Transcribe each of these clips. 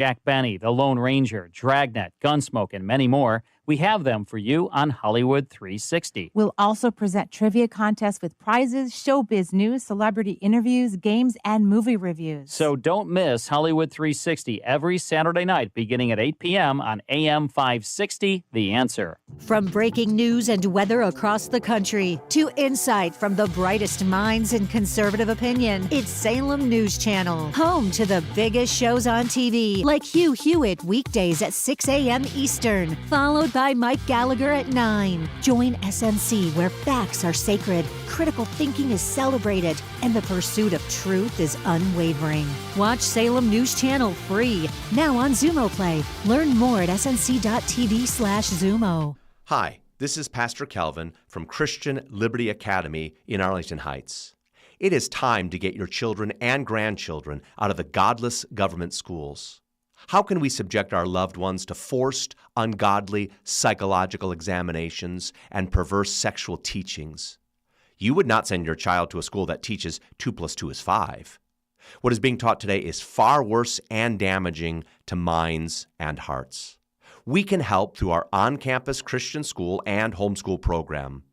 Jack Benny, The Lone Ranger, Dragnet, Gunsmoke, and many more. We have them for you on Hollywood 360. We'll also present trivia contests with prizes, showbiz news, celebrity interviews, games, and movie reviews. So don't miss Hollywood 360 every Saturday night beginning at 8 p.m. on AM 560, The Answer. From breaking news and weather across the country to insight from the brightest minds in conservative opinion, it's Salem News Channel, home to the biggest shows on TV, like Hugh Hewitt weekdays at 6 a.m. Eastern, followed by Mike Gallagher at 9. Join SNC, where facts are sacred, critical thinking is celebrated, and the pursuit of truth is unwavering. Watch Salem News Channel free, now on Zumo Play. Learn more at snc.tv/Zumo. Hi, this is Pastor Kelvin from Christian Liberty Academy in Arlington Heights. It is time to get your children and grandchildren out of the godless government schools. How can we subject our loved ones to forced, ungodly psychological examinations and perverse sexual teachings? You would not send your child to a school that teaches 2 + 2 is 5. What is being taught today is far worse and damaging to minds and hearts. We can help through our on-campus Christian school and homeschool program.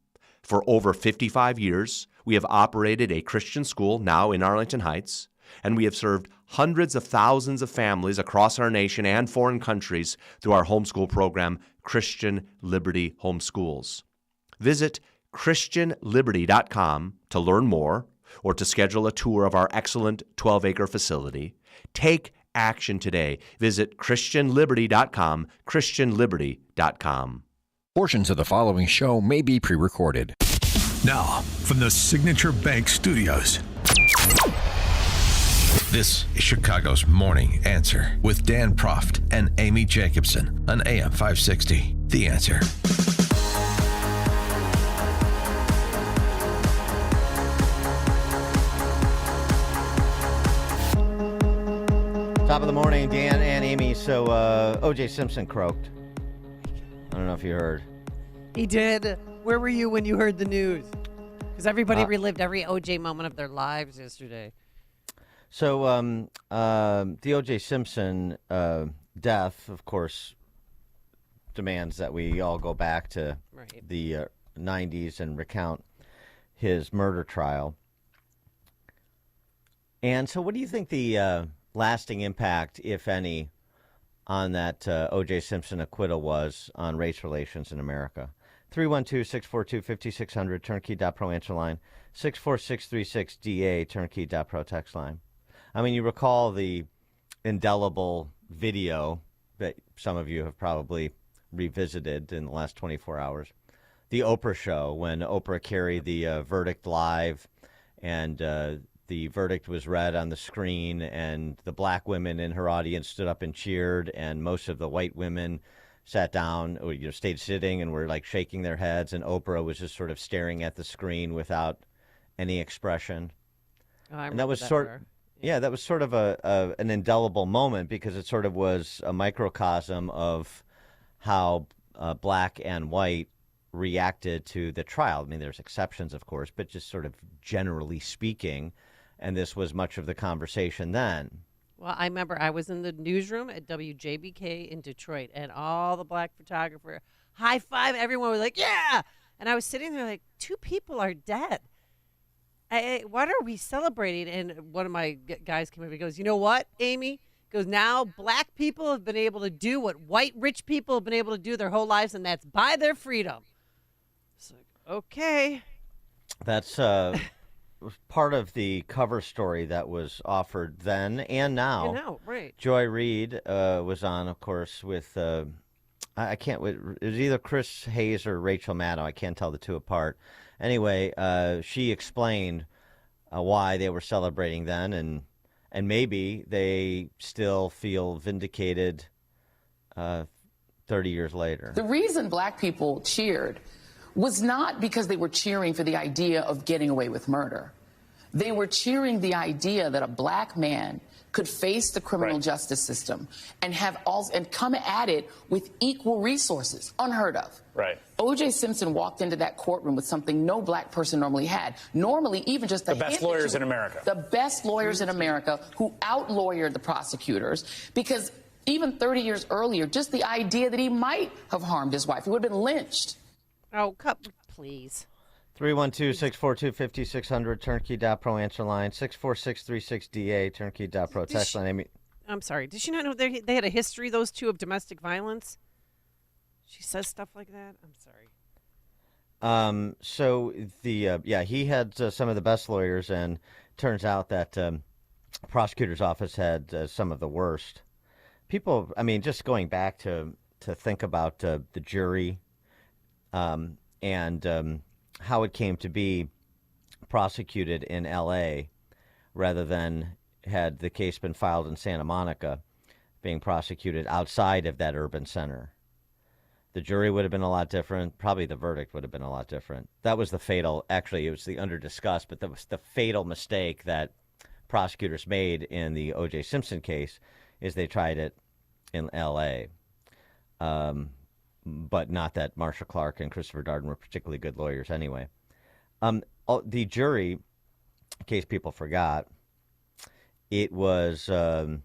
For over 55 years, we have operated a Christian school now in Arlington Heights, and we have served hundreds of thousands of families across our nation and foreign countries through our homeschool program, Christian Liberty Homeschools. Visit ChristianLiberty.com to learn more or to schedule a tour of our excellent 12-acre facility. Take action today. Visit ChristianLiberty.com, ChristianLiberty.com. Portions of the following show may be pre-recorded. Now, from the Signature Bank Studios. This is Chicago's Morning Answer with Dan Proft and Amy Jacobson on AM 560. The Answer. Top of the morning, Dan and Amy. So OJ Simpson croaked. I don't know if you heard. He did. Where were you when you heard the news? Because everybody relived every OJ moment of their lives yesterday. So the OJ Simpson death, of course, demands that we all go back to the 90s and recount his murder trial. And so what do you think the lasting impact, if any, on that OJ Simpson acquittal was on race relations in America? 312-642-5600, turnkey.pro answer line, 64636-DA, turnkey.pro text line. I mean, you recall the indelible video that some of you have probably revisited in the last 24 hours. The Oprah show, when Oprah carried the verdict live, and the verdict was read on the screen, and the black women in her audience stood up and cheered, and most of the white women sat down or stayed sitting and were like shaking their heads, and Oprah was just sort of staring at the screen without any expression. Oh, I and that was sort of an indelible moment, because it sort of was a microcosm of how black and white reacted to the trial. I mean, there's exceptions, of course, but just sort of generally speaking, and this was much of the conversation then. Well, I remember I was in the newsroom at WJBK in Detroit, and all the black photographer, high five, everyone was like, yeah! And I was sitting there like, 2 people are dead. What are we celebrating? And one of my guys came over and goes, you know what, Amy? He goes, now black people have been able to do what white rich people have been able to do their whole lives, and that's buy their freedom. It's like, okay. That's part of the cover story that was offered then and now. You know, right. Joy Reid was on, of course, with, I can't, it was either Chris Hayes or Rachel Maddow. I can't tell the two apart. Anyway, she explained why they were celebrating then, and maybe they still feel vindicated 30 years later. The reason black people cheered was not because they were cheering for the idea of getting away with murder. They were cheering the idea that a black man could face the criminal justice system and come at it with equal resources, unheard of. Right. OJ Simpson walked into that courtroom with something no black person normally had. Normally, even just the best lawyers in America. The best lawyers in America who out-lawyered the prosecutors, because Even 30 years earlier, just the idea that he might have harmed his wife, he would have been lynched. Oh, please. 312-642-5600, turnkey.pro answer line, 64636DA, turnkey.pro text line. Amy. I'm sorry. Did she not know they had a history, those two, of domestic violence? She says stuff like that? I'm sorry. So he had some of the best lawyers, and turns out that prosecutor's office had some of the worst. People, I mean, just going back to think about the jury and how it came to be prosecuted in L.A. rather than had the case been filed in Santa Monica, being prosecuted outside of that urban center. The jury would have been a lot different. Probably the verdict would have been a lot different. That was the fatal, actually, it was the under-discussed, but the fatal mistake that prosecutors made in the OJ Simpson case is they tried it in L.A., but not that Marcia Clark and Christopher Darden were particularly good lawyers anyway. The jury, in case people forgot, it was 10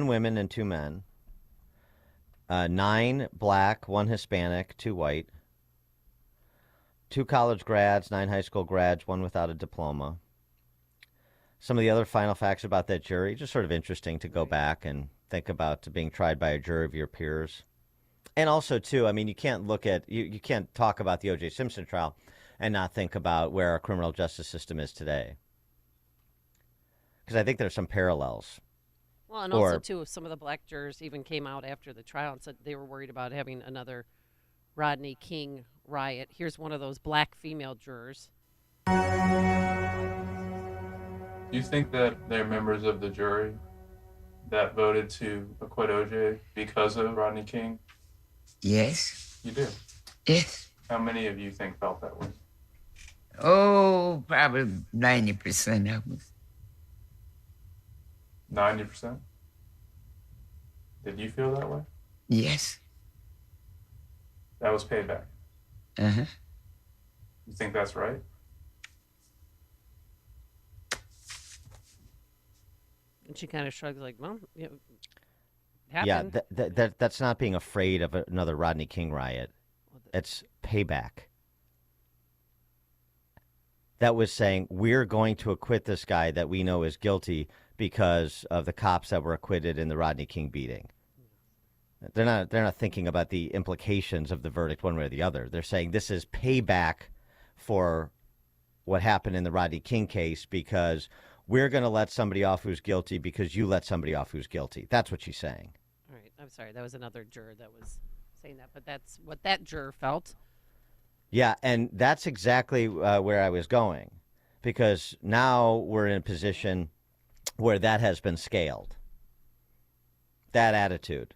women and 2 men, 9 black, 1 Hispanic, 2 white, 2 college grads, 9 high school grads, 1 without a diploma. Some of the other final facts about that jury, just sort of interesting to go back and think about being tried by a jury of your peers. And also, too, I mean, you can't look at, you can't talk about the O.J. Simpson trial and not think about where our criminal justice system is today. Because I think there's some parallels. Well, and also, too, some of the black jurors even came out after the trial and said they were worried about having another Rodney King riot. Here's one of those black female jurors. Do you think that they're members of the jury that voted to acquit OJ because of Rodney King? Yes. You do? Yes. How many of you think felt that way? Oh, probably 90% of us. 90%? Did you feel that way? Yes. That was payback. Uh-huh. You think that's right? And she kind of shrugs like, well, you know, Yeah, happened. that's not being afraid of another Rodney King riot. It's payback. That was saying, we're going to acquit this guy that we know is guilty because of the cops that were acquitted in the Rodney King beating. They're not thinking about the implications of the verdict one way or the other. They're saying this is payback for what happened in the Rodney King case because we're going to let somebody off who's guilty because you let somebody off who's guilty. That's what she's saying. All right. I'm sorry. That was another juror that was saying that, but that's what that juror felt. Yeah, and that's exactly where I was going, because now we're in a position where that has been scaled, that attitude.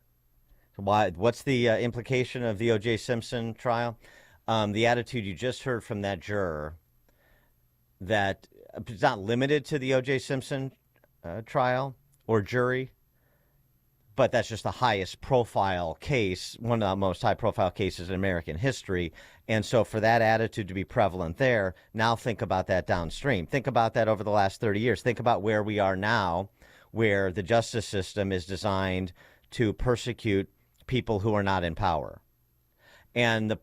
What's the implication of the O.J. Simpson trial? The attitude you just heard from that juror, that it's not limited to the O.J. Simpson trial or jury, but that's just the highest profile case, one of the most high profile cases in American history. And so for that attitude to be prevalent there, now think about that downstream. Think about that over the last 30 years. Think about where we are now, where the justice system is designed to persecute people who are not in power. And the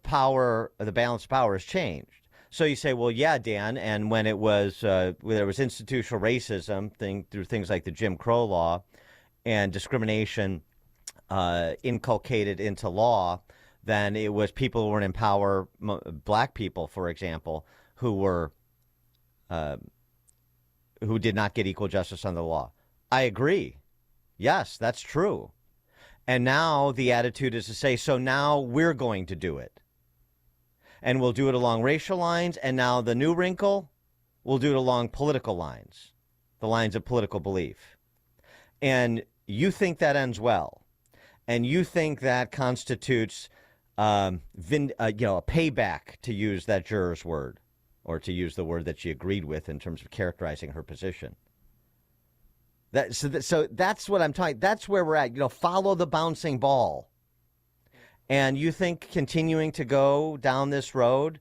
balance of power has changed. So you say, well, yeah, Dan, and when it was, there was institutional racism through things like the Jim Crow law, and discrimination inculcated into law, then it was people who weren't in power, black people, for example, who did not get equal justice under the law. I agree. Yes, that's true. And now the attitude is to say, so now we're going to do it. And we'll do it along racial lines. And now the new wrinkle, we'll do it along political lines, the lines of political belief. And you think that ends well, and you think that constitutes, a payback, to use that juror's word, or to use the word that she agreed with in terms of characterizing her position. So that's what I'm talking. That's where we're at. Follow the bouncing ball, and you think continuing to go down this road,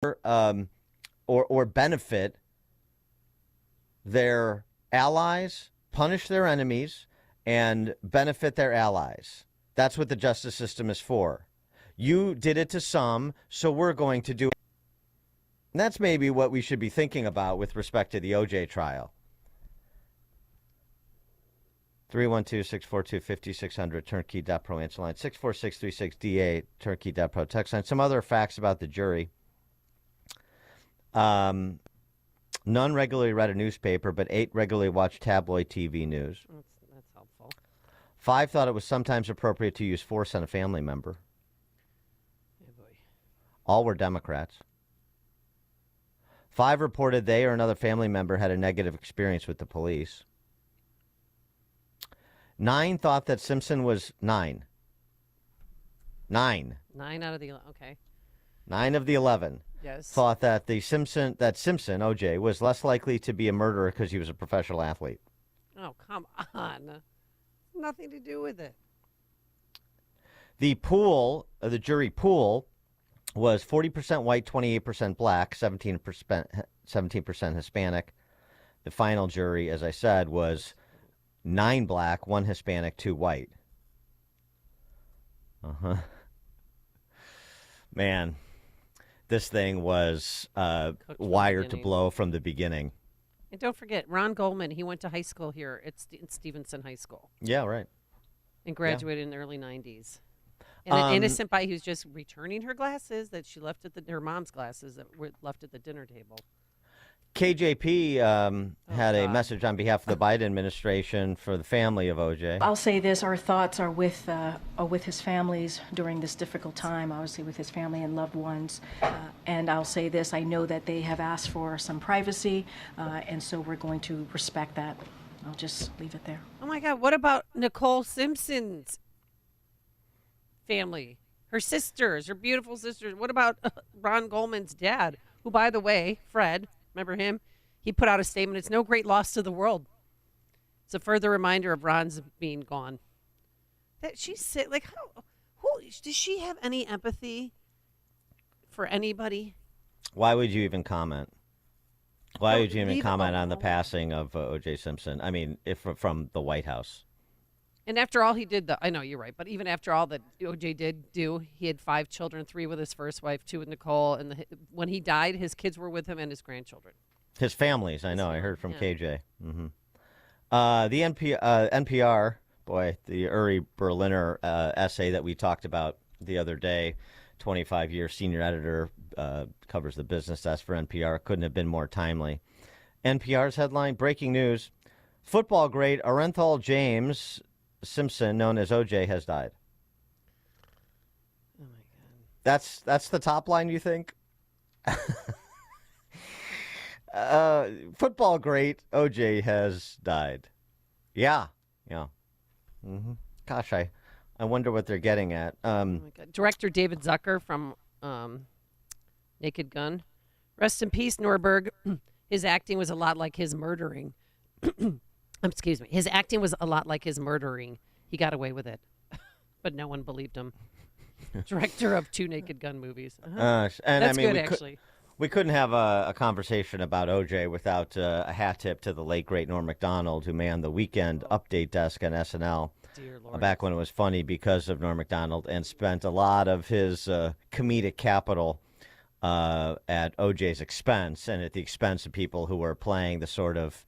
or benefit their allies, punish their enemies, and benefit their allies. That's what the justice system is for. You did it to some, so we're going to do it. And that's maybe what we should be thinking about with respect to the OJ trial. 312-642-5600, turnkey.pro answer line. 64636-DA, turnkey.pro text line. Some other facts about the jury. None regularly read a newspaper, but 8 regularly watched tabloid TV news. That's helpful. 5 thought it was sometimes appropriate to use force on a family member. Oh boy. All were Democrats. 5 reported they or another family member had a negative experience with the police. 9 thought that Simpson was 9. 9. 9 out of the okay. 9 of the 11 Yes. thought that Simpson, OJ, was less likely to be a murderer because he was a professional athlete. Oh, come on. Nothing to do with it. The pool, the jury pool, was 40% white, 28% black, 17% Hispanic. The final jury, as I said, was 9 black, 1 Hispanic, 2 white. Man, this thing was wired to blow from the beginning. And don't forget, Ron Goldman, he went to high school here at Stevenson High School. Yeah, right. And graduated in the early 90s. And an innocent body who's just returning her glasses that she left at her mom's glasses that were left at the dinner table. KJP had a message on behalf of the Biden administration for the family of OJ. I'll say this, our thoughts are with his families during this difficult time, obviously with his family and loved ones. And I'll say this, I know that they have asked for some privacy, and so we're going to respect that. I'll just leave it there. Oh, my God. What about Nicole Simpson's family? Her sisters, her beautiful sisters. What about Ron Goldman's dad, who, by the way, Fred, remember him? He put out a statement, it's no great loss to the world. It's a further reminder of Ron's being gone. That she's sick. Like, who does she have any empathy for anybody? Why would you even comment? Why would you even comment on the passing of O.J. Simpson? I mean, if from the White House. And after all he did, I know you're right, but even after all that O.J. did do, he had 5 children, 3 with his first wife, 2 with Nicole, and when he died, his kids were with him and his grandchildren. His families, I know. I heard from KJ. Mm-hmm. The NPR, boy, the Uri Berliner essay that we talked about the other day, 25-year senior editor, covers the business desk for NPR. Couldn't have been more timely. NPR's headline, breaking news, football great Orenthal James Simpson, known as OJ, has died. Oh, my God. That's the top line, you think? Football great OJ has died. Yeah. Mm-hmm. Gosh, I wonder what they're getting at. Oh my God. Director David Zucker from Naked Gun. Rest in peace, Norberg. His acting was a lot like his murdering. Excuse me. His acting was a lot like his murdering. He got away with it, but no one believed him. Director of 2 Naked Gun movies. And that's I mean, good, actually. We couldn't have a conversation about OJ without a hat tip to the late, great Norm Macdonald, who manned the weekend update desk on SNL. Dear Lord. Back when it was funny because of Norm Macdonald, and spent a lot of his comedic capital at OJ's expense and at the expense of people who were playing the sort of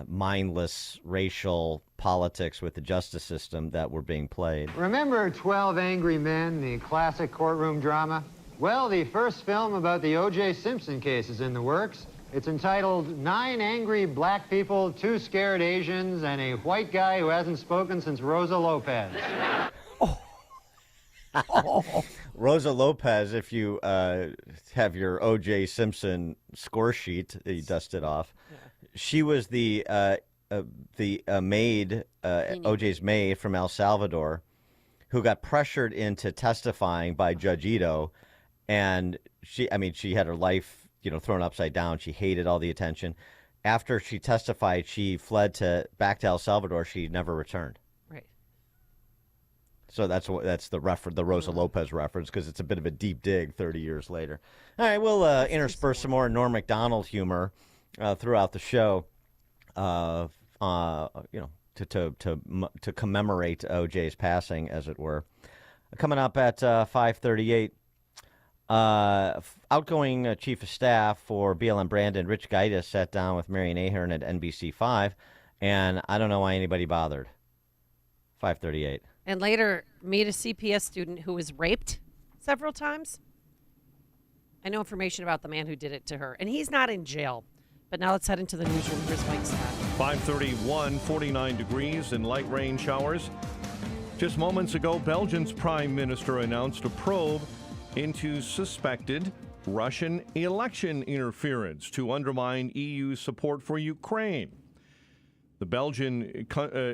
mindless racial politics with the justice system that were being played. Remember 12 Angry Men, the classic courtroom drama? Well, the first film about the OJ Simpson case is in the works. It's entitled 9 Angry Black People, 2 Scared Asians, and a White Guy Who Hasn't Spoken Since Rosa Lopez. Rosa Lopez, if you have your OJ Simpson score sheet that you dusted off, she was the maid, OJ's maid from El Salvador, who got pressured into testifying by Judge Ito, and she had her life, thrown upside down. She hated all the attention. After she testified, she fled back to El Salvador. She never returned. Right. So that's the Rosa Lopez reference, because it's a bit of a deep dig 30 years later. All right, we'll intersperse some more Norm Macdonald humor throughout the show. to commemorate OJ's passing, as it were. Coming up at 5:38, outgoing Chief of Staff for BLM Brandon, Rich Gaitis, sat down with Marion Ahern at NBC5, and I don't know why anybody bothered. 5:38. And later, meet a CPS student who was raped several times. I know information about the man who did it to her, and he's not in jail. But now let's head into the newsroom. Here's Mike Scott. 5:31, 49 degrees and light rain showers. Just moments ago, Belgium's prime minister announced a probe into suspected Russian election interference to undermine EU support for Ukraine. The Belgian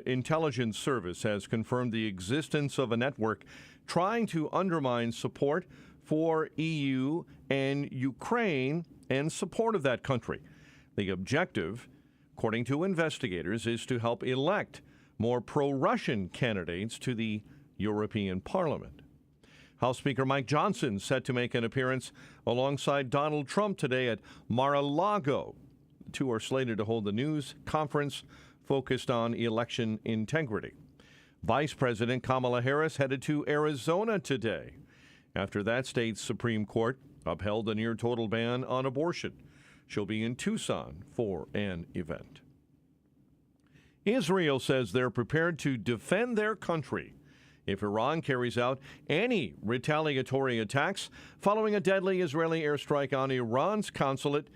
intelligence service has confirmed the existence of a network trying to undermine support for EU and Ukraine and support of that country. The objective, according to investigators, is to help elect more pro-Russian candidates to the European Parliament. House Speaker Mike Johnson set to make an appearance alongside Donald Trump today at Mar-a-Lago. The two are slated to hold the news conference focused on election integrity. Vice President Kamala Harris headed to Arizona today after that state's Supreme Court upheld a near-total ban on abortion. She'll be in Tucson for an event. Israel says they're prepared to defend their country if Iran carries out any retaliatory attacks following a deadly Israeli airstrike on Iran's consulate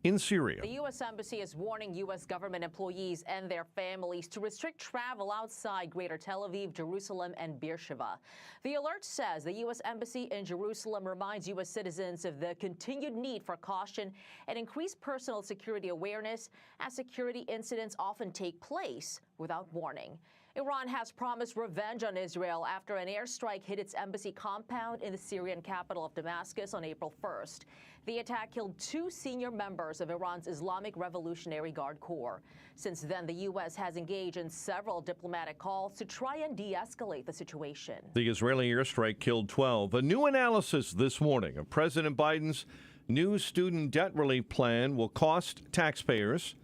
in Syria. The U.S. Embassy is warning U.S. government employees and their families to restrict travel outside Greater Tel Aviv, Jerusalem, and Beersheba. The alert says the U.S. Embassy in Jerusalem reminds U.S. citizens of the continued need for caution and increased personal security awareness, as security incidents often take place without warning. Iran has promised revenge on Israel after an airstrike hit its embassy compound in the Syrian capital of Damascus on April 1st. The attack killed 2 senior members of Iran's Islamic Revolutionary Guard Corps. Since then, the U.S. has engaged in several diplomatic calls to try and de-escalate the situation. The Israeli airstrike killed 12. A new analysis this morning of President Biden's new student debt relief plan will cost taxpayers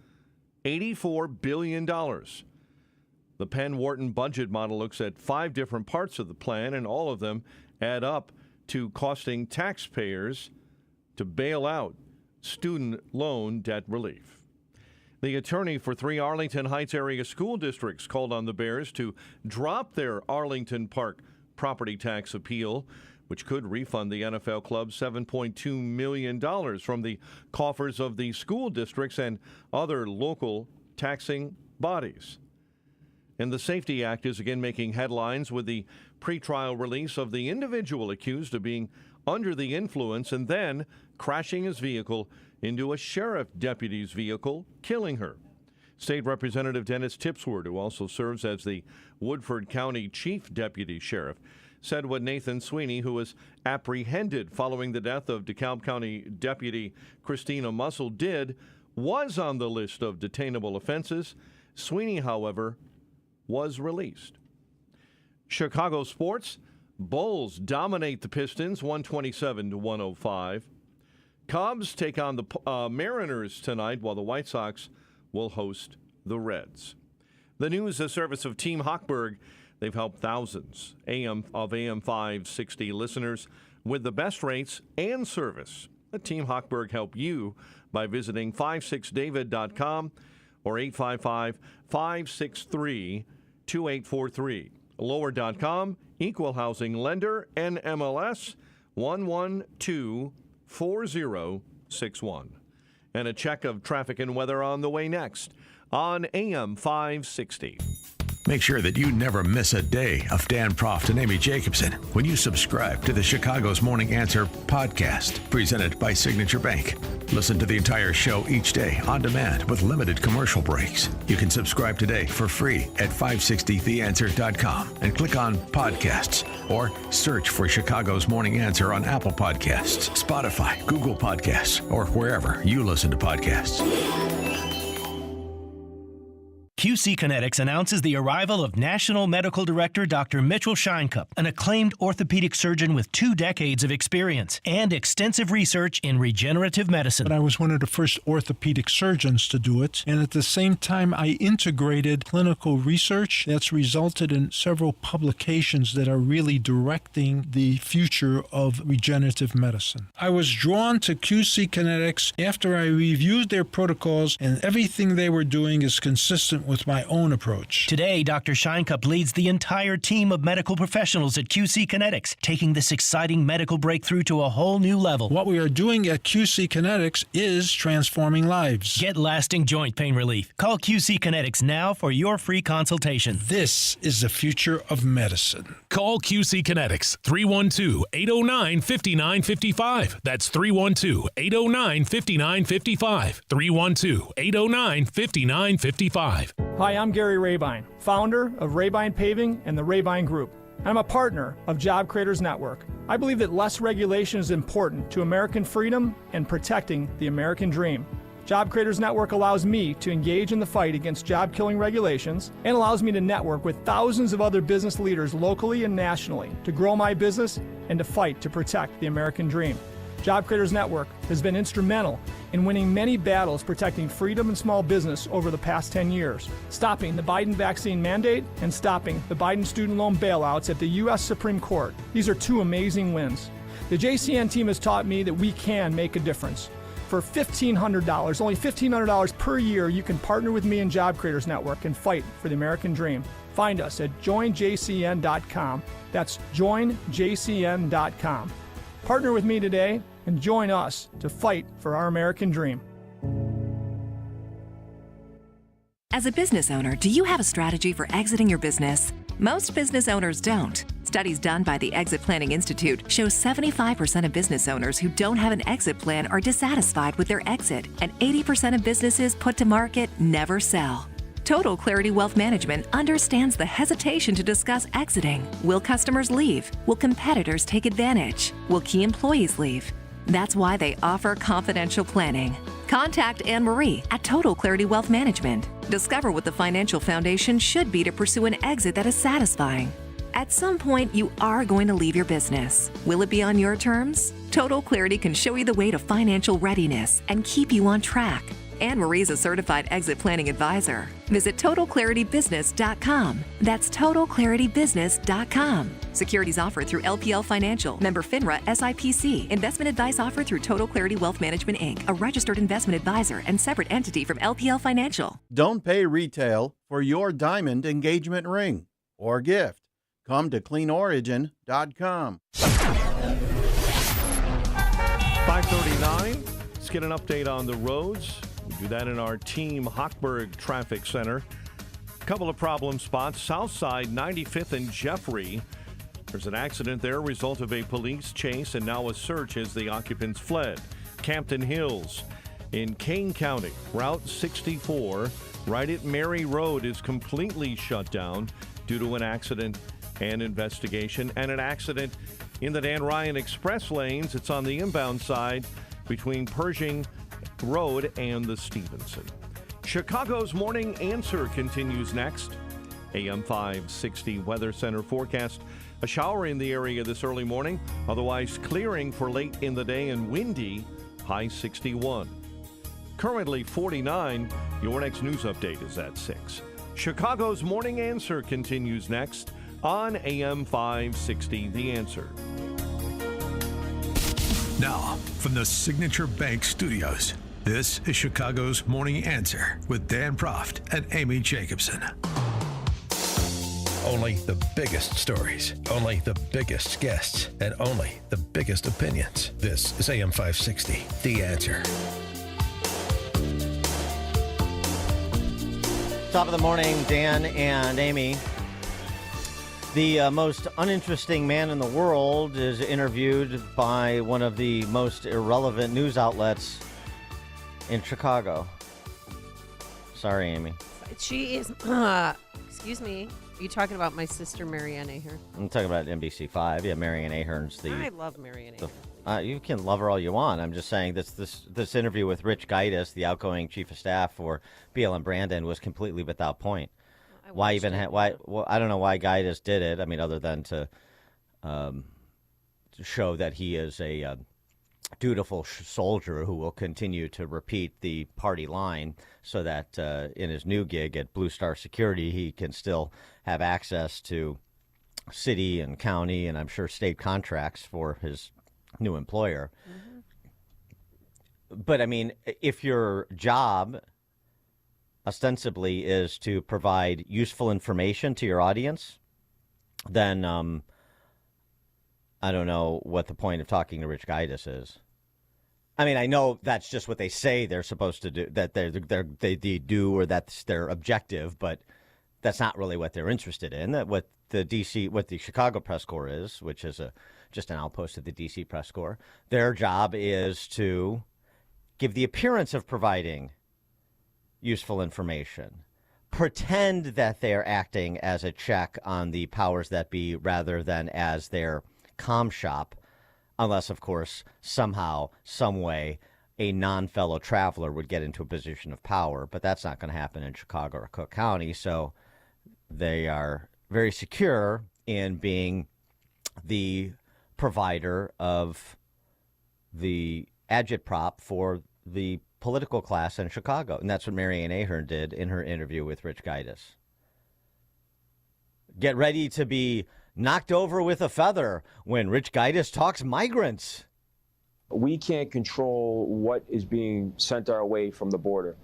$84 billion. The Penn-Wharton budget model looks at 5 different parts of the plan, and all of them add up to costing taxpayers to bail out student loan debt relief. The attorney for 3 Arlington Heights area school districts called on the Bears to drop their Arlington Park property tax appeal, which could refund the NFL club $7.2 million from the coffers of the school districts and other local taxing bodies. And the Safety Act is again making headlines with the pretrial release of the individual accused of being under the influence and then crashing his vehicle into a sheriff deputy's vehicle, killing her. State Representative Dennis Tipsworth, who also serves as the Woodford County Chief Deputy Sheriff, said what Nathan Sweeney, who was apprehended following the death of DeKalb County Deputy Christina Mussel, did, was on the list of detainable offenses. Sweeney, however, was released. Chicago sports. Bulls dominate the Pistons 127-105. Cubs take on the Mariners tonight, while the White Sox will host the Reds. The news, a service of Team Hochberg. They've helped thousands of AM 560 listeners with the best rates and service. Let Team Hochberg help you by visiting 56david.com or 855-563-2843. Lower.com, equal housing lender, NMLS 1124061. And a check of traffic and weather on the way next on AM 560. Make sure that you never miss a day of Dan Proft and Amy Jacobson when you subscribe to the Chicago's Morning Answer podcast, presented by Signature Bank. Listen to the entire show each day on demand with limited commercial breaks. You can subscribe today for free at 560theanswer.com and click on podcasts or search for Chicago's Morning Answer on Apple Podcasts, Spotify, Google Podcasts, or wherever you listen to podcasts. QC Kinetics announces the arrival of National Medical Director Dr. Mitchell Scheinkup, an acclaimed orthopedic surgeon with 2 decades of experience and extensive research in regenerative medicine. But I was one of the first orthopedic surgeons to do it, and at the same time I integrated clinical research that's resulted in several publications that are really directing the future of regenerative medicine. I was drawn to QC Kinetics after I reviewed their protocols, and everything they were doing is consistent with my own approach. Today, Dr. Scheinkup leads the entire team of medical professionals at QC Kinetics, taking this exciting medical breakthrough to a whole new level. What we are doing at QC Kinetics is transforming lives. Get lasting joint pain relief. Call QC Kinetics now for your free consultation. This is the future of medicine. Call QC Kinetics, 312-809-5955. That's 312-809-5955. 312-809-5955. Hi, I'm Gary Rabine, founder of Rabine Paving and the Rabine Group. I'm a partner of Job Creators Network. I believe that less regulation is important to American freedom and protecting the American dream. Job Creators Network allows me to engage in the fight against job-killing regulations and allows me to network with thousands of other business leaders locally and nationally to grow my business and to fight to protect the American dream. Job Creators Network has been instrumental in winning many battles protecting freedom and small business over the past 10 years, stopping the Biden vaccine mandate and stopping the Biden student loan bailouts at the U.S. Supreme Court. These are 2 amazing wins. The JCN team has taught me that we can make a difference. For $1,500, only $1,500 per year, you can partner with me and Job Creators Network and fight for the American dream. Find us at joinjcn.com. That's joinjcn.com. Partner with me today and join us to fight for our American dream. As a business owner, do you have a strategy for exiting your business? Most business owners don't. Studies done by the Exit Planning Institute show 75% of business owners who don't have an exit plan are dissatisfied with their exit, and 80% of businesses put to market never sell. Total Clarity Wealth Management understands the hesitation to discuss exiting. Will customers leave? Will competitors take advantage? Will key employees leave? That's why they offer confidential planning. Contact Anne-Marie at Total Clarity Wealth Management. Discover what the financial foundation should be to pursue an exit that is satisfying. At some point, you are going to leave your business. Will it be on your terms? Total Clarity can show you the way to financial readiness and keep you on track. Anne-Marie is a certified exit planning advisor. Visit TotalClarityBusiness.com. That's TotalClarityBusiness.com. Securities offered through LPL Financial, member FINRA SIPC. Investment advice offered through Total Clarity Wealth Management, Inc., a registered investment advisor and separate entity from LPL Financial. Don't pay retail for your diamond engagement ring or gift. Come to CleanOrigin.com. 5:39. Let's get an update on the roads. We do that in our Team Hochberg Traffic Center. A couple of problem spots. South side, 95th and Jeffrey. There's an accident there, result of a police chase and now a search as the occupants fled. Campton Hills in Kane County, Route 64, right at Mary Road is completely shut down due to an accident and investigation. And an accident in the Dan Ryan Express lanes. It's on the inbound side between Pershing Road and the Stevenson. Chicago's Morning Answer continues next. AM 560 Weather Center forecast. A shower in the area this early morning, otherwise clearing for late in the day and windy, high 61. Currently 49. Your next news update is at 6. Chicago's Morning Answer continues next on AM 560 The Answer. Now, from the Signature Bank Studios, this is Chicago's Morning Answer with Dan Proft and Amy Jacobson. Only the biggest stories, only the biggest guests, and only the biggest opinions. This is AM 560, The Answer. Top of the morning, Dan and Amy. The most uninteresting man in the world is interviewed by one of the most irrelevant news outlets in Chicago. Sorry, Amy. She is, excuse me. Are you talking about my sister, Marianne Ahern? I'm talking about NBC5. Yeah, Marianne Ahern's the... I love Marianne Ahern. You can love her all you want. I'm just saying this interview with Rich Gaitis, the outgoing chief of staff for BLM Brandon, was completely without point. Why even? Well, I don't know why Gaitis did it. I mean, other than to show that he is a dutiful soldier who will continue to repeat the party line, so that in his new gig at Blue Star Security, he can still have access to city and county and I'm sure state contracts for his new employer. Mm-hmm. But I mean, if your job ostensibly is to provide useful information to your audience, then I don't know what the point of talking to Rich Gaitis is. I mean, I know that's just what they say they're supposed to do, that they do, or that's their objective, but that's not really what they're interested in. That what the Chicago Press Corps is, which is just an outpost of the DC Press Corps. Their job is to give the appearance of providing useful information, pretend that they're acting as a check on the powers that be rather than as their comm shop, unless, of course, somehow, some way, a non-fellow traveler would get into a position of power. But that's not going to happen in Chicago or Cook County, so they are very secure in being the provider of the agitprop for the political class in Chicago. And that's what Marianne Ahern did in her interview with Rich Gaitis. Get ready to be knocked over with a feather when Rich Gaitis talks migrants. We can't control what is being sent our way from the border.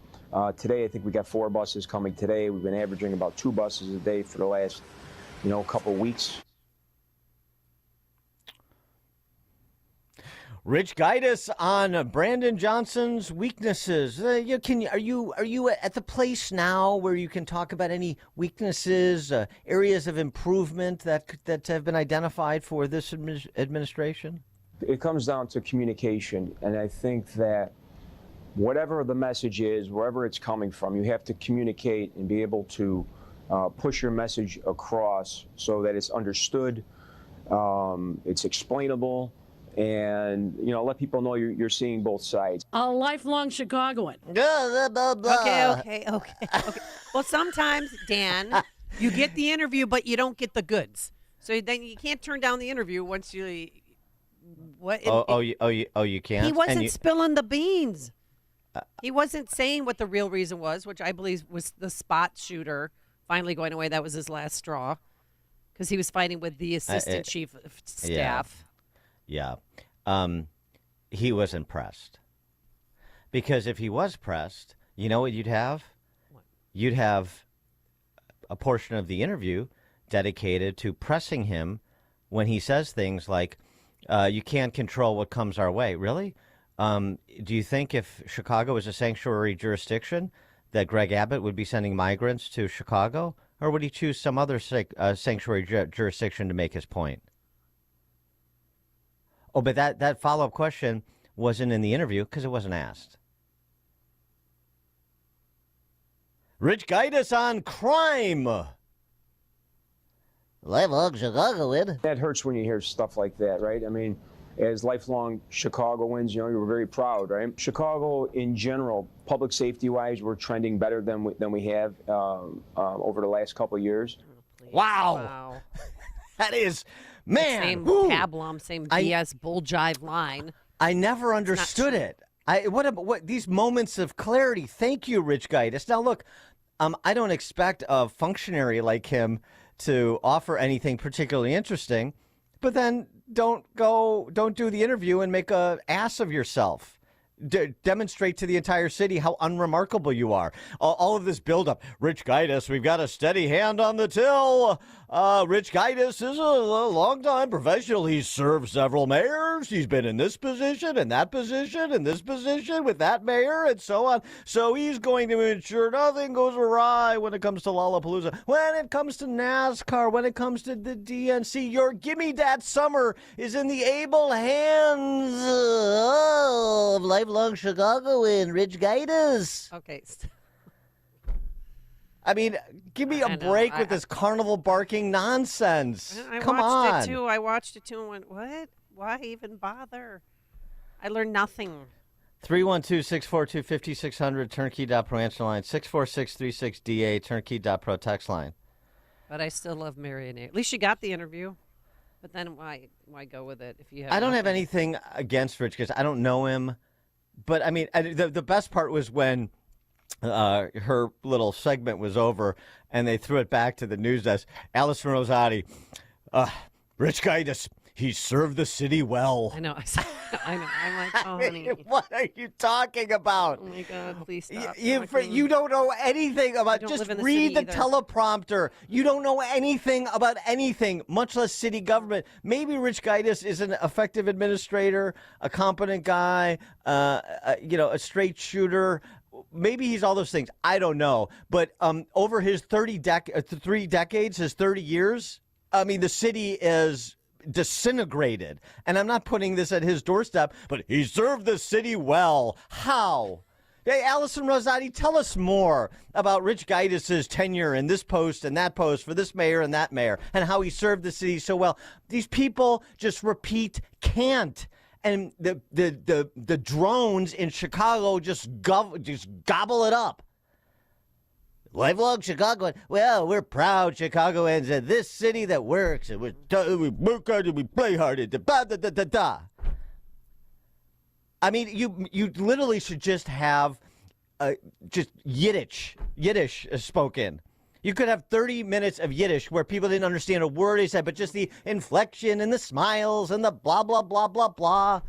Today, I think we got 4 buses coming today. We've been averaging about 2 buses a day for the last, couple weeks. Rich Gaitis on Brandon Johnson's weaknesses. Are you at the place now where you can talk about any weaknesses, areas of improvement that have been identified for this administration? It comes down to communication, and I think that whatever the message is, wherever it's coming from, you have to communicate and be able to push your message across so that it's understood, it's explainable, and let people know you're seeing both sides. A lifelong Chicagoan. Okay. Well, sometimes, Dan, you get the interview, but you don't get the goods. So then you can't turn down the interview once you. What? You can't. He wasn't spilling the beans. He wasn't saying what the real reason was, which I believe was the spot shooter finally going away. That was his last straw, because he was fighting with the assistant chief of staff. Yeah. He wasn't pressed. Because if he was pressed, you know what you'd have? You'd have a portion of the interview dedicated to pressing him when he says things like, you can't control what comes our way. Really? Do you think if Chicago was a sanctuary jurisdiction that Greg Abbott would be sending migrants to Chicago? Or would he choose some other sanctuary jurisdiction to make his point? Oh, but that follow-up question wasn't in the interview because it wasn't asked. Rich Gaitis on crime. Lifelong Chicagoan. That hurts when you hear stuff like that, right? I mean, as lifelong Chicagoans, you were very proud, right? Chicago, in general, public safety-wise, we're trending better than we have over the last couple of years. Wow. That is, man. Same pablum, same BS bull jive line. I never understood it. What these moments of clarity? Thank you, Rich Gaitis. Now look, I don't expect a functionary like him to offer anything particularly interesting, but then don't do the interview and make a ass of yourself. Demonstrate to the entire city how unremarkable you are. All of this buildup. Rich Gaitis, we've got a steady hand on the till. Rich Gaitis is a long-time professional. He's served several mayors. He's been in this position, and that position, and this position with that mayor, and so on. So he's going to ensure nothing goes awry when it comes to Lollapalooza, when it comes to NASCAR, when it comes to the DNC. Your gimme that summer is in the able hands of lifelong Chicagoan Rich Gaitis. Okay. I mean, give me a break with this carnival barking nonsense. I Come on. I watched it too and went, what? Why even bother? I learned nothing. 312-642-5600, turnkey.pro answer line, 64636DA, turnkey.pro text line. But I still love Marion. At least she got the interview. But then why go with it if you have I don't have nothing? anything against Rich because I don't know him. But, I mean, the best part was when her little segment was over and they threw it back to the news desk. Allison Rosati, Rich Gaitis, he served the city well. I know. I know. I'm like, oh, honey. What are you talking about? Oh, my God, please stop. You don't know anything about. Just read the teleprompter. You don't know anything about anything, much less city government. Maybe Rich Gaitis is an effective administrator, a competent guy, a straight shooter. Maybe he's all those things. I don't know. But over his 3 decades, his 30 years, I mean, the city is disintegrated. And I'm not putting this at his doorstep, but he served the city well. How? Hey, Allison Rosati, tell us more about Rich Gaitis' tenure in this post and that post for this mayor and that mayor and how he served the city so well. These people just repeat can't. And the drones in Chicago just gobble it up. Lifelong Chicagoan. Well, we're proud Chicagoans in this city that works. And we work hard and we play hard. And da. I mean, you literally should just have just Yiddish spoken. You could have 30 minutes of Yiddish where people didn't understand a word he said, but just the inflection and the smiles and the blah, blah, blah, blah, blah.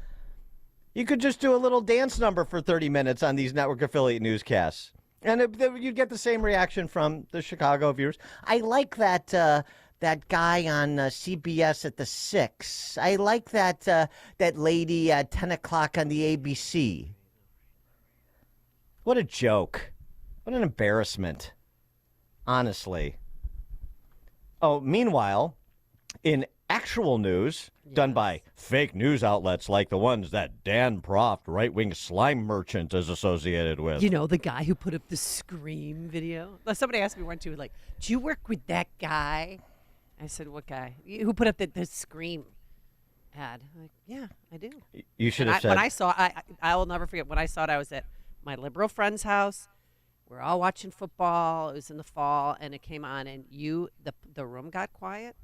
You could just do a little dance number for 30 minutes on these network affiliate newscasts. And you'd get the same reaction from the Chicago viewers. I like that guy on CBS at the 6. I like that lady at 10 o'clock on the ABC. What a joke. What an embarrassment. Honestly. Oh, meanwhile, in actual news done by fake news outlets like the ones that Dan Proft, right-wing slime merchant, is associated with. You know, the guy who put up the Scream video? Somebody asked me one, too, like, do you work with that guy? I said, what guy? Who put up the Scream ad? I'm like, yeah, I do. You should have said. When I saw it, I will never forget. When I saw it, I was at my liberal friend's house. We're all watching football. It was in the fall, and it came on, and the room got quiet.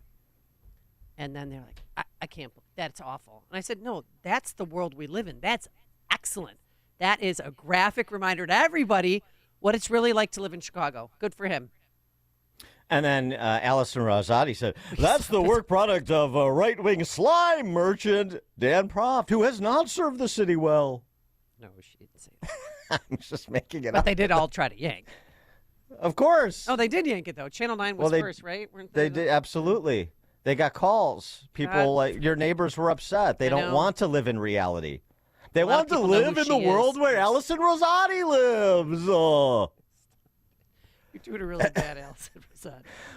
And then they're like, I can't believe that's awful. And I said, no, that's the world we live in. That's excellent. That is a graphic reminder to everybody what it's really like to live in Chicago. Good for him. And then Allison Rosati said, that's the work product of a right-wing slime merchant, Dan Proft, who has not served the city well. No, she didn't say that. I'm just making it up. But they did all try to yank. Of course. Oh, they did yank it, though. Channel 9 was first, right? They did, absolutely. They got calls. People, like your neighbors were upset. They don't want to live in reality. They want to live in the world where Allison Rosati lives. Oh. You're doing a really bad Allison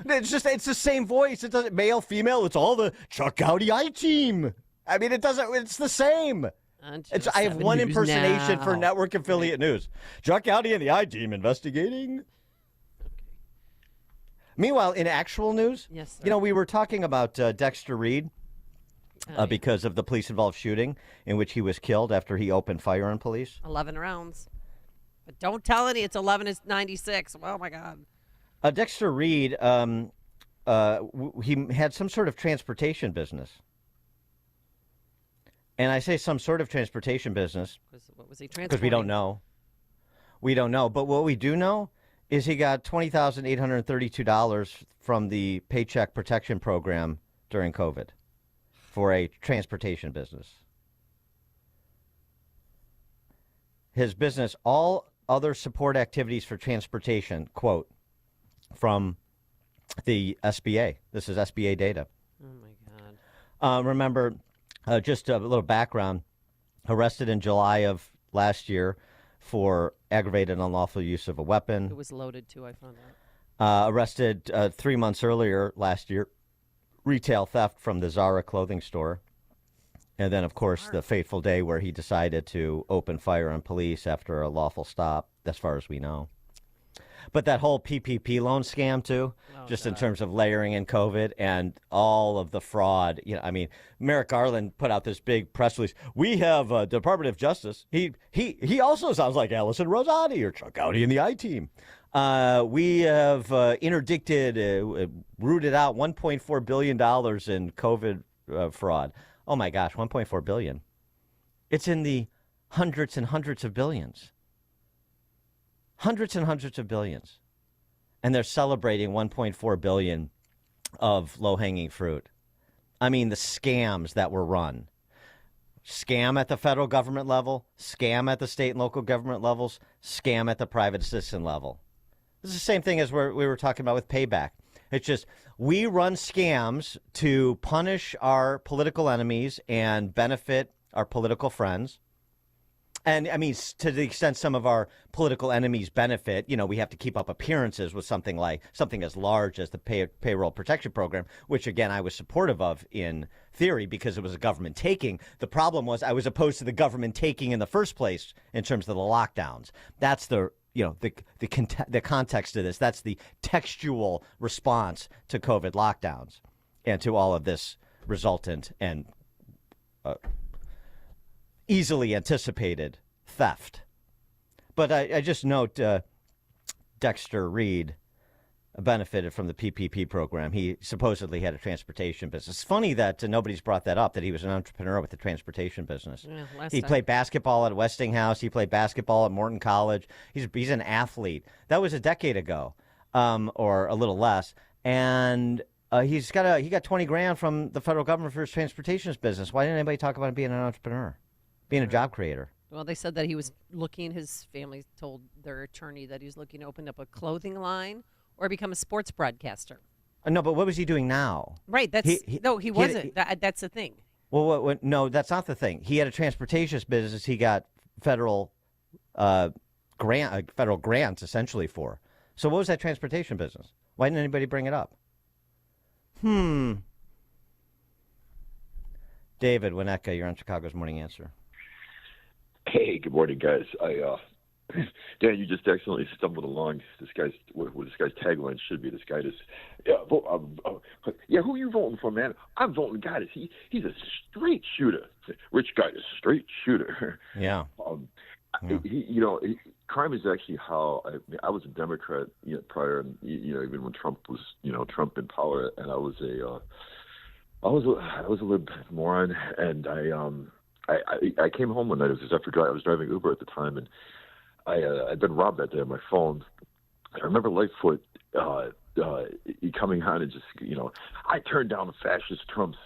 Rosati. It's the same voice. It doesn't male, female. It's all the Chuck Gowdy I-team. I mean, it's the same. I have one impersonation for network affiliate news. Chuck Gowdy and the I-team investigating. Meanwhile, in actual news, yes, you know, we were talking about Dexter Reed because of the police-involved shooting in which he was killed after he opened fire on police. 11 rounds. But don't tell any. It's 11 is 96. Oh, my God. Dexter Reed, he had some sort of transportation business. And I say some sort of transportation business. What was he transporting? Because we don't know. We don't know. But what we do know is he got $20,832 from the Paycheck Protection Program during COVID for a transportation business. His business, all other support activities for transportation, quote, from the SBA. This is SBA data. Oh, my God. Remember, just a little background, arrested in July of last year for aggravated unlawful use of a weapon. It was loaded, too, I found out. Arrested 3 months earlier last year, retail theft from the Zara clothing store. And then, of course, the fateful day where he decided to open fire on police after a lawful stop, as far as we know. But that whole PPP loan scam too, just in terms of layering in COVID and all of the fraud. You know, I mean, Merrick Garland put out this big press release. We have Department of Justice. He also sounds like Allison Rosati or Chuck Gowdy in the I-Team. We have interdicted, rooted out $1.4 billion in COVID fraud. Oh my gosh, $1.4 billion. It's in the hundreds and hundreds of billions. Hundreds and hundreds of billions. And they're celebrating $1.4 billion of low-hanging fruit. I mean, the scams that were run. Scam at the federal government level, scam at the state and local government levels, scam at the private citizen level. This is the same thing as we were talking about with payback. It's just we run scams to punish our political enemies and benefit our political friends. And, I mean, to the extent some of our political enemies benefit, you know, we have to keep up appearances with something as large as the payroll protection program, which, again, I was supportive of in theory because it was a government taking. The problem was I was opposed to the government taking in the first place in terms of the lockdowns. That's the context of this. That's the textual response to COVID lockdowns and to all of this resultant and easily anticipated theft. But I just note Dexter Reed benefited from the PPP program. He supposedly had a transportation business. It's funny that nobody's brought that up, that he was an entrepreneur with a transportation business. Yeah, he played basketball at Westinghouse. He played basketball at Morton College. He's an athlete. That was a decade ago, or a little less. And he got 20 grand from the federal government for his transportation business. Why didn't anybody talk about him being an entrepreneur, being a job creator? Well, they said that he was looking, his family told their attorney that he was looking to open up a clothing line or become a sports broadcaster. No, but what was he doing now? Right. He wasn't. That's the thing. Well, no, that's not the thing. He had a transportation business. He got federal grants essentially for. So what was that transportation business? Why didn't anybody bring it up? David Winnetka, you're on Chicago's Morning Answer. Hey, good morning, guys. Dan, you just excellently stumbled along. What this guy's tagline should be. This guy is, who are you voting for, man? I'm voting Gaddis. He's a straight shooter. Rich guy is a straight shooter. Yeah. Crime is actually how I was a Democrat prior, and even when Trump was Trump in power, and I was a lib moron, and I came home one night. It was after I was driving Uber at the time, and I'd been robbed that day on my phone. I remember Lightfoot coming on and just, I turned down the fascist Trump's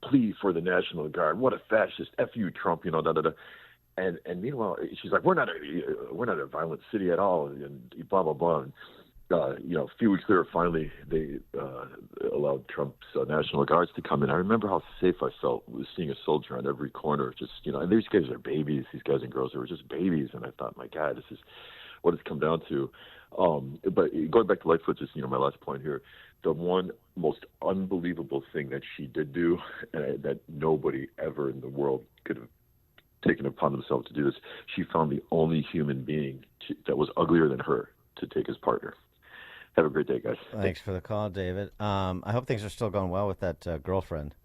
plea for the National Guard. What a fascist! F you, Trump. And meanwhile, she's like, we're not a violent city at all, and blah blah blah. And, a few weeks later, finally, they allowed Trump's National Guards to come in. I remember how safe I felt with seeing a soldier on every corner. Just, and these guys are babies. These guys and girls, they were just babies. And I thought, my God, this is what it's come down to. But going back to Lightfoot, just, my last point here, the one most unbelievable thing that she did do, and that nobody ever in the world could have taken upon themselves to do this, she found the only human being that was uglier than her to take as partner. Have a great day, guys. Thanks for the call, David. I hope things are still going well with that girlfriend.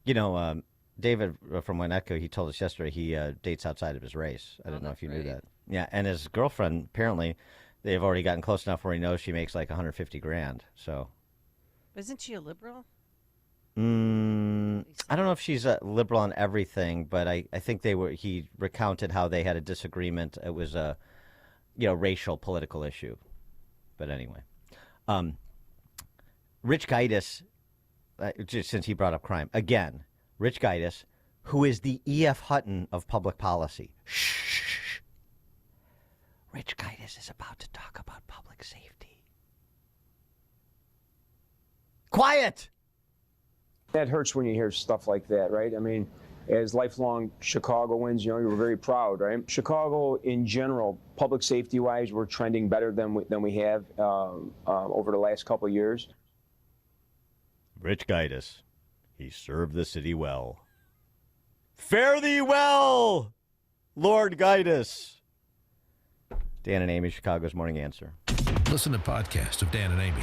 David from Winnetka, he told us yesterday he dates outside of his race. I don't know if you knew that. Yeah, and his girlfriend, apparently, they've already gotten close enough where he knows she makes like $150,000. So, isn't she a liberal? I don't know if she's a liberal on everything, but I think he recounted how they had a disagreement. It was a racial political issue. But anyway. Rich Gaitis, just since he brought up crime, again, Rich Gaitis, who is the E.F. Hutton of public policy. Shh. Rich Gaitis is about to talk about public safety. Quiet! That hurts when you hear stuff like that, right? I mean, as lifelong Chicagoans, you were very proud, right? Chicago, in general, public safety-wise, we're trending better than we have over the last couple of years. Rich Gaitis, he served the city well. Fare thee well, Lord Gaitis. Dan and Amy, Chicago's Morning Answer. Listen to podcasts of Dan and Amy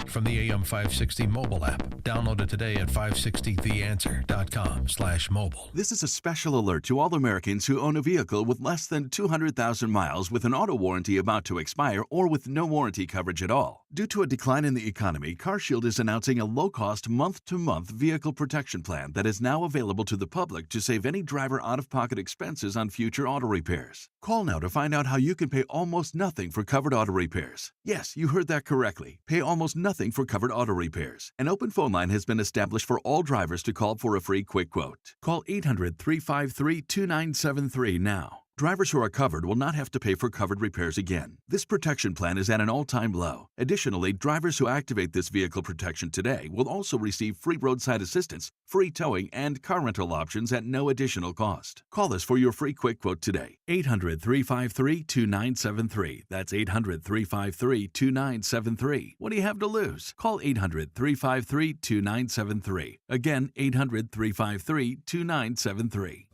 from the AM 560 mobile app. Download it today at 560theanswer.com/mobile. This is a special alert to all Americans who own a vehicle with less than 200,000 miles with an auto warranty about to expire or with no warranty coverage at all. Due to a decline in the economy, CarShield is announcing a low-cost month-to-month vehicle protection plan that is now available to the public to save any driver out-of-pocket expenses on future auto repairs. Call now to find out how you can pay almost nothing for covered auto repairs. Yes, you heard that correctly. Pay almost nothing for covered auto repairs. An open phone line has been established for all drivers to call for a free quick quote. Call 800-353-2973 now. Drivers who are covered will not have to pay for covered repairs again. This protection plan is at an all-time low. Additionally, drivers who activate this vehicle protection today will also receive free roadside assistance, free towing, and car rental options at no additional cost. Call us for your free quick quote today. 800-353-2973. That's 800-353-2973. What do you have to lose? Call 800-353-2973. Again, 800-353-2973.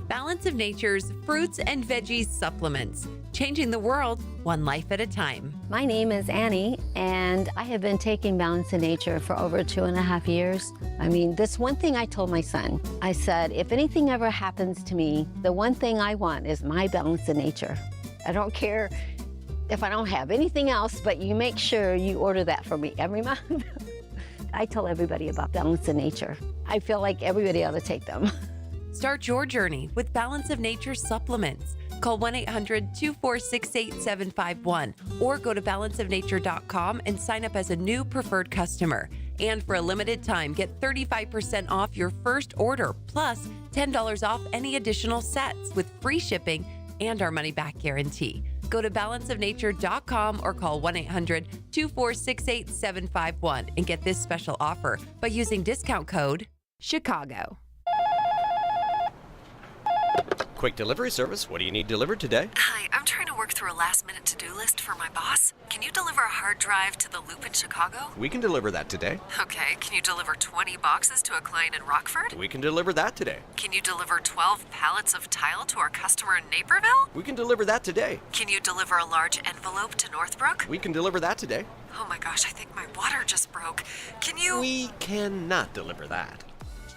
Balance of Nature's fruits and veggies supplements, changing the world one life at a time. My name is Annie, and I have been taking Balance of Nature for over 2.5 years. I mean, this one thing I told my son, I said, if anything ever happens to me, the one thing I want is my Balance of Nature. I don't care if I don't have anything else, but you make sure you order that for me every month. I tell everybody about Balance of Nature. I feel like everybody ought to take them. Start your journey with Balance of Nature supplements. Call 1-800-246-8751 or go to balanceofnature.com and sign up as a new preferred customer. And for a limited time, get 35% off your first order, plus $10 off any additional sets with free shipping and our money-back guarantee. Go to balanceofnature.com or call 1-800-246-8751 and get this special offer by using discount code CHICAGO. Quick delivery service. What do you need delivered today? Hi, I'm trying to work through a last-minute to-do list for my boss. Can you deliver a hard drive to the Loop in Chicago? We can deliver that today. Okay, can you deliver 20 boxes to a client in Rockford? We can deliver that today. Can you deliver 12 pallets of tile to our customer in Naperville? We can deliver that today. Can you deliver a large envelope to Northbrook? We can deliver that today. Oh my gosh, I think my water just broke. Can you... We cannot deliver that.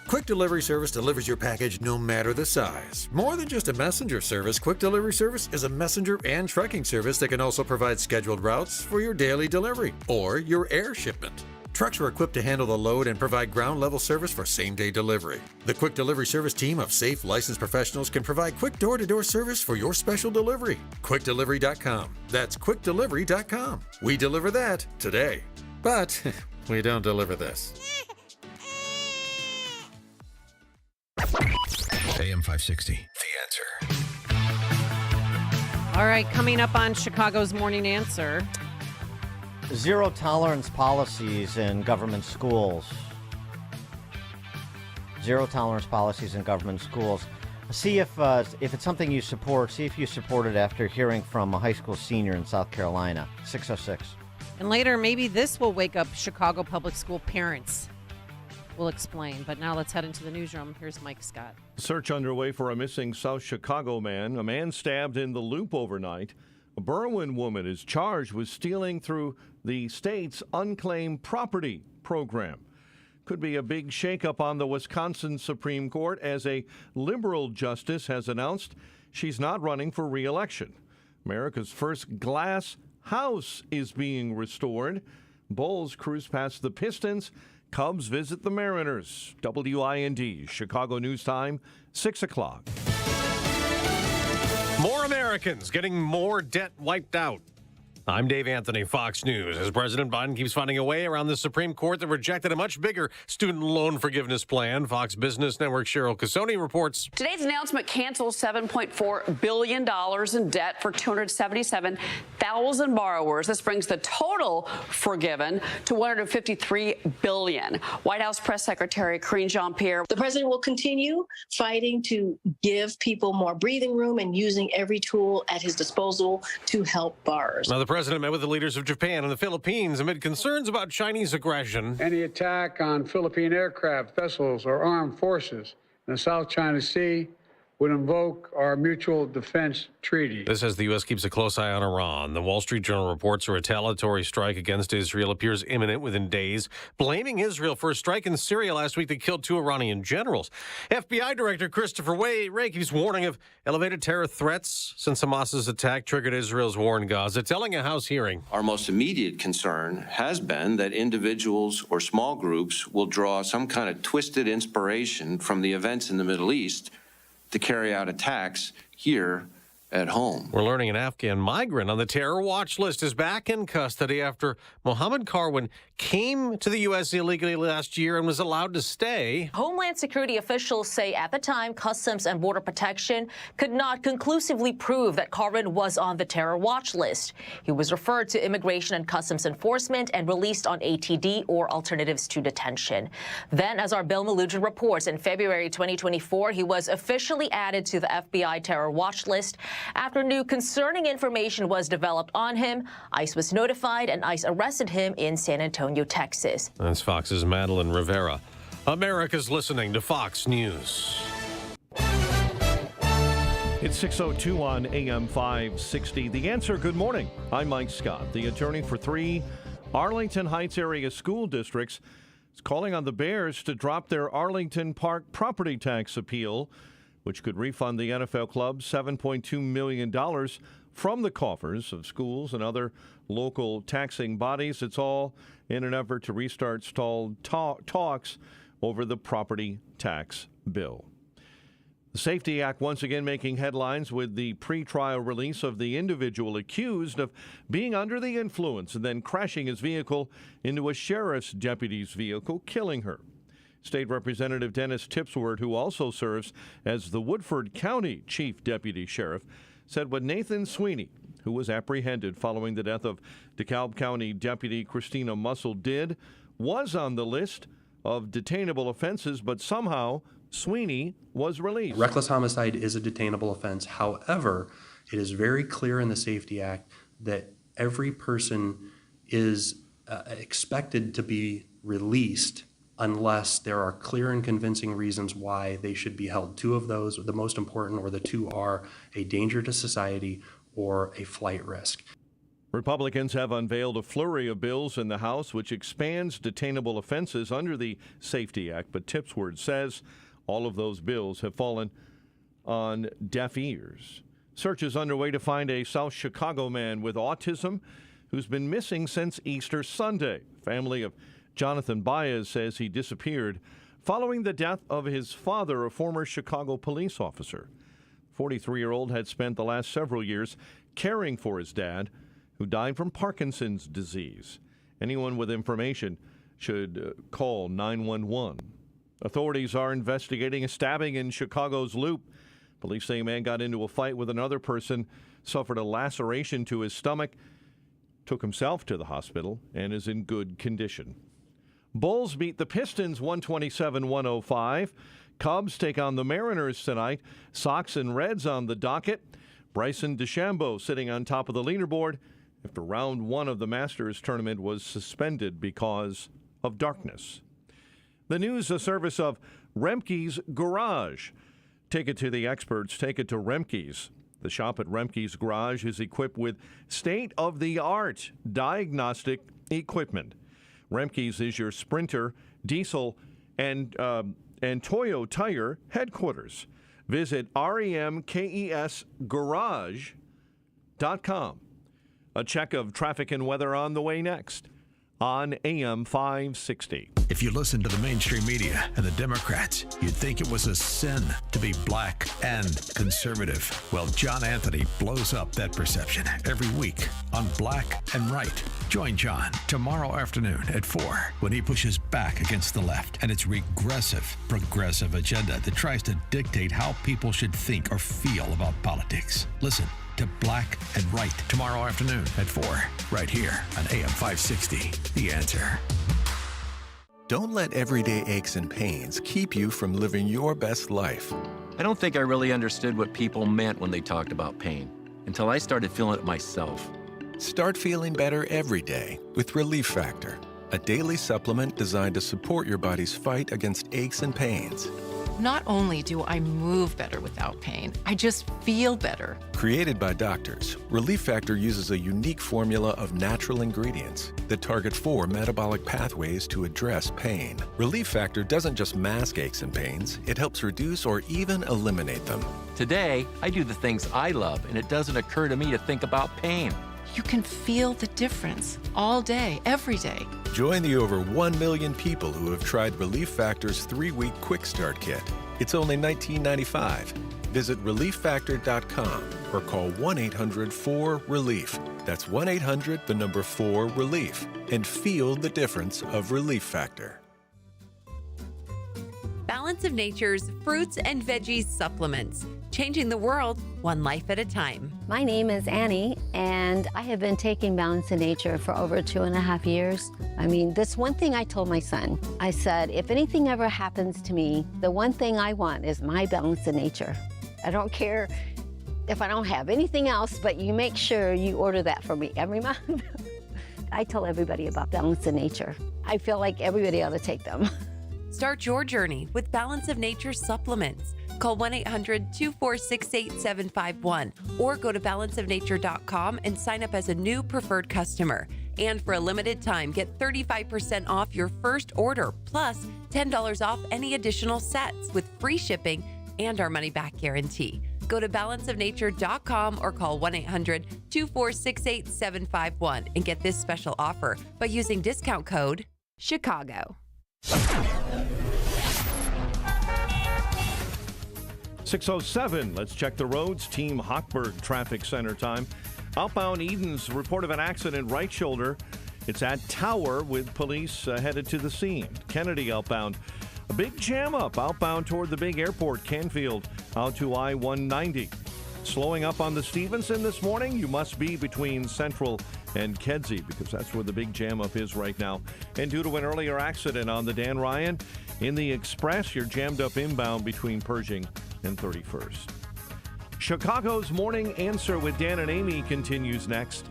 Quick Delivery Service delivers your package no matter the size. More than just a messenger service, Quick Delivery Service is a messenger and trucking service that can also provide scheduled routes for your daily delivery or your air shipment. Trucks are equipped to handle the load and provide ground-level service for same-day delivery. The Quick Delivery Service team of safe, licensed professionals can provide quick door-to-door service for your special delivery. QuickDelivery.com. That's QuickDelivery.com. We deliver that today. But we don't deliver this. AM 560, The Answer. All right, coming up on Chicago's Morning Answer. Zero tolerance policies in government schools. Zero tolerance policies in government schools. See if it's something you support. See if you support it after hearing from a high school senior in South Carolina. 606. And later, maybe this will wake up Chicago public school parents. We'll explain. But now let's head into the newsroom. Here's Mike Scott. Search underway for a missing South Chicago man. A man stabbed in the Loop overnight. A Berwyn woman is charged with stealing through the state's unclaimed property program. Could be a big shakeup on the Wisconsin Supreme Court as a liberal justice has announced she's not running for re-election. America's first glass house is being restored. Bulls cruise past the Pistons. Cubs visit the Mariners. WIND, Chicago News Time, 6 o'clock. More Americans getting more debt wiped out. I'm Dave Anthony, Fox News. As President Biden keeps finding a way around the Supreme Court that rejected a much bigger student loan forgiveness plan, Fox Business Network Cheryl Casoni reports. Today's announcement cancels $7.4 billion in debt for 277,000 borrowers. This brings the total forgiven to $153 billion. White House Press Secretary Karine Jean-Pierre. The president will continue fighting to give people more breathing room and using every tool at his disposal to help borrowers. Now, the president met with the leaders of Japan and the Philippines amid concerns about Chinese aggression. Any attack on Philippine aircraft, vessels, or armed forces in the South China Sea would invoke our mutual defense treaty. This as the U.S. keeps a close eye on Iran. The Wall Street Journal reports a retaliatory strike against Israel appears imminent within days, blaming Israel for a strike in Syria last week that killed 2 Iranian generals. FBI Director Christopher Wray keeps warning of elevated terror threats since Hamas's attack triggered Israel's war in Gaza, telling a House hearing. Our most immediate concern has been that individuals or small groups will draw some kind of twisted inspiration from the events in the Middle East to carry out attacks here at home. We're learning an Afghan migrant on the terror watch list is back in custody after Mohammed Karwan came to the U.S. illegally last year and was allowed to stay. Homeland Security officials say at the time, Customs and Border Protection could not conclusively prove that Karwan was on the terror watch list. He was referred to Immigration and Customs Enforcement and released on ATD or alternatives to detention. Then, as our Bill Malugin reports, in February 2024, he was officially added to the FBI terror watch list. After new concerning information was developed on him, ICE was notified and ICE arrested him in San Antonio, Texas. That's Fox's Madeline Rivera. America's listening to Fox News. It's 6:02 on AM 560. The Answer, good morning. I'm Mike Scott. The attorney for 3 Arlington Heights area school districts is calling on the Bears to drop their Arlington Park property tax appeal, which could refund the NFL club $7.2 million from the coffers of schools and other local taxing bodies. It's all in an effort to restart stalled talks over the property tax bill. The Safety Act once again making headlines with the pretrial release of the individual accused of being under the influence and then crashing his vehicle into a sheriff's deputy's vehicle, killing her. State Representative Dennis Tipsworth, who also serves as the Woodford County Chief Deputy Sheriff, said what Nathan Sweeney, who was apprehended following the death of DeKalb County Deputy Christina Mussel, did was on the list of detainable offenses, but somehow Sweeney was released. Reckless homicide is a detainable offense. However, it is very clear in the Safety Act that every person is expected to be released unless there are clear and convincing reasons why they should be held. 2 of those, the most important, or the 2 are a danger to society or a flight risk. Republicans have unveiled a flurry of bills in the House which expands detainable offenses under the Safety Act, but Tipsworth says all of those bills have fallen on deaf ears. Search is underway to find a South Chicago man with autism who's been missing since Easter Sunday. Family of Jonathan Baez says he disappeared following the death of his father, a former Chicago police officer. 43-year-old had spent the last several years caring for his dad, who died from Parkinson's disease. Anyone with information should call 911. Authorities are investigating a stabbing in Chicago's Loop. Police say a man got into a fight with another person, suffered a laceration to his stomach, took himself to the hospital, and is in good condition. Bulls beat the Pistons 127-105. Cubs take on the Mariners tonight. Sox and Reds on the docket. Bryson DeChambeau sitting on top of the leaderboard after round 1 of the Masters tournament was suspended because of darkness. The news, a service of Remke's Garage. Take it to the experts. Take it to Remke's. The shop at Remke's Garage is equipped with state-of-the-art diagnostic equipment. Remke's is your Sprinter, diesel, and Toyo tire headquarters. Visit remkesgarage.com. A check of traffic and weather on the way next on AM 560. If you listen to the mainstream media and the Democrats, you'd think it was a sin to be black and conservative. Well, John Anthony blows up that perception every week on Black and Right. Join John tomorrow afternoon at 4 when he pushes back against the left and its regressive, progressive agenda that tries to dictate how people should think or feel about politics. Listen to Black and Right tomorrow afternoon at 4, right here on AM 560. The Answer. Don't let everyday aches and pains keep you from living your best life. I don't think I really understood what people meant when they talked about pain until I started feeling it myself. Start feeling better every day with Relief Factor, a daily supplement designed to support your body's fight against aches and pains. Not only do I move better without pain, I just feel better. Created by doctors, Relief Factor uses a unique formula of natural ingredients that target 4 metabolic pathways to address pain. Relief Factor doesn't just mask aches and pains, it helps reduce or even eliminate them. Today, I do the things I love, and it doesn't occur to me to think about pain. You can feel the difference all day, every day. Join the over 1 million people who have tried Relief Factor's 3-week Quick Start Kit. It's only $19.95. Visit relieffactor.com or call 1-800-4RELIEF. That's 1-800-4RELIEF. And feel the difference of Relief Factor. Balance of Nature's fruits and veggies supplements, changing the world one life at a time. My name is Annie, and I have been taking Balance in Nature for over 2.5 years. I mean, this one thing I told my son, I said, if anything ever happens to me, the one thing I want is my Balance in Nature. I don't care if I don't have anything else, but you make sure you order that for me every month. I tell everybody about Balance in Nature. I feel like everybody ought to take them. Start your journey with Balance of Nature supplements. Call 1-800-246-8751 or go to balanceofnature.com and sign up as a new preferred customer. And for a limited time, get 35% off your first order, plus $10 off any additional sets with free shipping and our money-back guarantee. Go to balanceofnature.com or call 1-800-246-8751 and get this special offer by using discount code CHICAGO. 6:07. Let's check the roads. Team Hochberg Traffic Center time. Outbound Eden's report of an accident right shoulder. It's at Tower with police headed to the scene. Kennedy outbound. A big jam up outbound toward the big airport, Canfield, out to I-190. Slowing up on the Stevenson this morning, you must be between Central and Kedzie because that's where the big jam up is right now. And due to an earlier accident on the Dan Ryan, in the Express, you're jammed up inbound between Pershing and 31st. Chicago's Morning Answer with Dan and Amy continues next.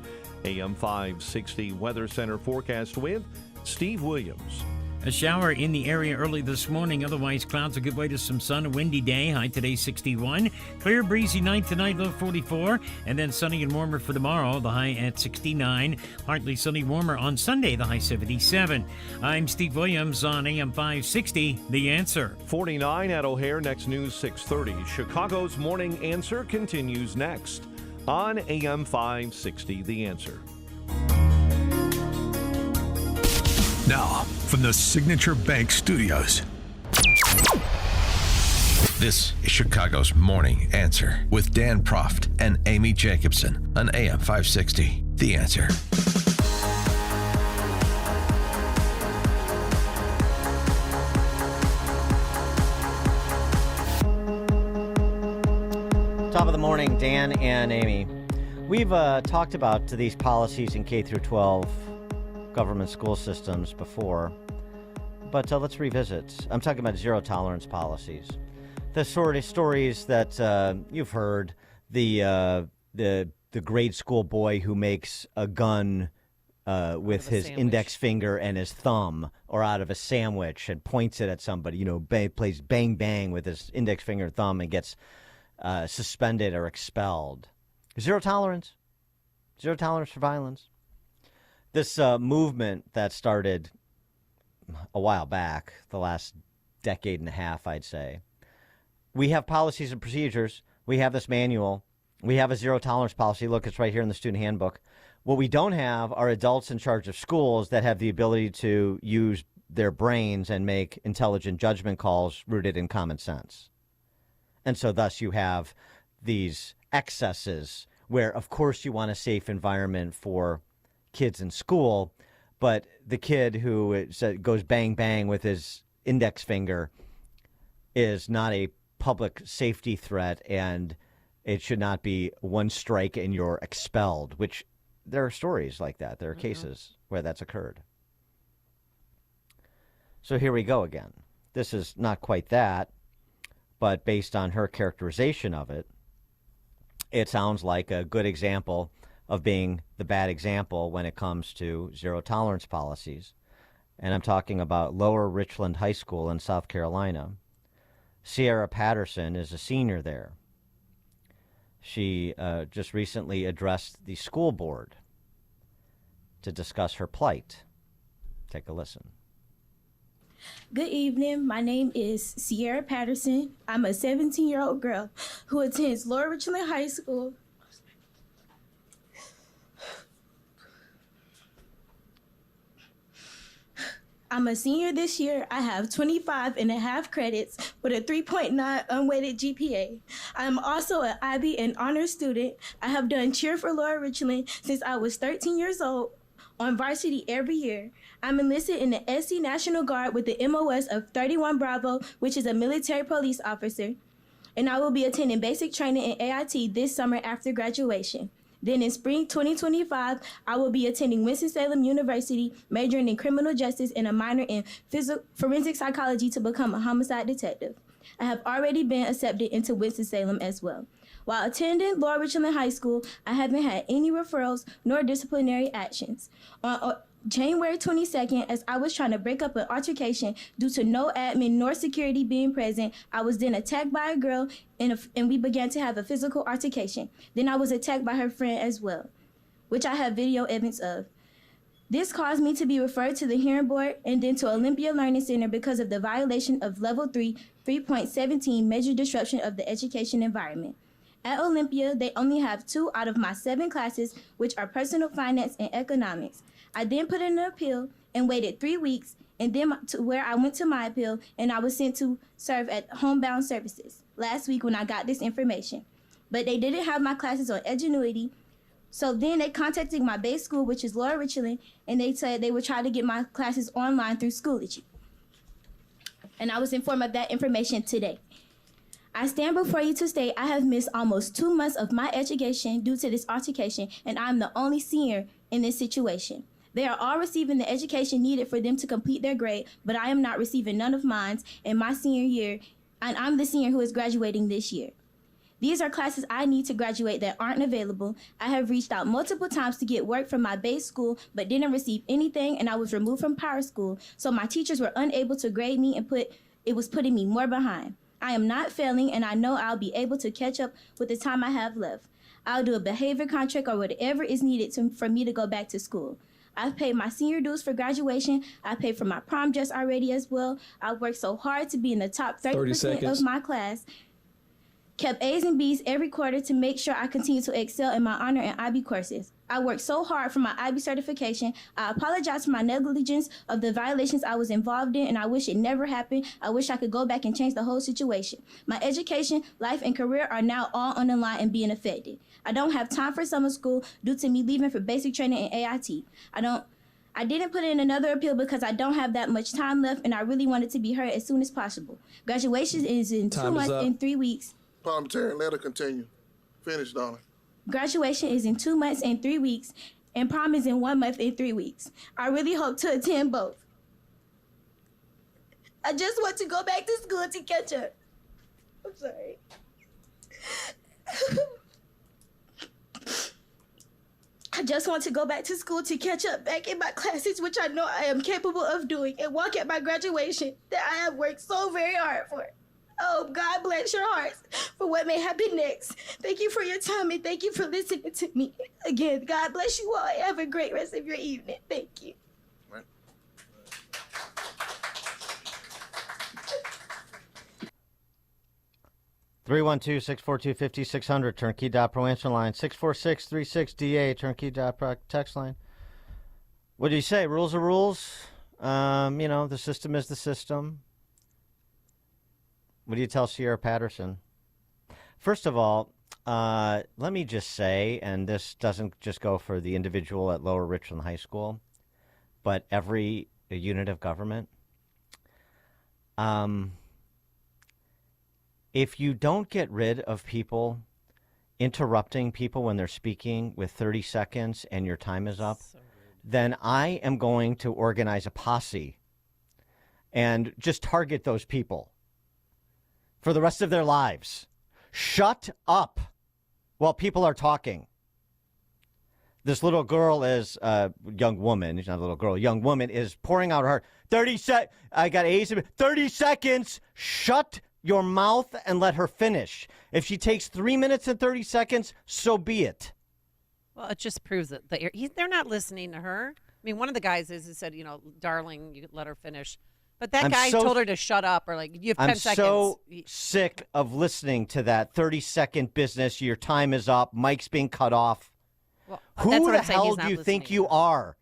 AM 560 Weather Center forecast with Steve Williams. A shower in the area early this morning. Otherwise, clouds a good way to some sun. A windy day. High today 61. Clear, breezy night tonight, low 44. And then sunny and warmer for tomorrow. The high at 69. Partly sunny, warmer on Sunday. The high 77. I'm Steve Williams on AM 560. The Answer. 49 at O'Hare. Next news 6:30. Chicago's Morning Answer continues next on AM 560. The Answer. Now, from the Signature Bank Studios, this is Chicago's Morning Answer with Dan Proft and Amy Jacobson on AM 560. The Answer. Top of the morning, Dan and Amy. We've talked about these policies in K through 12 government school systems before, but let's revisit. I'm talking about zero tolerance policies. The sort of stories that you've heard, the grade school boy who makes a gun with his index finger and his thumb, or out of a sandwich, and points it at somebody, plays bang bang with his index finger and thumb and gets suspended or expelled. Zero tolerance. Zero tolerance for violence. This movement that started a while back, the last decade and a half, I'd say. We have policies and procedures. We have this manual. We have a zero tolerance policy. Look, it's right here in the student handbook. What we don't have are adults in charge of schools that have the ability to use their brains and make intelligent judgment calls rooted in common sense. And so thus you have these excesses where, of course, you want a safe environment for kids in school, but the kid who goes bang bang with his index finger is not a public safety threat, and it should not be one strike and you're expelled, which there are stories like that. There are cases where that's occurred. So here we go again. This is not quite that, but based on her characterization of it, it sounds like a good example of being the bad example when it comes to zero tolerance policies. And I'm talking about Lower Richland High School in South Carolina. Sierra Patterson is a senior there. She just recently addressed the school board to discuss her plight. Take a listen. Good evening. My name is Sierra Patterson. I'm a 17-year-old girl who attends Lower Richland High School. I'm a senior this year. I have 25 and a half credits with a 3.9 unweighted GPA. I'm also an IB and honors student. I have done cheer for Lower Richland since I was 13 years old on varsity every year. I'm enlisted in the SC National Guard with the MOS of 31 Bravo, which is a military police officer. And I will be attending basic training in AIT this summer after graduation. Then in spring 2025, I will be attending Winston-Salem University, majoring in criminal justice and a minor in forensic psychology to become a homicide detective. I have already been accepted into Winston-Salem as well. While attending Lower Richland High School, I haven't had any referrals nor disciplinary actions. On January 22nd, as I was trying to break up an altercation due to no admin nor security being present, I was then attacked by a girl and we began to have a physical altercation. Then I was attacked by her friend as well, which I have video evidence of. This caused me to be referred to the hearing board and then to Olympia Learning Center because of the violation of Level 3, 3.17, major disruption of the education environment. At Olympia, they only have 2 out of my 7 classes, which are personal finance and economics. I then put in an appeal and waited 3 weeks, and then to where I went to my appeal, and I was sent to serve at Homebound Services last week when I got this information. But they didn't have my classes on Edgenuity, so then they contacted my base school, which is Lower Richland, and they said they would try to get my classes online through Schoology. And I was informed of that information today. I stand before you to state I have missed almost 2 months of my education due to this altercation, and I'm the only senior in this situation. They are all receiving the education needed for them to complete their grade, but I am not receiving none of mine in my senior year, and I'm the senior who is graduating this year. These are classes I need to graduate that aren't available. I have reached out multiple times to get work from my base school, but didn't receive anything, and I was removed from Power School, so my teachers were unable to grade me and it was putting me more behind. I am not failing, and I know I'll be able to catch up with the time I have left. I'll do a behavior contract or whatever is needed for me to go back to school. I've paid my senior dues for graduation. I paid for my prom dress already as well. I worked so hard to be in the top 30% of my class. Kept A's and B's every quarter to make sure I continue to excel in my honor and IB courses. I worked so hard for my IB certification. I apologize for my negligence of the violations I was involved in, and I wish it never happened. I wish I could go back and change the whole situation. My education, life, and career are now all on the line and being affected. I don't have time for summer school due to me leaving for basic training in AIT. I didn't put in another appeal because I don't have that much time left, and I really wanted to be heard as soon as possible. Graduation is in 2 months and 3 weeks. Parliamentarian, let her continue. Finish, darling. Graduation is in 2 months and 3 weeks, and prom is in 1 month and 3 weeks. I really hope to attend both. I just want to go back to school to catch up. I'm sorry. I just want to go back to school to catch up back in my classes, which I know I am capable of doing, and walk at my graduation that I have worked so very hard for. Oh, God bless your hearts for what may happen next. Thank you for your time, and thank you for listening to me. Again, God bless you all. Have a great rest of your evening. Thank you. 312-642-5600, turnkey.pro answer line, 64636DA, turnkey.pro text line. What do you say? Rules are rules. The system is the system. What do you tell Sierra Patterson? First of all, let me just say, and this doesn't just go for the individual at Lower Richland High School, but every unit of government. If you don't get rid of people interrupting people when they're speaking with 30 seconds and your time is up, then I am going to organize a posse and just target those people for the rest of their lives. Shut up while people are talking. This little girl is young woman. She's not a little girl. Young woman is pouring out her 30 seconds. 30 seconds. Shut your mouth and let her finish. If she takes 3 minutes and 30 seconds, so be it. Well, it just proves that they're not listening to her. I mean, one of the guys said, darling, you let her finish. But that guy told her to shut up or you have 10 seconds. I'm so sick of listening to that 30-second business. Your time is up. Mike's being cut off. Well, Who the hell do you think you are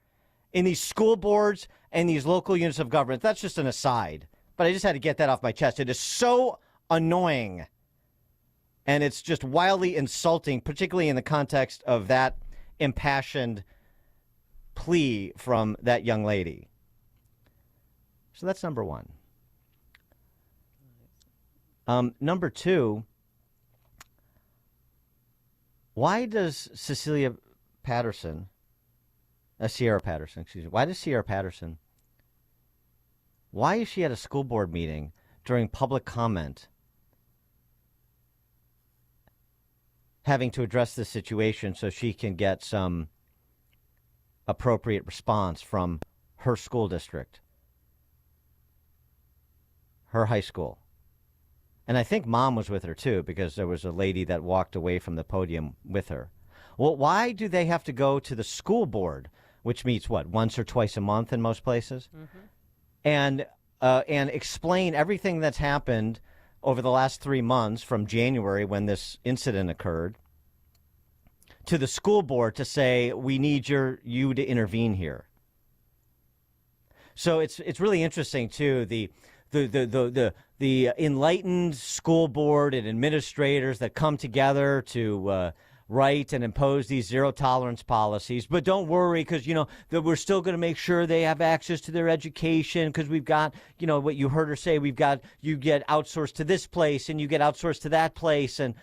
in these school boards and these local units of government? That's just an aside. But I just had to get that off my chest. It is so annoying. And it's just wildly insulting, particularly in the context of that impassioned plea from that young lady. So that's number one. Number two, why does Sierra Patterson, why is she at a school board meeting during public comment having to address this situation so she can get some appropriate response from her school district, her high school? And I think Mom was with her, too, because there was a lady that walked away from the podium with her. Well, why do they have to go to the school board, which meets, once or twice a month in most places? Mm-hmm. And explain everything that's happened over the last 3 months from January when this incident occurred to the school board to say, we need you to intervene here. So it's really interesting, too, the enlightened school board and administrators that come together to write and impose these zero tolerance policies. But don't worry, because, that we're still going to make sure they have access to their education, because we've got, what you heard her say, you get outsourced to this place and you get outsourced to that place. And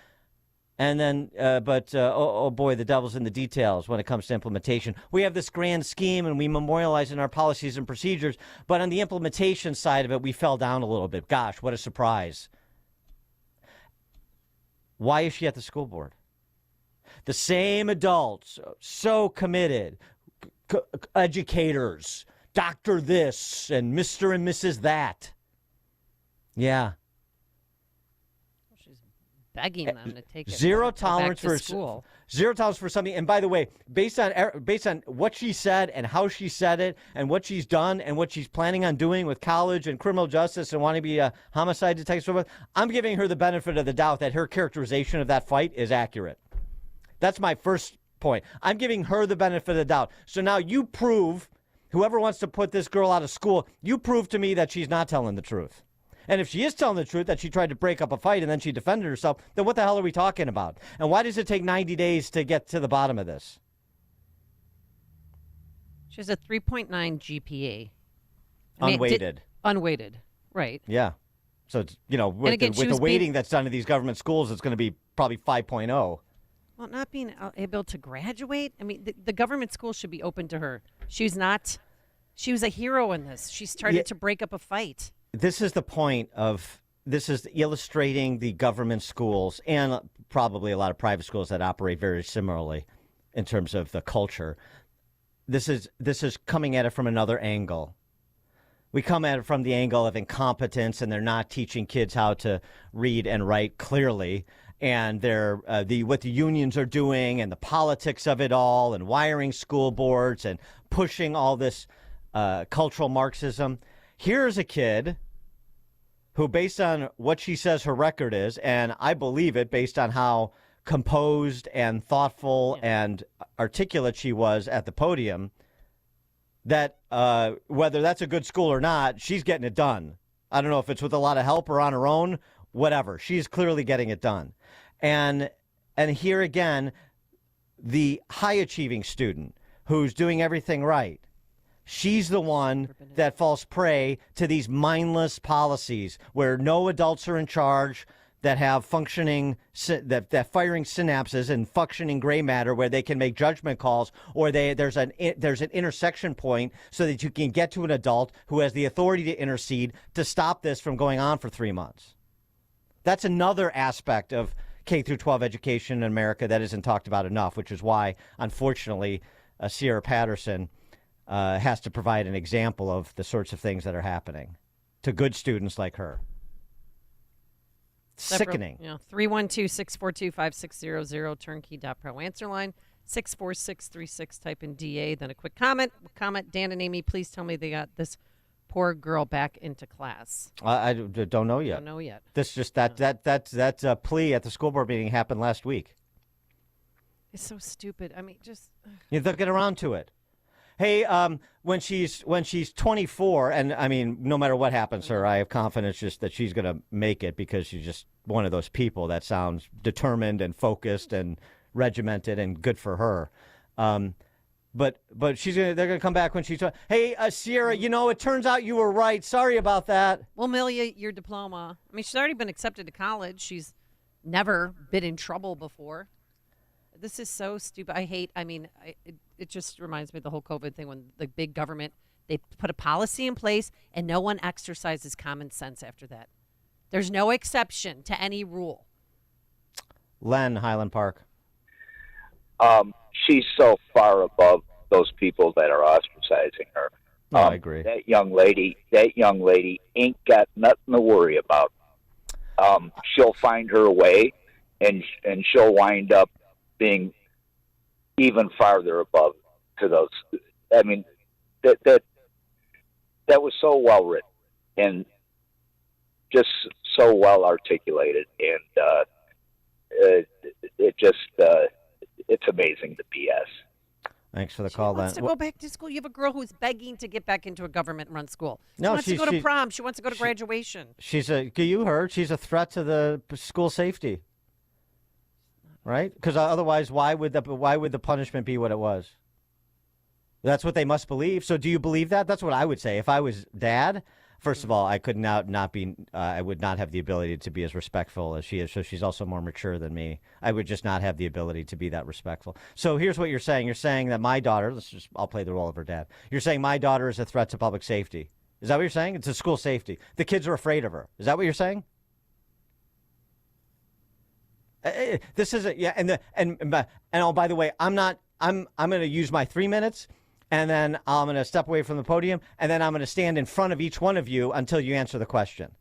then, oh boy, the devil's in the details when it comes to implementation. We have this grand scheme and we memorialize in our policies and procedures, but on the implementation side of it, we fell down a little bit. Gosh, what a surprise. Why is she at the school board? The same adults, so committed, educators, Dr. this and Mr. and Mrs. that. Yeah. Begging them to take it. Zero tolerance for school. Zero tolerance for something. And by the way, based on what she said and how she said it and what she's done and what she's planning on doing with college and criminal justice and wanting to be a homicide detective, I'm giving her the benefit of the doubt that her characterization of that fight is accurate. That's my first point. I'm giving her the benefit of the doubt. So now you prove, whoever wants to put this girl out of school, you prove to me that she's not telling the truth. And if she is telling the truth, that she tried to break up a fight and then she defended herself, then what the hell are we talking about? And why does it take 90 days to get to the bottom of this? She has a 3.9 GPA. Unweighted. Unweighted, right. Yeah. So, it's, with the weighting that's done in these government schools, it's going to be probably 5.0. Well, not being able to graduate. I mean, the government school should be open to her. She's not. She was a hero in this. She started to break up a fight. This is the point of this is illustrating the government schools and probably a lot of private schools that operate very similarly in terms of the culture. This is coming at it from another angle. We come at it from the angle of incompetence, and they're not teaching kids how to read and write clearly. And they're what the unions are doing and the politics of it all and wiring school boards and pushing all this cultural Marxism. Here's a kid who, based on what she says her record is, and I believe it based on how composed and thoughtful and articulate she was at the podium, that whether that's a good school or not, she's getting it done. I don't know if it's with a lot of help or on her own, whatever. She's clearly getting it done. And here again, the high-achieving student who's doing everything right, she's the one that falls prey to these mindless policies where no adults are in charge, that have functioning, that firing synapses and functioning gray matter where they can make judgment calls, or there's an intersection point so that you can get to an adult who has the authority to intercede to stop this from going on for 3 months. That's another aspect of K through 12 education in America that isn't talked about enough, which is why, unfortunately, Sierra Patterson has to provide an example of the sorts of things that are happening to good students like her. Sickening. 312-642-5600, turnkey.pro answer line. 64636, type in DA, then a quick comment. Dan and Amy, please tell me they got this poor girl back into class. I don't know yet. Don't know yet. This just that plea at the school board meeting happened last week. It's so stupid. I mean, just They'll get around to it. Hey, when she's 24, and I mean, no matter what happens to her, I have confidence just that she's going to make it because she's just one of those people that sounds determined and focused and regimented and good for her. But they're gonna come back when she's. Hey, Sierra, it turns out you were right. Sorry about that. We'll mail you your diploma. I mean, she's already been accepted to college. She's never been in trouble before. This is so stupid. It just reminds me of the whole COVID thing when the big government, they put a policy in place and no one exercises common sense after that. There's no exception to any rule. Len, Highland Park. She's so far above those people that are ostracizing her. I agree. That young lady ain't got nothing to worry about. She'll find her way, and she'll wind up being even farther above to those. I mean, that was so well written and just so well articulated, and it's amazing the BS. Thanks for the call, She wants Len. to go back to school. You have a girl who's begging to get back into a government-run school. She No, wants to go to prom. She wants to go to graduation. You heard she's a threat to the school safety, right? Because otherwise, why would the punishment be what it was? That's what they must believe. So, do you believe that? That's what I would say if I was dad. First of all, I could not be. I would not have the ability to be as respectful as she is. So she's also more mature than me. I would just not have the ability to be that respectful. So here's what you're saying. You're saying that my daughter. I'll play the role of her dad. You're saying my daughter is a threat to public safety. Is that what you're saying? It's a school safety. The kids are afraid of her. Is that what you're saying? This is and oh, by the way, I'm going to use my 3 minutes. And then I'm going to step away from the podium, and then I'm going to stand in front of each one of you until you answer the question.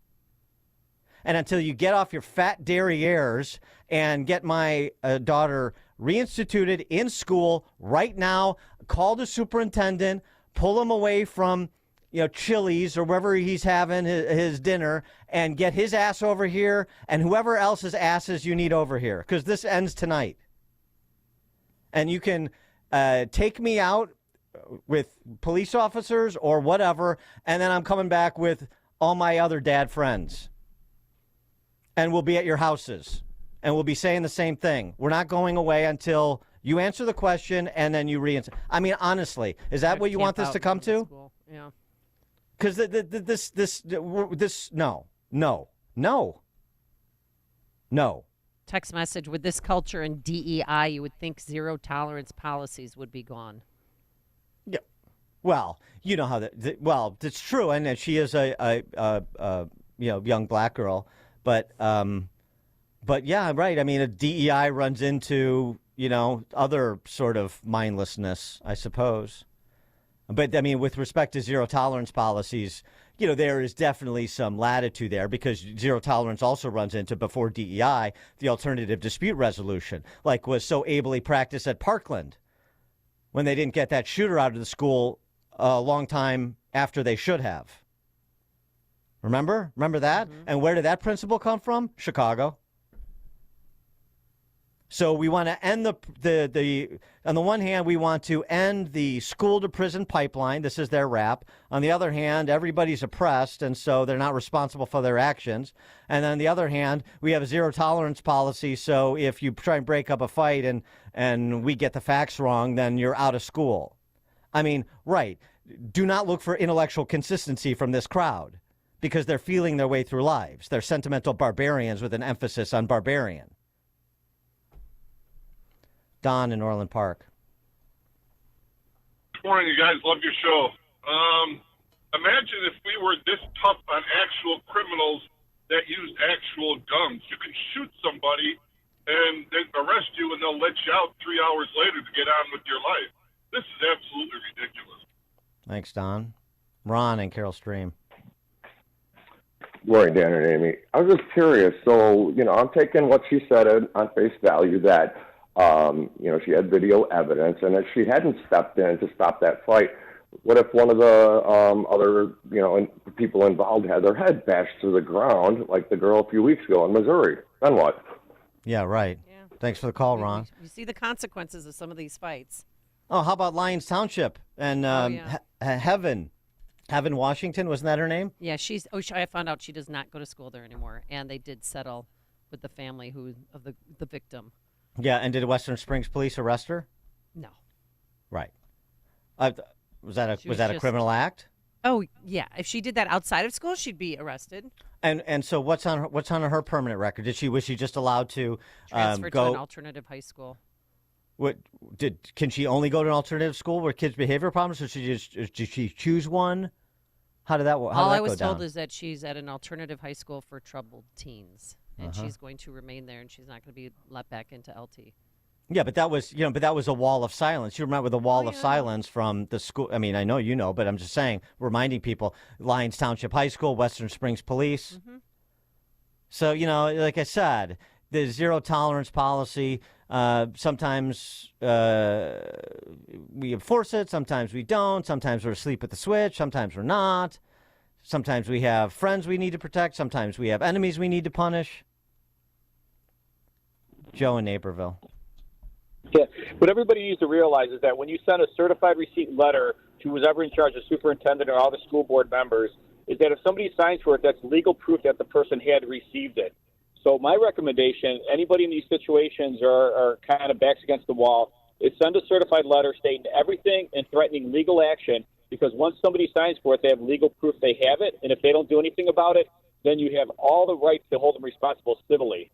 And until you get off your fat derrieres and get my daughter reinstituted in school right now, call the superintendent, pull him away from Chili's or wherever he's having his dinner, and get his ass over here and whoever else's asses you need over here, because this ends tonight. And you can take me out with police officers or whatever, and then I'm coming back with all my other dad friends. And we'll be at your houses, and we'll be saying the same thing. We're not going away until you answer the question and then you re-answer. I mean, honestly, is that what you want this to come to? Yeah. Because no. Text message, with this culture and DEI, you would think zero tolerance policies would be gone. Yeah. Well, you know how well, it's true, and she is a young black girl, but yeah, right. I mean, a DEI runs into other sort of mindlessness, I suppose. But I mean, with respect to zero tolerance policies, there is definitely some latitude there, because zero tolerance also runs into, before DEI, the alternative dispute resolution, like was so ably practiced at Parkland, when they didn't get that shooter out of the school a long time after they should have. Remember that? Mm-hmm. And where did that principle come from? Chicago. So we want to end on the one hand, we want to end the school to prison pipeline. This is their rap. On the other hand, everybody's oppressed, and so they're not responsible for their actions. And on the other hand, we have a zero tolerance policy. So if you try and break up a fight and we get the facts wrong, then you're out of school. I mean, right. Do not look for intellectual consistency from this crowd, because they're feeling their way through lives. They're sentimental barbarians with an emphasis on barbarian. Don in Orland Park. Good morning, you guys. Love your show. Imagine if we were this tough on actual criminals that use actual guns. You can shoot somebody and then arrest you, and they'll let you out 3 hours later to get on with your life. This is absolutely ridiculous. Thanks, Don. Ron and Carol Stream. Morning, Dan and Amy. I was just curious. So, I'm taking what she said on face value that, she had video evidence, and if she hadn't stepped in to stop that fight, what if one of the other, people involved had their head bashed to the ground, like the girl a few weeks ago in Missouri? Then what? Yeah, right. Yeah. Thanks for the call, Ron. You see the consequences of some of these fights. Oh, how about Lyons Township and Heaven Washington? Wasn't that her name? Yeah, I found out she does not go to school there anymore, and they did settle with the family of the victim. Yeah, and did Western Springs Police arrest her? No. Right. Was that a criminal act? Oh yeah, if she did that outside of school, she'd be arrested. And so what's on her permanent record? Was she just allowed to Transfer go to an alternative high school? Can she only go to an alternative school where kids' behavior problems, or did she choose one? How did that work? All I was told is that she's at an alternative high school for troubled teens, and she's going to remain there, and she's not going to be let back into LT. Yeah, but that was a wall of silence. You remember the wall of silence from the school. I mean, I know you know, but I'm just saying, reminding people, Lyons Township High School, Western Springs Police. Mm-hmm. So, like I said, the zero tolerance policy, sometimes we enforce it, sometimes we don't, sometimes we're asleep at the switch, sometimes we're not. Sometimes we have friends we need to protect, sometimes we have enemies we need to punish. Joe in Naperville. Yeah, what everybody needs to realize is that when you send a certified receipt letter to who's ever in charge, the superintendent or all the school board members, is that if somebody signs for it, that's legal proof that the person had received it. So my recommendation, anybody in these situations are kind of backs against the wall, is send a certified letter stating everything and threatening legal action, because once somebody signs for it, they have legal proof they have it, and if they don't do anything about it, then you have all the right to hold them responsible civilly.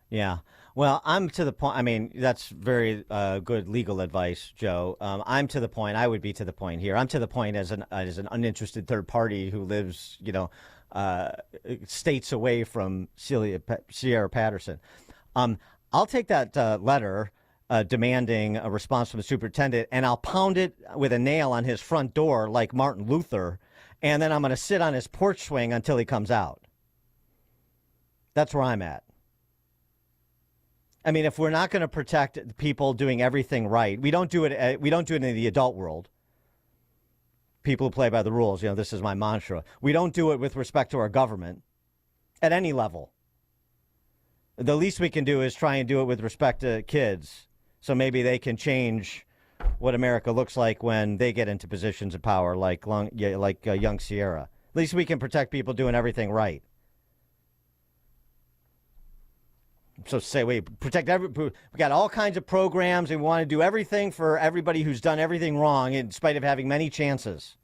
Yeah. Well, I'm to the point. I mean, that's very good legal advice, Joe. I'm to the point. I would be to the point here. I'm to the point as an uninterested third party who lives, states away from Sierra Patterson. I'll take that letter demanding a response from the superintendent, and I'll pound it with a nail on his front door like Martin Luther, and then I'm going to sit on his porch swing until he comes out. That's where I'm at. I mean, if we're not going to protect people doing everything right, we don't do it. We don't do it in the adult world. People who play by the rules. This is my mantra. We don't do it with respect to our government at any level. The least we can do is try and do it with respect to kids, so maybe they can change what America looks like when they get into positions of power, like young Sierra. At least we can protect people doing everything right. So say, wait, protect we got all kinds of programs, and we want to do everything for everybody who's done everything wrong in spite of having many chances.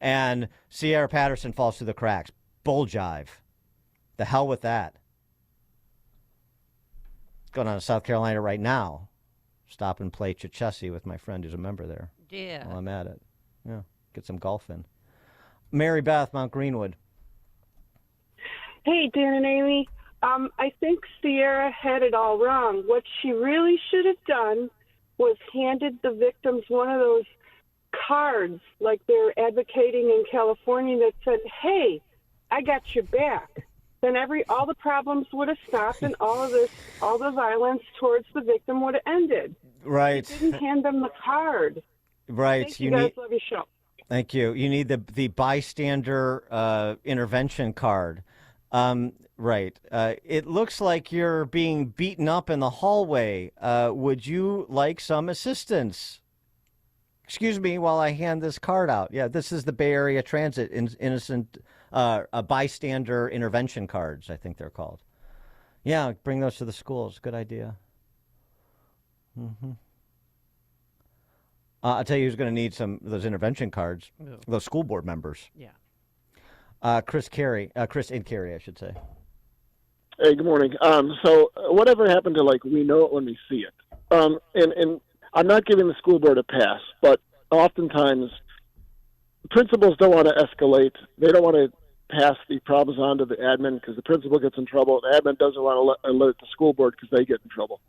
And Sierra Patterson falls through the cracks. Bull jive. The hell with that. It's going on in South Carolina right now. Stop and play Chichessie with my friend who's a member there. Yeah. While I'm at it. Yeah, get some golf in. Mary Beth, Mount Greenwood. Hey, Dan and Amy. I think Sierra had it all wrong. What she really should have done was handed the victims one of those cards like they're advocating in California that said, hey, I got your back. Then all the problems would have stopped, and all the violence towards the victim would have ended. Right. She didn't hand them the card. Right. Thank you guys. Love your show. Thank you. You need the bystander intervention card. Right. It looks like you're being beaten up in the hallway. Would you like some assistance? Excuse me while I hand this card out. Yeah, this is the Bay Area Transit bystander intervention cards, I think they're called. Yeah, bring those to the schools. Good idea. Mm-hmm. I'll tell you who's going to need some of those intervention cards. Ew. Those school board members. Yeah. Chris and Carey, I should say. Hey, good morning. So whatever happened to, we know it when we see it? And I'm not giving the school board a pass, but oftentimes principals don't want to escalate. They don't want to pass the problems on to the admin because the principal gets in trouble. The admin doesn't want to alert the school board because they get in trouble.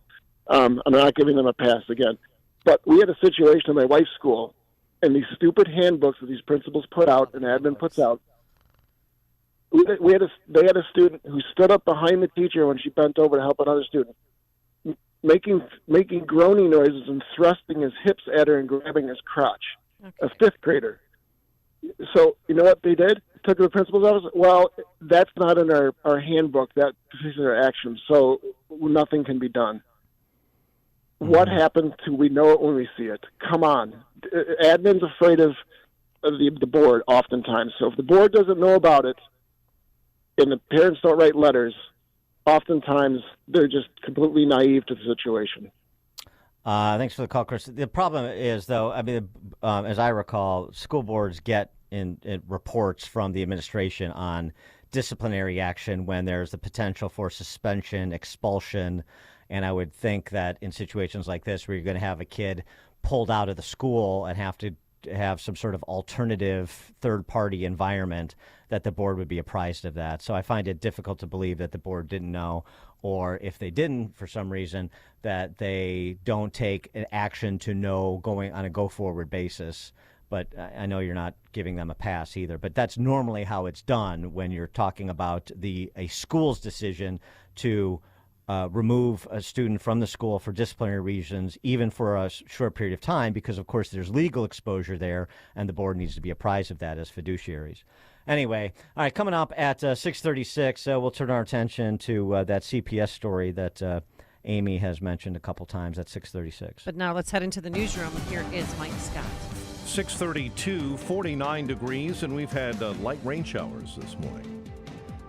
I'm not giving them a pass again. But we had a situation in my wife's school, and these stupid handbooks that these principals put out and admin puts out, They had a student who stood up behind the teacher when she bent over to help another student, making groaning noises and thrusting his hips at her and grabbing his crotch. A fifth grader. So you know what they did? Took to the principal's office. Well, that's not in our handbook, that particular action, so nothing can be done. What happened to we know it when we see it? Come on. Admin's afraid of the board oftentimes. So if the board doesn't know about it and the parents don't write letters, oftentimes they're just completely naive to the situation. Thanks for the call, Chris. The problem is, though, I mean, as I recall, school boards get in reports from the administration on disciplinary action when there's the potential for suspension, expulsion, and I would think that in situations like this where you're going to have a kid pulled out of the school and have to have some sort of alternative third-party environment, that the board would be apprised of that. So I find it difficult to believe that the board didn't know, or if they didn't for some reason, that they don't take an action to know going on a go-forward basis. But I know you're not giving them a pass either. But that's normally how it's done when you're talking about a school's decision to remove a student from the school for disciplinary reasons, even for a short period of time, because, of course, there's legal exposure there, and the board needs to be apprised of that as fiduciaries. Anyway, all right, coming up at 6:36, we'll turn our attention to that CPS story that Amy has mentioned a couple times at 6:36. But now let's head into the newsroom. Here is Mike Scott. 6:32, 49 degrees, and we've had light rain showers this morning.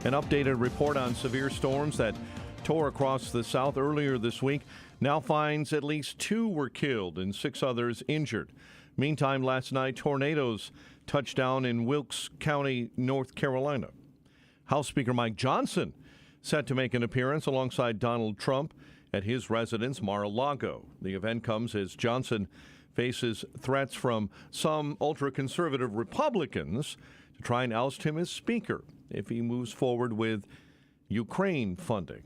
An updated report on severe storms that tore across the South earlier this week now finds at least 2 were killed and 6 others injured. Meantime, last night, tornadoes touched down in Wilkes County, North Carolina. House Speaker Mike Johnson set to make an appearance alongside Donald Trump at his residence, Mar-a-Lago. The event comes as Johnson faces threats from some ultra-conservative Republicans to try and oust him as Speaker if he moves forward with Ukraine funding.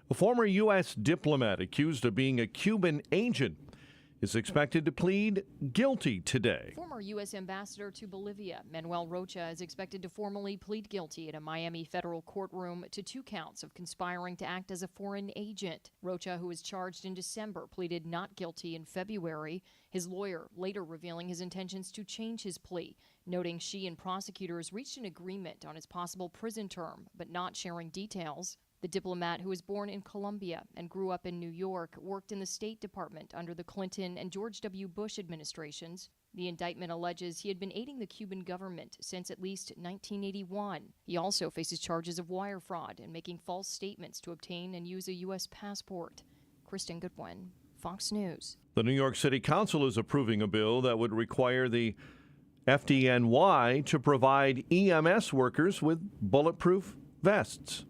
A former U.S. diplomat accused of being a Cuban agent is expected to plead guilty today. Former U.S. ambassador to Bolivia, Manuel Rocha, is expected to formally plead guilty in a Miami federal courtroom to 2 counts of conspiring to act as a foreign agent. Rocha, who was charged in December, pleaded not guilty in February. His lawyer later revealing his intentions to change his plea, noting she and prosecutors reached an agreement on his possible prison term, but not sharing details. The diplomat, who was born in Colombia and grew up in New York, worked in the State Department under the Clinton and George W. Bush administrations. The indictment alleges he had been aiding the Cuban government since at least 1981. He also faces charges of wire fraud and making false statements to obtain and use a U.S. passport. Kristen Goodwin, Fox News. The New York City Council is approving a bill that would require the FDNY to provide EMS workers with bulletproof vests.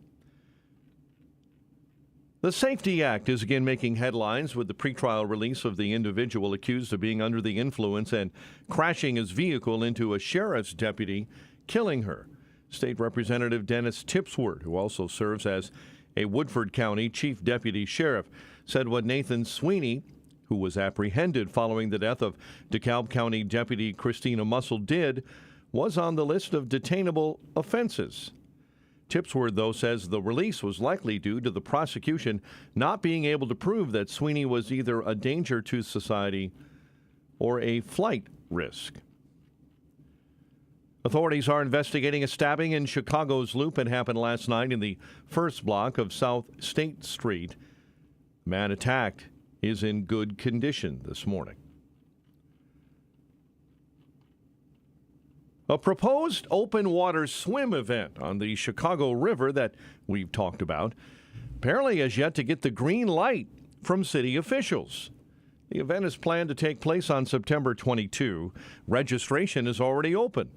The Safety Act is again making headlines with the pretrial release of the individual accused of being under the influence and crashing his vehicle into a sheriff's deputy, killing her. State Representative Dennis Tipsworth, who also serves as a Woodford County Chief Deputy Sheriff, said what Nathan Sweeney, who was apprehended following the death of DeKalb County Deputy Christina Mussel, did was on the list of detainable offenses. Tipsworth, though, says the release was likely due to the prosecution not being able to prove that Sweeney was either a danger to society or a flight risk. Authorities are investigating a stabbing in Chicago's Loop. It happened last night in the first block of South State Street. The man attacked is in good condition this morning. A proposed open water swim event on the Chicago River that we've talked about apparently has yet to get the green light from city officials. The event is planned to take place on September 22. Registration is already open.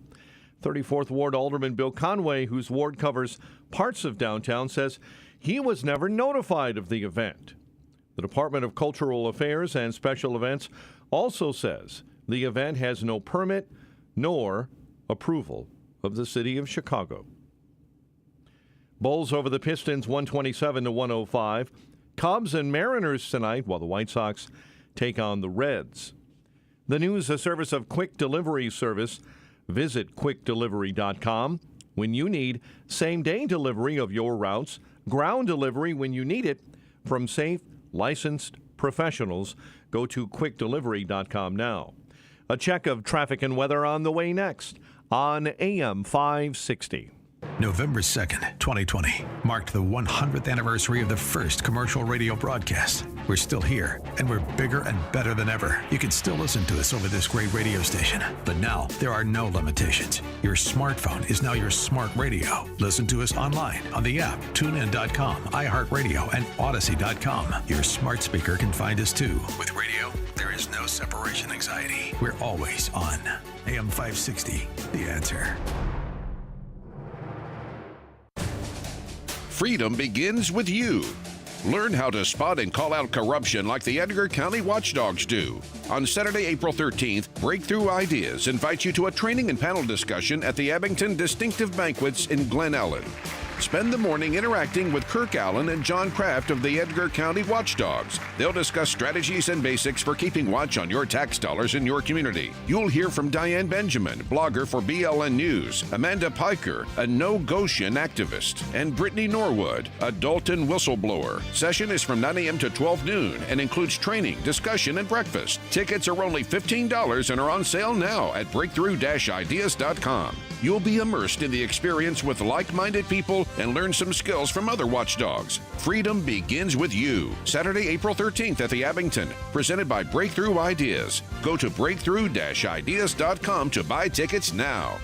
34th Ward Alderman Bill Conway, whose ward covers parts of downtown, says he was never notified of the event. The Department of Cultural Affairs and Special Events also says the event has no permit nor approval of the city of Chicago. Bulls over the Pistons 127-105. Cubs and Mariners tonight while the White Sox take on the Reds. The news, a service of Quick Delivery Service. Visit quickdelivery.com. when you need same-day delivery of your routes, ground delivery when you need it from safe, licensed professionals. Go to quickdelivery.com now. A check of traffic and weather on the way next on AM 560. November 2nd, 2020, marked the 100th anniversary of the first commercial radio broadcast. We're still here, and we're bigger and better than ever. You can still listen to us over this great radio station, but now there are no limitations. Your smartphone is now your smart radio. Listen to us online on the app, tunein.com, iHeartRadio, and Odyssey.com. Your smart speaker can find us too. With radio, there is no separation anxiety. We're always on. AM 560, The Answer. Freedom begins with you. Learn how to spot and call out corruption like the Edgar County Watchdogs do. On Saturday, April 13th, Breakthrough Ideas invites you to a training and panel discussion at the Abington Distinctive Banquets in Glen Ellen. Spend the morning interacting with Kirk Allen and John Kraft of the Edgar County Watchdogs. They'll discuss strategies and basics for keeping watch on your tax dollars in your community. You'll hear from Diane Benjamin, blogger for BLN News, Amanda Piker, a No Goshen activist, and Brittany Norwood, a Dalton whistleblower. Session is from 9 a.m. to 12 noon and includes training, discussion, and breakfast. Tickets are only $15 and are on sale now at breakthrough-ideas.com. You'll be immersed in the experience with like-minded people and learn some skills from other watchdogs. Freedom begins with you. Saturday, April 13th at the Abington, presented by Breakthrough Ideas. Go to breakthrough-ideas.com to buy tickets now.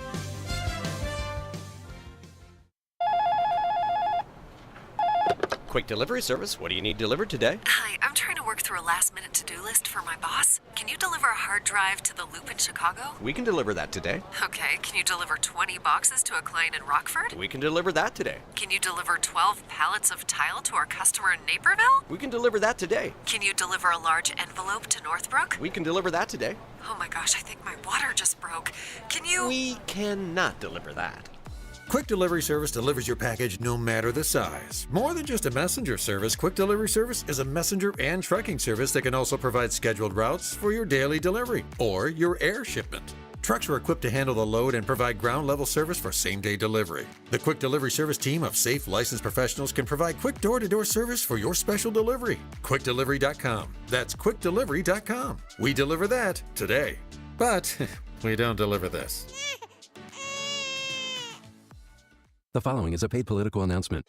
Quick delivery service. What do you need delivered today? Hi, I'm trying to work through a last-minute to-do list for my boss. Can you deliver a hard drive to the Loop in Chicago? We can deliver that today. Okay, can you deliver 20 boxes to a client in Rockford? We can deliver that today. Can you deliver 12 pallets of tile to our customer in Naperville? We can deliver that today. Can you deliver a large envelope to Northbrook? We can deliver that today. Oh my gosh, I think my water just broke. Can you... We cannot deliver that. Quick Delivery Service delivers your package no matter the size. More than just a messenger service, Quick Delivery Service is a messenger and trucking service that can also provide scheduled routes for your daily delivery or your air shipment. Trucks are equipped to handle the load and provide ground-level service for same-day delivery. The Quick Delivery Service team of safe, licensed professionals can provide quick door-to-door service for your special delivery. QuickDelivery.com. That's QuickDelivery.com. We deliver that today. But we don't deliver this. The following is a paid political announcement.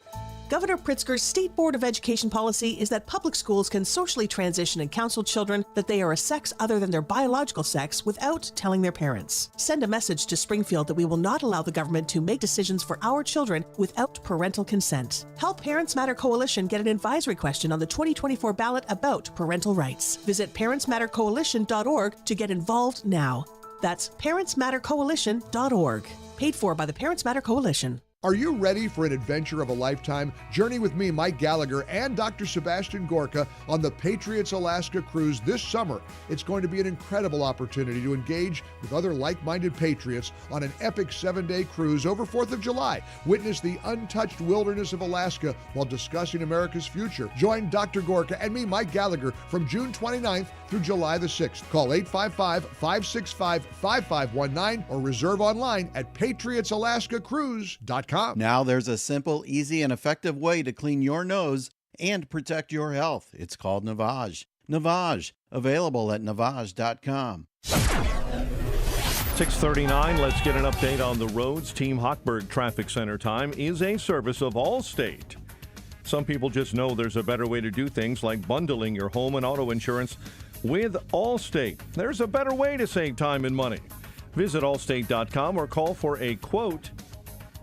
Governor Pritzker's State Board of Education policy is that public schools can socially transition and counsel children that they are a sex other than their biological sex without telling their parents. Send a message to Springfield that we will not allow the government to make decisions for our children without parental consent. Help Parents Matter Coalition get an advisory question on the 2024 ballot about parental rights. Visit parentsmattercoalition.org to get involved now. That's parentsmattercoalition.org. Paid for by the Parents Matter Coalition. Are you ready for an adventure of a lifetime? Journey with me, Mike Gallagher, and Dr. Sebastian Gorka on the Patriots Alaska cruise this summer. It's going to be an incredible opportunity to engage with other like-minded patriots on an epic 7-day cruise over 4th of July. Witness the untouched wilderness of Alaska while discussing America's future. Join Dr. Gorka and me, Mike Gallagher, from June 29th through July the 6th. Call 855-565-5519 or reserve online at patriotsalaskacruise.com. Now there's a simple, easy, and effective way to clean your nose and protect your health. It's called Navage. Navage, available at Navage.com. 6:39, let's get an update on the roads. Team Hochberg Traffic Center time is a service of Allstate. Some people just know there's a better way to do things, like bundling your home and auto insurance with Allstate. There's a better way to save time and money. Visit allstate.com or call for a quote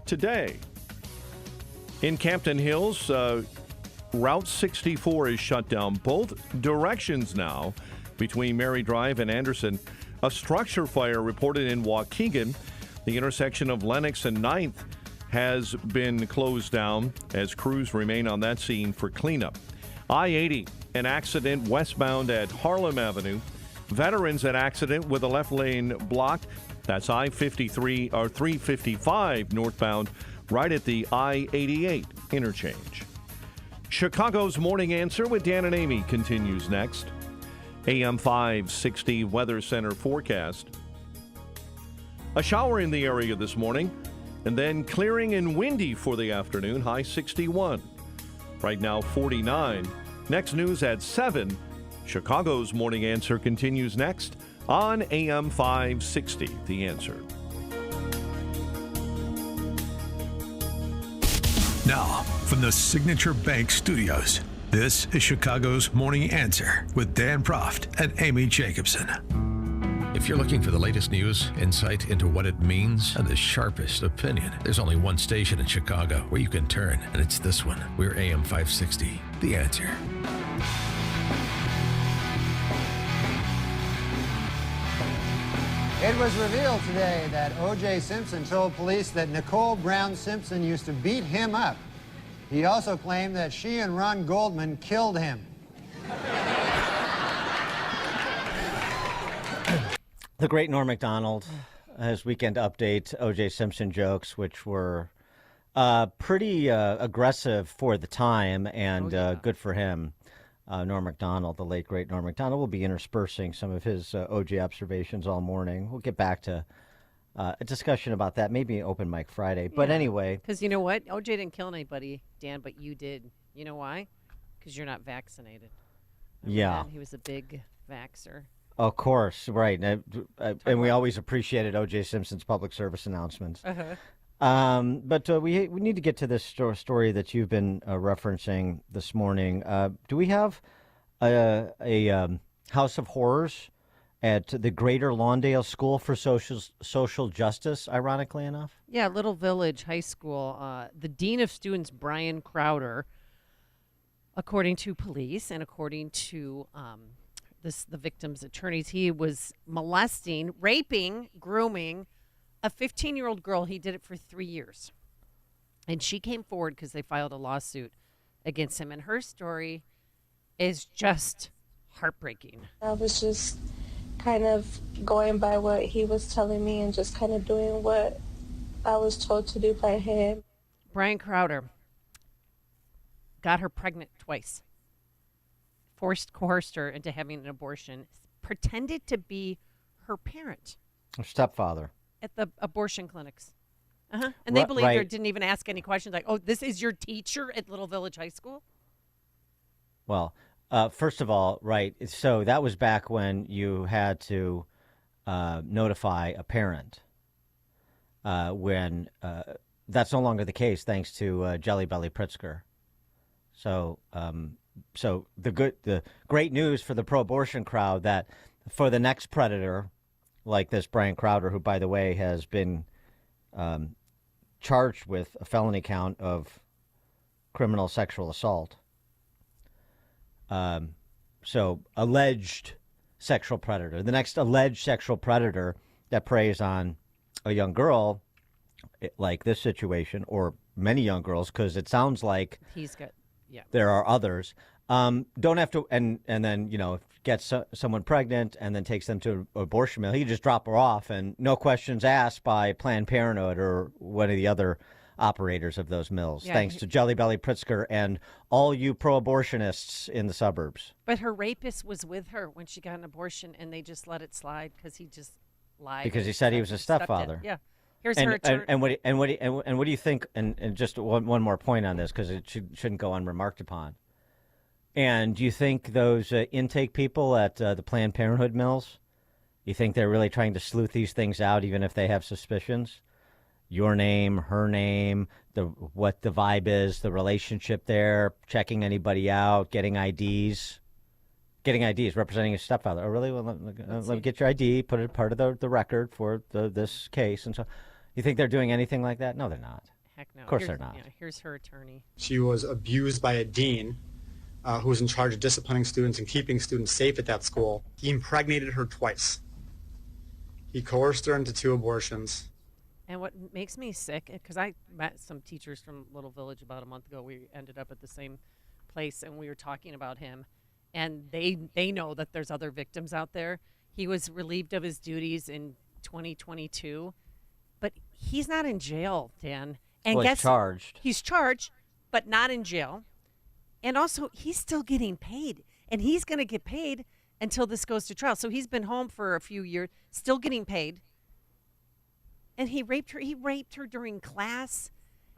today. In Campton Hills, Route 64 is shut down both directions now between Mary Drive and Anderson. A structure fire reported in Waukegan. The intersection of Lennox and 9th has been closed down as crews remain on that scene for cleanup. I-80, an accident westbound at Harlem Avenue. Veterans at accident with a left lane blocked. That's I-53 or 355 northbound right at the I-88 interchange. Chicago's Morning Answer with Dan and Amy continues next. AM 560 Weather Center forecast. A shower in the area this morning. And then clearing and windy for the afternoon, high 61. Right now, 49. Next news at 7. Chicago's Morning Answer continues next on AM 560. The Answer. Now, from the Signature Bank Studios, this is Chicago's Morning Answer with Dan Proft and Amy Jacobson. If you're looking for the latest news, insight into what it means, and the sharpest opinion, there's only one station in Chicago where you can turn, and it's this one. We're AM 560, The Answer. It was revealed today that OJ Simpson told police that Nicole Brown Simpson used to beat him up. He also claimed that she and Ron Goldman killed him. The great Norm Macdonald, his weekend update, O.J. Simpson jokes, which were pretty aggressive for the time and good for him. Norm Macdonald, the late, great Norm Macdonald, will be interspersing some of his O.J. observations all morning. We'll get back to a discussion about that, maybe an open mic Friday. But anyway. Because you know what? O.J. didn't kill anybody, Dan, but you did. You know why? Because you're not vaccinated. Remember that? He was a big vaxxer. Of course, right. And we always appreciated O.J. Simpson's public service announcements. But we need to get to this story that you've been referencing this morning. Do we have a House of Horrors at the Greater Lawndale School for Social Justice, ironically enough? Yeah, Little Village High School. The Dean of Students, Brian Crowder, according to police and according to the victim's attorneys, he was molesting, raping, grooming a 15-year-old girl. He did it for 3 years. And she came forward because they filed a lawsuit against him. And her story is just heartbreaking. I was just kind of going by what he was telling me and just kind of doing what I was told to do by him. Brian Crowder got her pregnant twice. Coerced her into having an abortion, pretended to be her parent. Her stepfather. At the abortion clinics. And they believed her, didn't even ask any questions like, oh, this is your teacher at Little Village High School? Well, first of all, right, so that was back when you had to notify a parent. When that's no longer the case, thanks to Jelly Belly Pritzker. So the great news for the pro-abortion crowd that for the next predator, like this Brian Crowder, who, by the way, has been charged with a felony count of criminal sexual assault. So alleged sexual predator. The next alleged sexual predator that preys on a young girl, like this situation, or many young girls, because it sounds like there are others. Don't have to, and then, gets someone pregnant and then takes them to an abortion mill. He can just drop her off and no questions asked by Planned Parenthood or one of the other operators of those mills, thanks to Jelly Belly Pritzker and all you pro-abortionists in the suburbs. But her rapist was with her when she got an abortion, and they just let it slide because he just lied. Because he said he was a stepfather. Yeah. Here's her attorney. And what do you think? And just one more point on this, because it shouldn't go unremarked upon. And do you think those intake people at the Planned Parenthood mills, you think they're really trying to sleuth these things out, even if they have suspicions? Your name, her name, what the vibe is, the relationship there, checking anybody out, getting IDs, representing a stepfather. Oh, really? Well, let me get your ID, put it part of the record for this case. And so you think they're doing anything like that? No, they're not. Heck no. Of course they're not. Yeah, here's her attorney. She was abused by a dean who was in charge of disciplining students and keeping students safe at that school. He impregnated her twice. He coerced her into 2 abortions. And what makes me sick, because I met some teachers from Little Village about a month ago. We ended up at the same place, and we were talking about him. And they know that there's other victims out there. He was relieved of his duties in 2022. But he's not in jail, Dan. And he's charged. He's charged, but not in jail. And also, he's still getting paid. And he's going to get paid until this goes to trial. So he's been home for a few years, still getting paid. And he raped her. He raped her during class.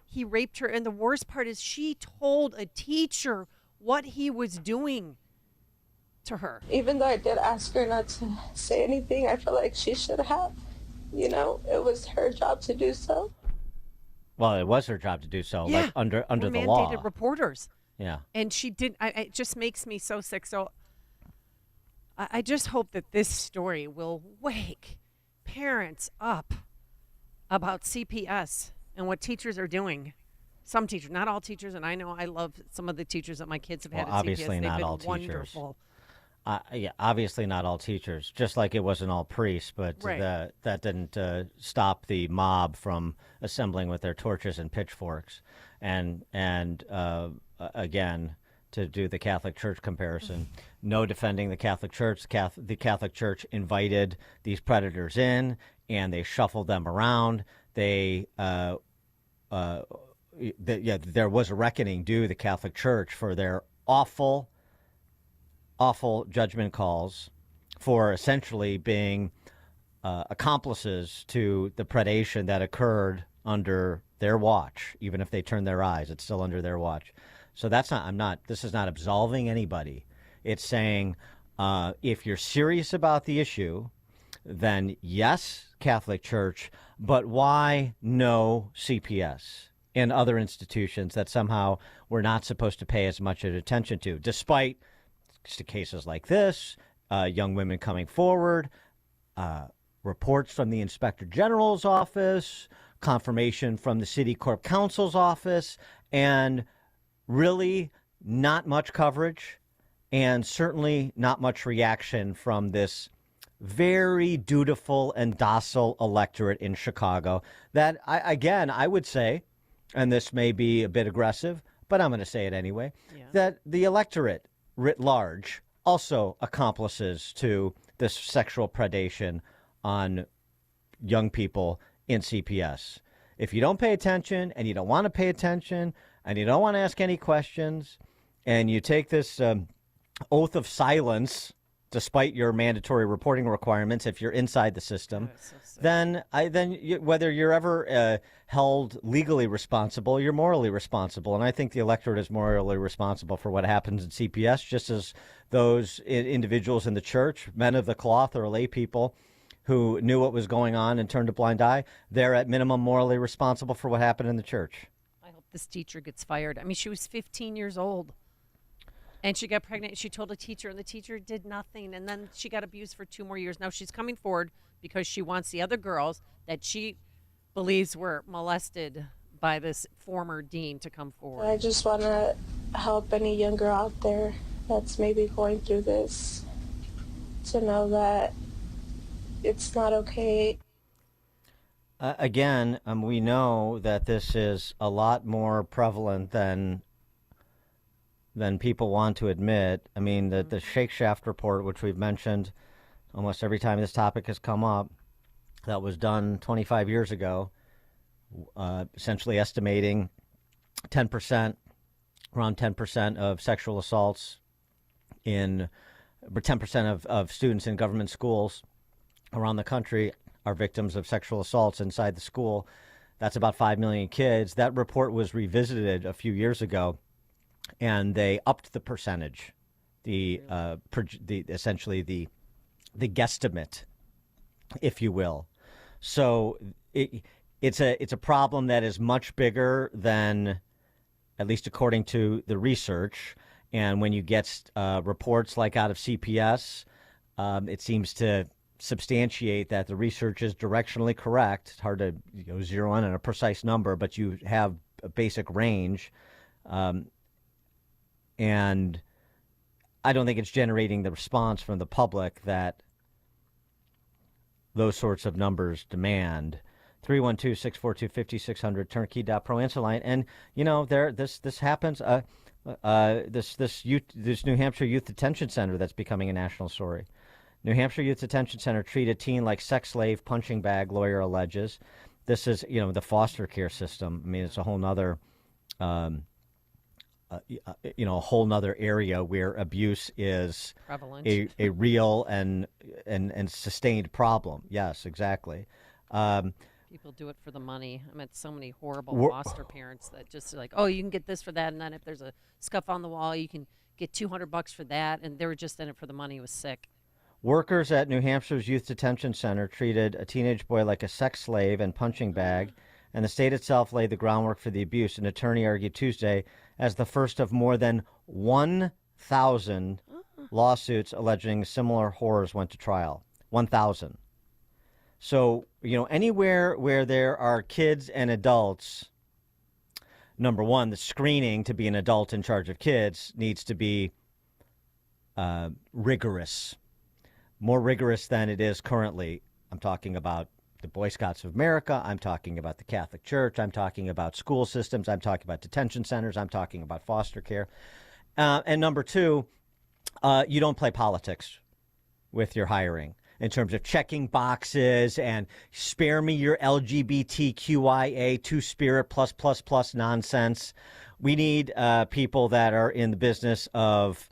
He raped her. And the worst part is she told a teacher what he was doing to her. Even though I did ask her not to say anything, I feel like she should have. You know, it was her job to do so. Well, it was her job to do so, Yeah. like under We're the law. mandated reporters. Yeah. And she did. It just makes me so sick. So I just hope that this story will wake parents up about CPS and what teachers are doing. Some teachers, not all teachers, and I know I love some of the teachers that my kids have had at obviously CPS. They've not been all teachers. wonderful. Yeah, obviously not all teachers, just like it wasn't all priests, but Right. that didn't stop the mob from assembling with their torches and pitchforks. And again, to do the Catholic Church comparison, no defending the Catholic Church. The Catholic Church invited these predators in, and they shuffled them around. There was a reckoning due the Catholic Church for their awful judgment calls, for essentially being accomplices to the predation that occurred under their watch. Even if they turned their eyes, it's still under their watch. So this is not absolving anybody. It's saying if you're serious about the issue, then yes, Catholic Church, but why no CPS and other institutions that somehow we're not supposed to pay as much attention to, despite cases like this, young women coming forward, reports from the Inspector General's office, confirmation from the City Corp Counsel's office, and really not much coverage, and certainly not much reaction from this very dutiful and docile electorate in Chicago that, I would say, and this may be a bit aggressive, but I'm going to say it anyway, that the electorate writ large also accomplices to this sexual predation on young people in CPS. If you don't pay attention, and you don't want to pay attention, and you don't want to ask any questions, and you take this oath of silence despite your mandatory reporting requirements if you're inside the system, then whether you're ever held legally responsible, you're morally responsible. And I think the electorate is morally responsible for what happens in CPS, just as those individuals in the church, men of the cloth or lay people who knew what was going on and turned a blind eye, they're at minimum morally responsible for what happened in the church. I hope this teacher gets fired. I mean, she was 15 years old. And she got pregnant. She told a teacher, and the teacher did nothing. And then she got abused for 2 more years. Now she's coming forward because she wants the other girls that she believes were molested by this former dean to come forward. I just want to help any young girl out there that's maybe going through this to know that it's not okay. Again, we know that this is a lot more prevalent than people want to admit. I mean, the Shake Shaft report, which we've mentioned almost every time this topic has come up, that was done 25 years ago, essentially estimating 10%, around 10% of sexual assaults in 10% of students in government schools around the country are victims of sexual assaults inside the school. That's about 5 million kids. That report was revisited a few years ago, and they upped the percentage, essentially the guesstimate, if you will. So it's a problem that is much bigger than, at least according to the research. And when you get reports like out of CPS, it seems to substantiate that the research is directionally correct. It's hard to zero in on a precise number, but you have a basic range. And I don't think it's generating the response from the public that those sorts of numbers demand. 312-642-5600, turnkey.pro answer line. And, this happens. This New Hampshire Youth Detention Center that's becoming a national story. New Hampshire Youth Detention Center treated teen like sex slave, punching bag, lawyer alleges. This is, the foster care system. I mean, it's a whole nother, a whole nother area where abuse is prevalent, a real and sustained problem. Yes, exactly. People do it for the money. I met so many horrible foster parents that just like, oh, you can get this for that, and then if there's a scuff on the wall, you can get $200 for that, and they were just in it for the money. It was sick. Workers at New Hampshire's Youth Detention Center treated a teenage boy like a sex slave and punching bag, and the state itself laid the groundwork for the abuse. An attorney argued Tuesday as the first of more than 1,000 lawsuits alleging similar horrors went to trial. 1,000. So, anywhere where there are kids and adults, number one, the screening to be an adult in charge of kids needs to be rigorous. More rigorous than it is currently. I'm talking about the Boy Scouts of America. I'm talking about the Catholic Church. I'm talking about school systems. I'm talking about detention centers. I'm talking about foster care. And number two, you don't play politics with your hiring in terms of checking boxes and spare me your LGBTQIA two-spirit plus nonsense. We need people that are in the business of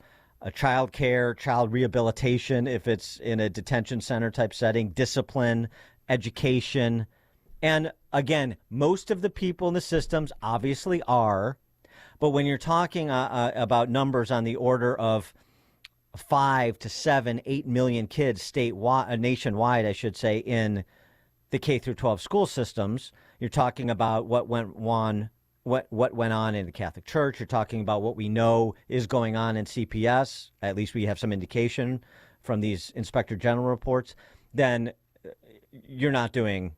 child care, child rehabilitation, if it's in a detention center type setting, discipline, education. And again, most of the people in the systems obviously are, but when you're talking about numbers on the order of 5 to 7, 8 million kids nationwide, I should say, in the K through 12 school systems, you're talking about what went on in the Catholic Church. You're talking about what we know is going on in CPS. At least we have some indication from these Inspector General reports. Then you're not doing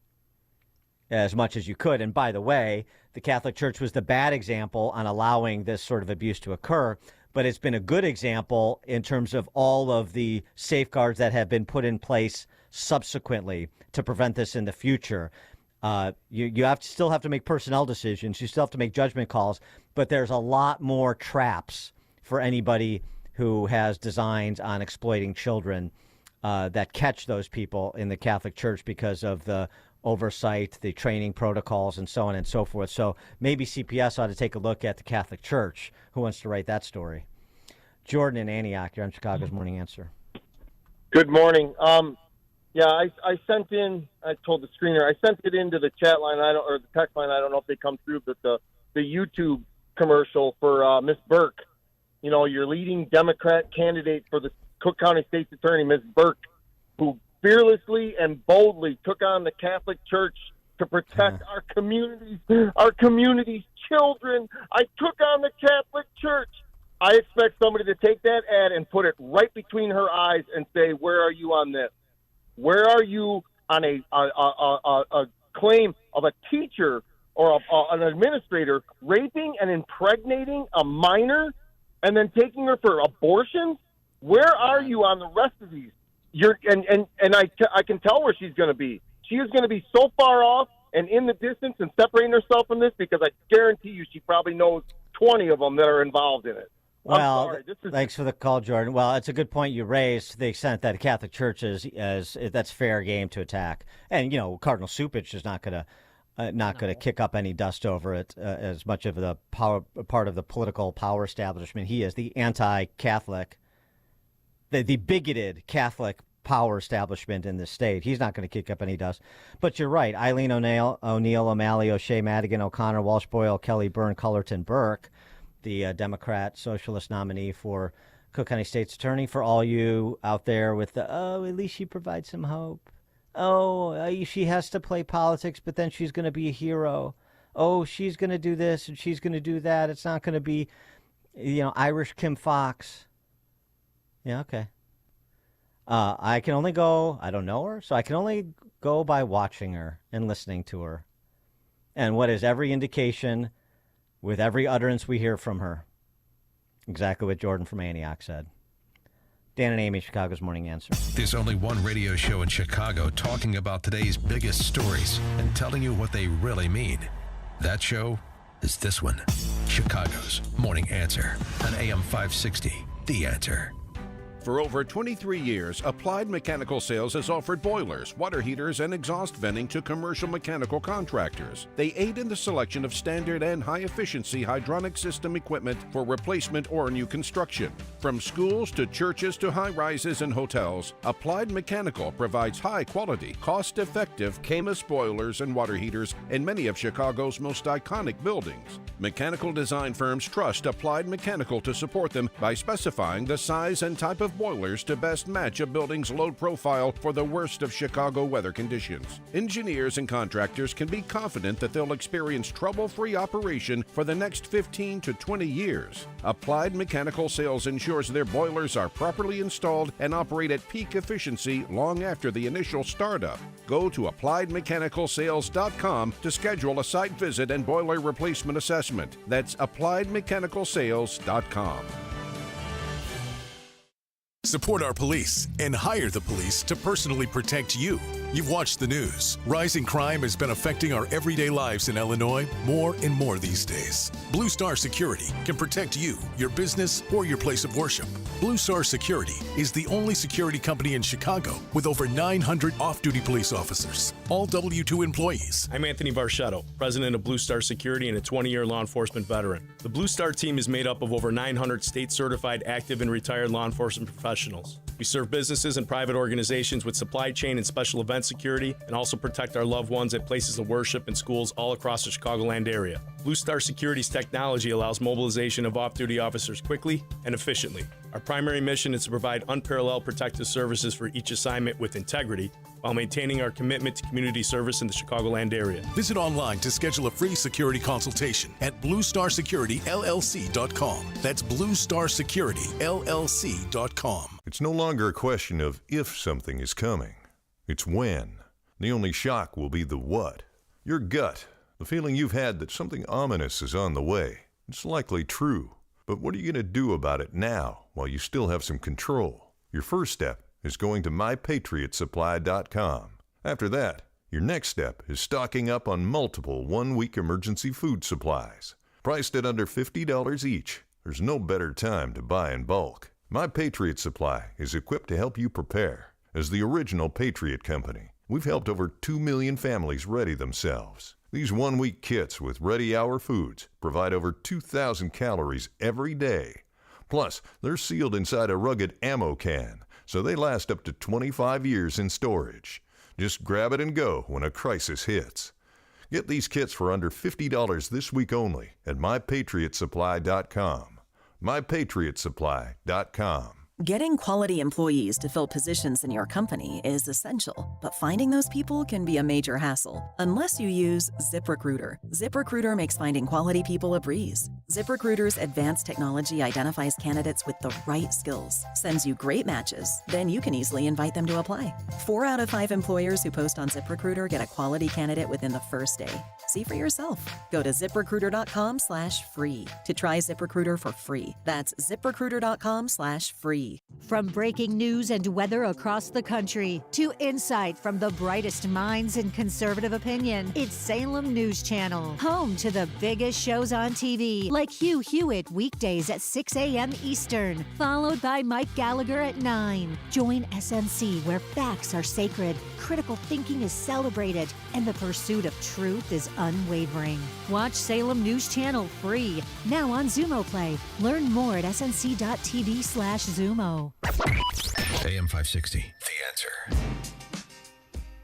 as much as you could. And by the way, the Catholic Church was the bad example on allowing this sort of abuse to occur. But it's been a good example in terms of all of the safeguards that have been put in place subsequently to prevent this in the future. You still have to make personnel decisions. You still have to make judgment calls. But there's a lot more traps for anybody who has designs on exploiting children that catch those people in the Catholic Church because of the oversight, the training protocols, and so on and so forth. So maybe CPS ought to take a look at the Catholic Church. Who wants to write that story? Jordan in Antioch, you're on Chicago's Morning Answer. Good morning. I sent in, I told the screener, I sent it into the chat line, or the text line, I don't know if they come through, but the YouTube commercial for Miss Burke, your leading Democrat candidate for the Cook County State's Attorney, Miss Burke, who fearlessly and boldly took on the Catholic Church to protect our community's children. I took on the Catholic Church. I expect somebody to take that ad and put it right between her eyes and say, where are you on this? Where are you on a claim of a teacher or an administrator raping and impregnating a minor and then taking her for abortions? Where are you on the rest of these? I can tell where she's going to be. She is going to be so far off and in the distance and separating herself from this because I guarantee you she probably knows 20 of them that are involved in it. Well, thanks for the call, Jordan. Well, it's a good point you raised to the extent that the Catholic Church that's fair game to attack. And, Cardinal Supich is not going to kick up any dust over it as much of the part of the political power establishment. He is the anti-Catholic, the bigoted Catholic power establishment in the state. He's not going to kick up any dust. But you're right. Eileen O'Neill, O'Malley, O'Shea, Madigan, O'Connor, Walsh, Boyle, Kelly, Byrne, Cullerton, Burke, the Democrat socialist nominee for Cook County State's Attorney. For all you out there with at least she provides some hope. She has to play politics, but then she's going to be a hero. She's going to do this and she's going to do that. It's not going to be, Irish Kim Fox. Yeah, okay. I can only go, I don't know her, so I can only go by watching her and listening to her. And what is every indication with every utterance we hear from her? Exactly what Jordan from Antioch said. Dan and Amy, Chicago's Morning Answer. There's only one radio show in Chicago talking about today's biggest stories and telling you what they really mean. That show is this one, Chicago's Morning Answer on AM 560, The Answer. For over 23 years, Applied Mechanical Sales has offered boilers, water heaters, and exhaust venting to commercial mechanical contractors. They aid in the selection of standard and high-efficiency hydronic system equipment for replacement or new construction. From schools to churches to high-rises and hotels, Applied Mechanical provides high-quality, cost-effective Camus boilers and water heaters in many of Chicago's most iconic buildings. Mechanical design firms trust Applied Mechanical to support them by specifying the size and type of boilers to best match a building's load profile for the worst of Chicago weather conditions. Engineers and contractors can be confident that they'll experience trouble-free operation for the next 15 to 20 years. Applied Mechanical Sales ensures their boilers are properly installed and operate at peak efficiency long after the initial startup. Go to appliedmechanicalsales.com to schedule a site visit and boiler replacement assessment. That's appliedmechanicalsales.com. Support our police and hire the police to personally protect you. You've watched the news. Rising crime has been affecting our everyday lives in Illinois more and more these days. Blue Star Security can protect you, your business, or your place of worship. Blue Star Security is the only security company in Chicago with over 900 off-duty police officers, all W-2 employees. I'm Anthony Varchetto, president of Blue Star Security and a 20-year law enforcement veteran. The Blue Star team is made up of over 900 state-certified active and retired law enforcement professionals. We serve businesses and private organizations with supply chain and special event security, and also protect our loved ones at places of worship and schools all across the Chicagoland area. Blue Star Security's technology allows mobilization of off-duty officers quickly and efficiently. Our primary mission is to provide unparalleled protective services for each assignment with integrity, while maintaining our commitment to community service in the Chicagoland area. Visit online to schedule a free security consultation at bluestarsecurityllc.com. That's bluestarsecurityllc.com. It's no longer a question of if something is coming. It's when. The only shock will be the what. Your gut, the feeling you've had that something ominous is on the way. It's likely true. But what are you going to do about it now while you still have some control? Your first step is going to mypatriotsupply.com. After that, your next step is stocking up on multiple one-week emergency food supplies. Priced at under $50 each, there's no better time to buy in bulk. My Patriot Supply is equipped to help you prepare. As the original Patriot Company, we've helped over 2 million families ready themselves. These one-week kits with ready-hour foods provide over 2,000 calories every day. Plus, they're sealed inside a rugged ammo can, so they last up to 25 years in storage. Just grab it and go when a crisis hits. Get these kits for under $50 this week only at mypatriotsupply.com. mypatriotsupply.com. Getting quality employees to fill positions in your company is essential, but finding those people can be a major hassle unless you use ZipRecruiter. ZipRecruiter makes finding quality people a breeze. ZipRecruiter's advanced technology identifies candidates with the right skills, sends you great matches, then you can easily invite them to apply. 4 out of 5 employers who post on ZipRecruiter get a quality candidate within the first day. See for yourself. Go to ZipRecruiter.com/free to try ZipRecruiter for free. That's ZipRecruiter.com/free. From breaking news and weather across the country to insight from the brightest minds in conservative opinion, it's Salem News Channel, home to the biggest shows on TV, like Hugh Hewitt weekdays at 6 a.m. Eastern, followed by Mike Gallagher at 9. Join SNC, where facts are sacred, critical thinking is celebrated, and the pursuit of truth is unwavering. Watch Salem News Channel free, now on Zumo Play. Learn more at snc.tv/Zumo. AM 560, The Answer.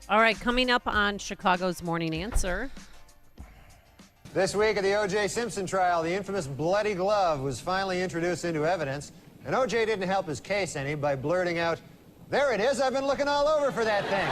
All right, coming up on Chicago's Morning Answer. This week at the OJ Simpson trial, the infamous bloody glove was finally introduced into evidence, and OJ didn't help his case any by blurting out, "There it is, I've been looking all over for that thing."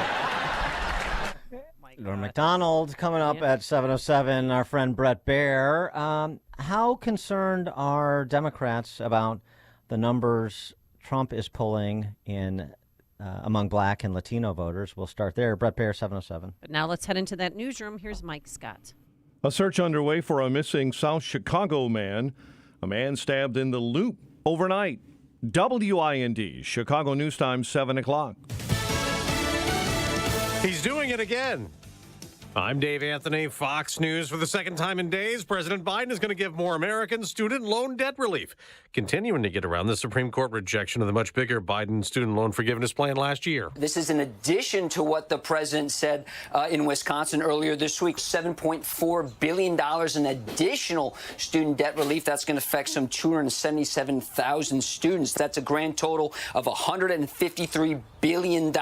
Norm McDonald coming up at 7:07. Our friend Brett Baier. How concerned are Democrats about the numbers Trump is pulling in among Black and Latino voters? We'll start there. Brett Baier, 7:07. But now let's head into that newsroom. Here's Mike Scott. A search underway for a missing South Chicago man. A man stabbed in the Loop overnight. WIND, Chicago News Time, 7 o'clock. He's doing it again. I'm Dave Anthony, Fox News. For the second time in days, President Biden is going to give more Americans student loan debt relief, continuing to get around the Supreme Court rejection of the much bigger Biden student loan forgiveness plan last year. This is in addition to what the president said in Wisconsin earlier this week, $7.4 billion in additional student debt relief. That's going to affect some 277,000 students. That's a grand total of $153 billion.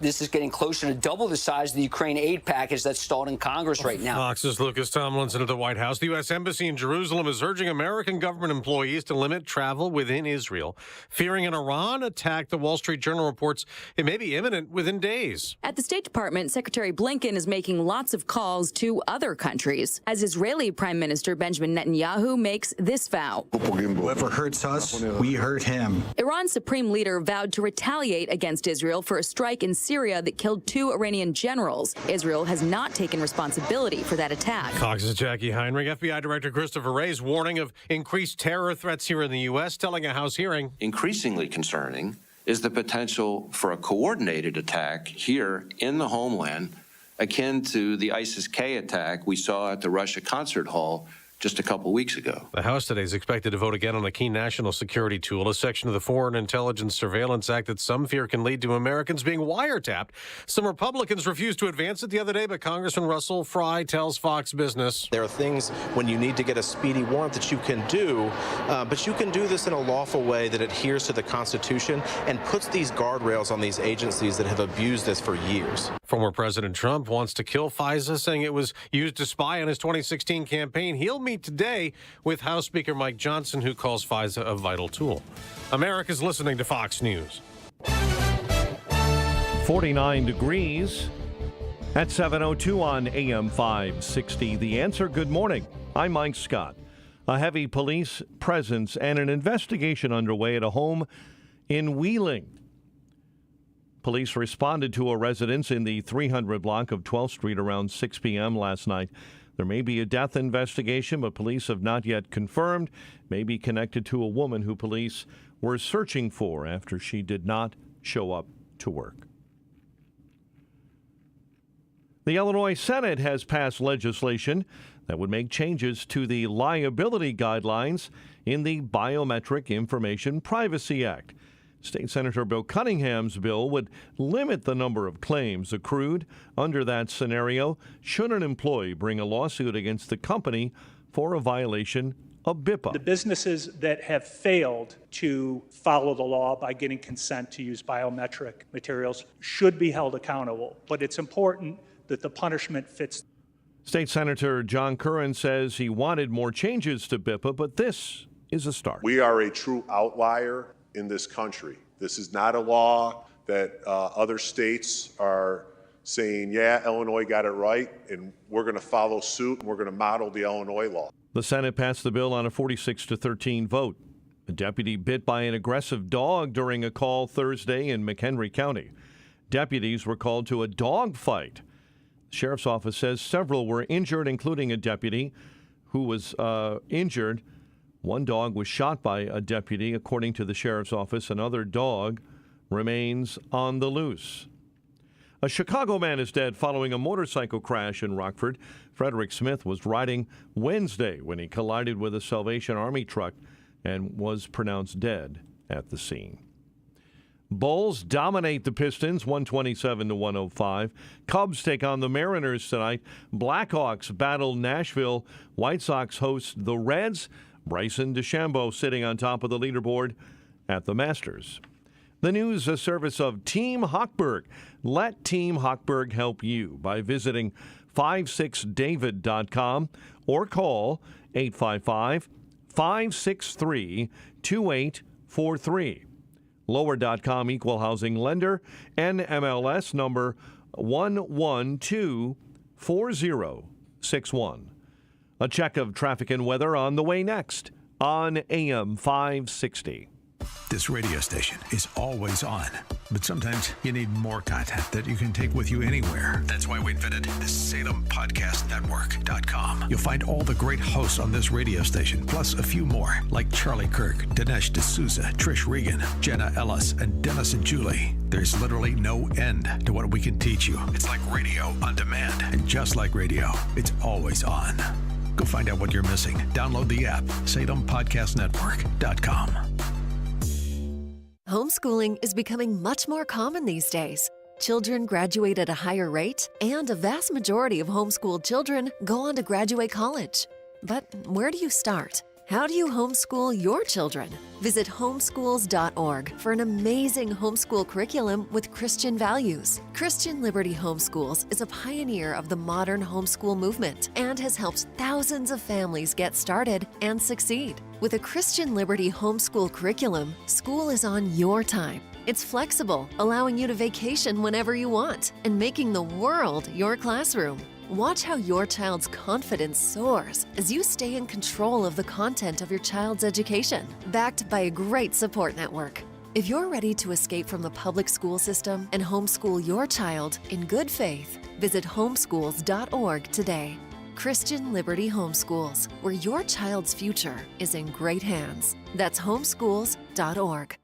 This is getting closer to double the size of the Ukraine aid package that's stalled in Congress right now. Fox's Lucas Tomlinson at the White House. The U.S. Embassy in Jerusalem is urging American government employees to limit travel within Israel, fearing an Iran attack. The Wall Street Journal reports it may be imminent within days. At the State Department, Secretary Blinken is making lots of calls to other countries as Israeli Prime Minister Benjamin Netanyahu makes this vow. Whoever hurts us, we hurt him. Iran's supreme leader vowed to retaliate against Israel for a strike in Syria that killed 2 Iranian generals. Israel has not taken responsibility for that attack. Fox's Jackie Heinrich. FBI Director Christopher Wray's warning of increased terror threats here in the U.S., telling a House hearing. Increasingly concerning is the potential for a coordinated attack here in the homeland, akin to the ISIS-K attack we saw at the Russia concert hall just a couple weeks ago. The House today is expected to vote again on a key national security tool, a section of the Foreign Intelligence Surveillance Act that some fear can lead to Americans being wiretapped. Some Republicans refused to advance it the other day, but Congressman Russell Fry tells Fox Business. There are things when you need to get a speedy warrant that you can do, but you can do this in a lawful way that adheres to the Constitution and puts these guardrails on these agencies that have abused this for years. Former President Trump wants to kill FISA, saying it was used to spy on his 2016 campaign. He'll meet today with House Speaker Mike Johnson, who calls FISA a vital tool. America's listening to Fox News. 49 degrees at 7:02 on AM 560. The Answer. Good morning. I'm Mike Scott. A heavy police presence and an investigation underway at a home in Wheeling. Police responded to a residence in the 300 block of 12th Street around 6 p.m. last night. There may be a death investigation, but police have not yet confirmed. May be connected to a woman who police were searching for after she did not show up to work. The Illinois Senate has passed legislation that would make changes to the liability guidelines in the Biometric Information Privacy Act. State Senator Bill Cunningham's bill would limit the number of claims accrued under that scenario should an employee bring a lawsuit against the company for a violation of BIPA. The businesses that have failed to follow the law by getting consent to use biometric materials should be held accountable, but it's important that the punishment fits. State Senator John Curran says he wanted more changes to BIPA, but this is a start. We are a true outlier in this country. This is not a law that other states are saying, yeah, Illinois got it right, and we're going to follow suit, and we're going to model the Illinois law. The Senate passed the bill on a 46-13 vote. A deputy bit by an aggressive dog during a call Thursday in McHenry County. Deputies were called to a dog fight. The sheriff's office says several were injured, including a deputy who was injured. One dog was shot by a deputy, according to the sheriff's office. Another dog remains on the loose. A Chicago man is dead following a motorcycle crash in Rockford. Frederick Smith was riding Wednesday when he collided with a Salvation Army truck and was pronounced dead at the scene. Bulls dominate the Pistons 127-105. Cubs take on the Mariners tonight. Blackhawks battle Nashville. White Sox host the Reds. Bryson DeChambeau sitting on top of the leaderboard at the Masters. The news, a service of Team Hochberg. Let Team Hochberg help you by visiting 56david.com or call 855-563-2843. Lower.com equal housing lender, NMLS number 1124061. A check of traffic and weather on the way next on AM 560. This radio station is always on, But sometimes you need more content that you can take with you anywhere. That's why we invented the SalemPodcastNetwork.com. You'll find all the great hosts on this radio station, plus a few more, like Charlie Kirk, Dinesh D'Souza, Trish Regan, Jenna Ellis, and Dennis and Julie. There's literally no end to what we can teach you. It's like radio on demand. And just like radio, it's always on. Go find out what you're missing. Download the app, SalemPodcastNetwork.com. Homeschooling is becoming much more common these days. Children graduate at a higher rate, and a vast majority of homeschooled children go on to graduate college. But where do you start? How do you homeschool your children? Visit homeschools.org for an amazing homeschool curriculum with Christian values. Christian Liberty Homeschools is a pioneer of the modern homeschool movement and has helped thousands of families get started and succeed. With a Christian Liberty homeschool curriculum, school is on your time. It's flexible, allowing you to vacation whenever you want and making the world your classroom. Watch how your child's confidence soars as you stay in control of the content of your child's education, backed by a great support network. If you're ready to escape from the public school system and homeschool your child in good faith, visit homeschools.org today. Christian Liberty Homeschools, where your child's future is in great hands. That's homeschools.org.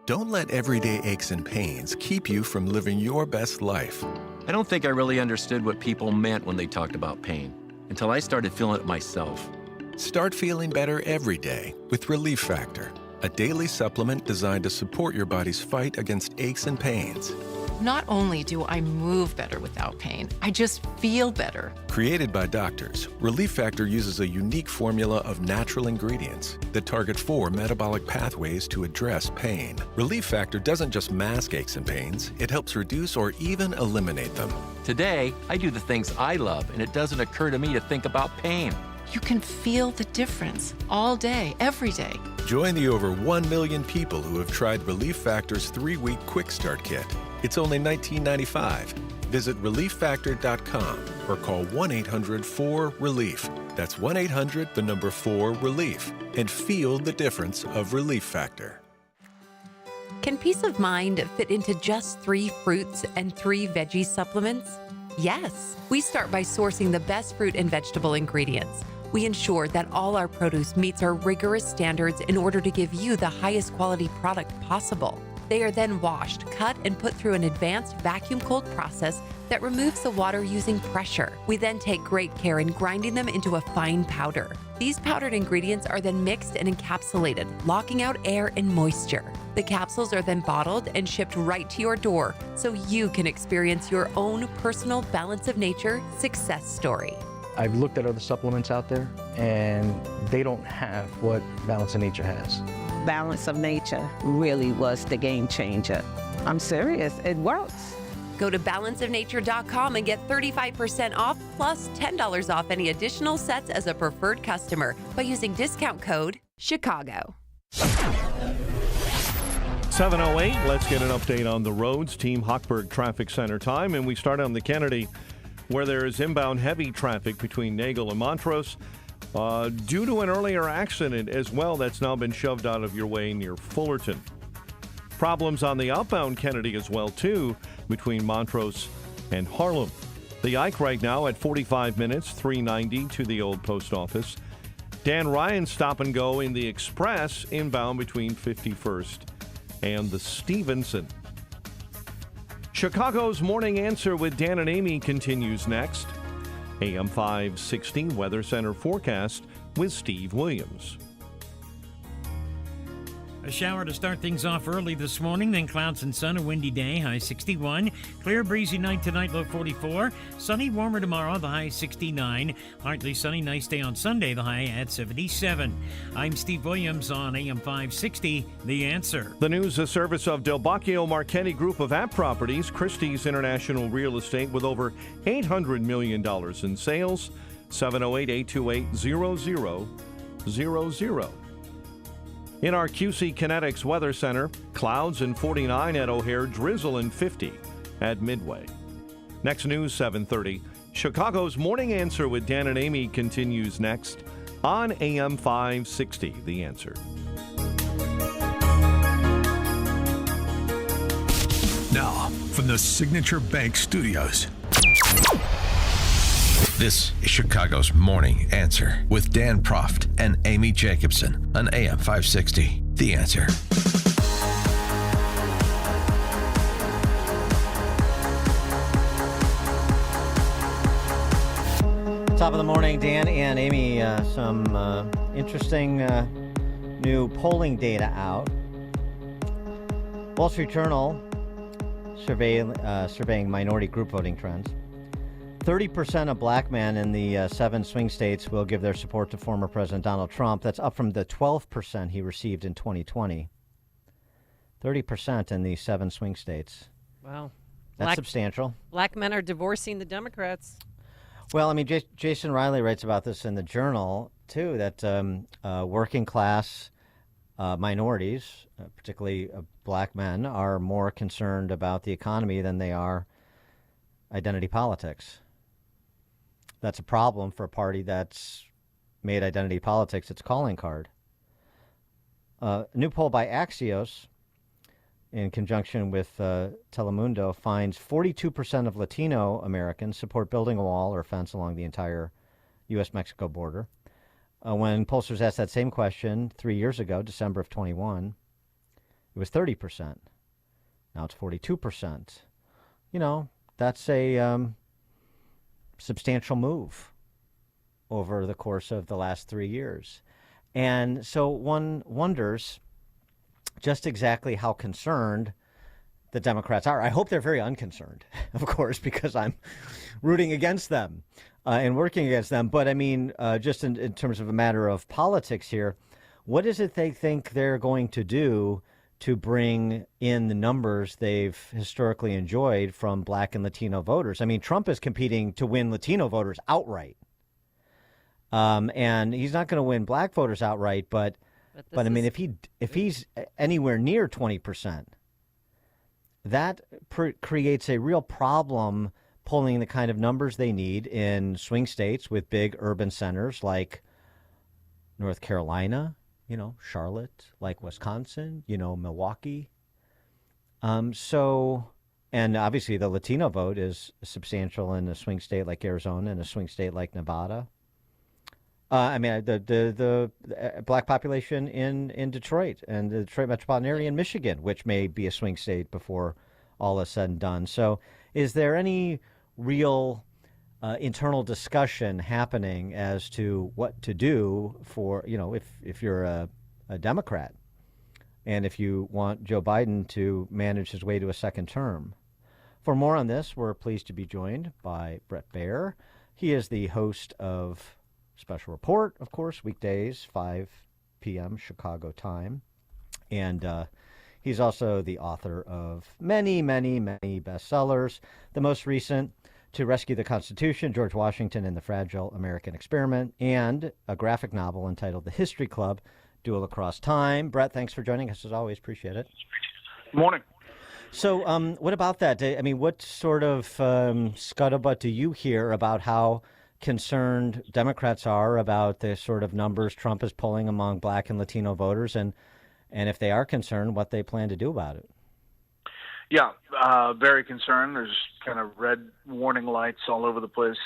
Don't let everyday aches and pains keep you from living your best life. I don't think I really understood what people meant when they talked about pain until I started feeling it myself. Start feeling better every day with Relief Factor, a daily supplement designed to support your body's fight against aches and pains. Not only do I move better without pain, I just feel better. Created by doctors, Relief Factor uses a unique formula of natural ingredients that target 4 metabolic pathways to address pain. Relief Factor doesn't just mask aches and pains, it helps reduce or even eliminate them. Today, I do the things I love, and it doesn't occur to me to think about pain. You can feel the difference all day, every day. Join the over 1 million people who have tried Relief Factor's 3-week Quick Start Kit. It's only $19.95. Visit ReliefFactor.com or call 1-800-4-RELIEF. That's 1-800-4-RELIEF. And feel the difference of Relief Factor. Can peace of mind fit into just 3 fruits and 3 veggie supplements? Yes. We start by sourcing the best fruit and vegetable ingredients. We ensure that all our produce meets our rigorous standards in order to give you the highest quality product possible. They are then washed, cut, and put through an advanced vacuum cold process that removes the water using pressure. We then take great care in grinding them into a fine powder. These powdered ingredients are then mixed and encapsulated, locking out air and moisture. The capsules are then bottled and shipped right to your door so you can experience your own personal Balance of Nature success story. I've looked at other supplements out there, and they don't have what Balance of Nature has. Balance of Nature really was the game changer. I'm serious, it works. Go to balanceofnature.com and get 35% off plus $10 off any additional sets as a preferred customer by using discount code CHICAGO. 7:08, let's get an update on the roads. Team Hochberg Traffic Center time, and we start on the Kennedy, where there is inbound heavy traffic between Nagel and Montrose due to an earlier accident as well that's now been shoved out of your way near Fullerton. Problems on the outbound Kennedy as well, too, between Montrose and Harlem. The Ike right now at 45 minutes, 390 to the old post office. Dan Ryan stop and go in the Express inbound between 51st and the Stevenson. Chicago's Morning Answer with Dan and Amy continues next. AM 560 Weather Center forecast with Steve Williams. A shower to start things off early this morning, then clouds and sun, a windy day, high 61. Clear, breezy night tonight, low 44. Sunny, warmer tomorrow, the high 69. Partly sunny, nice day on Sunday, the high at 77. I'm Steve Williams on AM 560, The Answer. The news, a service of Del Bacchio Marchetti Group of App Properties, Christie's International Real Estate with over $800 million in sales, 708-828-0000. In our QC Kinetics Weather Center, clouds and 49 at O'Hare, drizzle and 50 at Midway. Next news, 7:30. Chicago's Morning Answer with Dan and Amy continues next on AM 560, The Answer. Now, from the Signature Bank Studios, this is Chicago's Morning Answer with Dan Proft and Amy Jacobson on AM 560. The Answer. Top of the morning, Dan and Amy. Some interesting new polling data out. Wall Street Journal surveying minority group voting trends. 30% of black men in the 7 swing states will give their support to former President Donald Trump. That's up from the 12% he received in 2020. 30% in the 7 swing states. Wow. That's substantial. Black men are divorcing the Democrats. Well, I mean, Jason Riley writes about this in the Journal, too, that working class minorities, particularly black men, are more concerned about the economy than they are identity politics. That's a problem for a party that's made identity politics its calling card. A new poll by Axios, in conjunction with Telemundo, finds 42% of Latino Americans support building a wall or fence along the entire U.S.-Mexico border. When pollsters asked that same question 3 years ago, December of 21, it was 30%. Now it's 42%. You know, that's a substantial move over the course of the last 3 years. And so one wonders just exactly how concerned the Democrats are. I hope they're very unconcerned, of course, because I'm rooting against them and working against them. But I mean, just in terms of a matter of politics here, what is it they think they're going to do to bring in the numbers they've historically enjoyed from black and Latino voters? I mean, Trump is competing to win Latino voters outright. And he's not going to win black voters outright, but I mean, if he's anywhere near 20%, that creates a real problem pulling the kind of numbers they need in swing states with big urban centers like North Carolina, you know, Charlotte, like Wisconsin, you know, Milwaukee. And obviously the Latino vote is substantial in a swing state like Arizona and a swing state like Nevada. I mean, the black population in Detroit and the Detroit metropolitan area in Michigan, which may be a swing state before all is said and done. So is there any real internal discussion happening as to what to do for, you know, if you're a Democrat and if you want Joe Biden to manage his way to a second term? For more on this, we're pleased to be joined by Brett Baier. He is the host of Special Report, of course, weekdays, 5 p.m. Chicago time. And he's also the author of many, many, many bestsellers. The most recent, To Rescue the Constitution, George Washington and the Fragile American Experiment, and a graphic novel entitled The History Club, Duel Across Time. Brett, thanks for joining us as always. Appreciate it. Good morning. So what about that? I mean, what sort of scuttlebutt do you hear about how concerned Democrats are about the sort of numbers Trump is pulling among black and Latino voters, and if they are concerned, what they plan to do about it? Yeah, very concerned. There's kind of red warning lights all over the place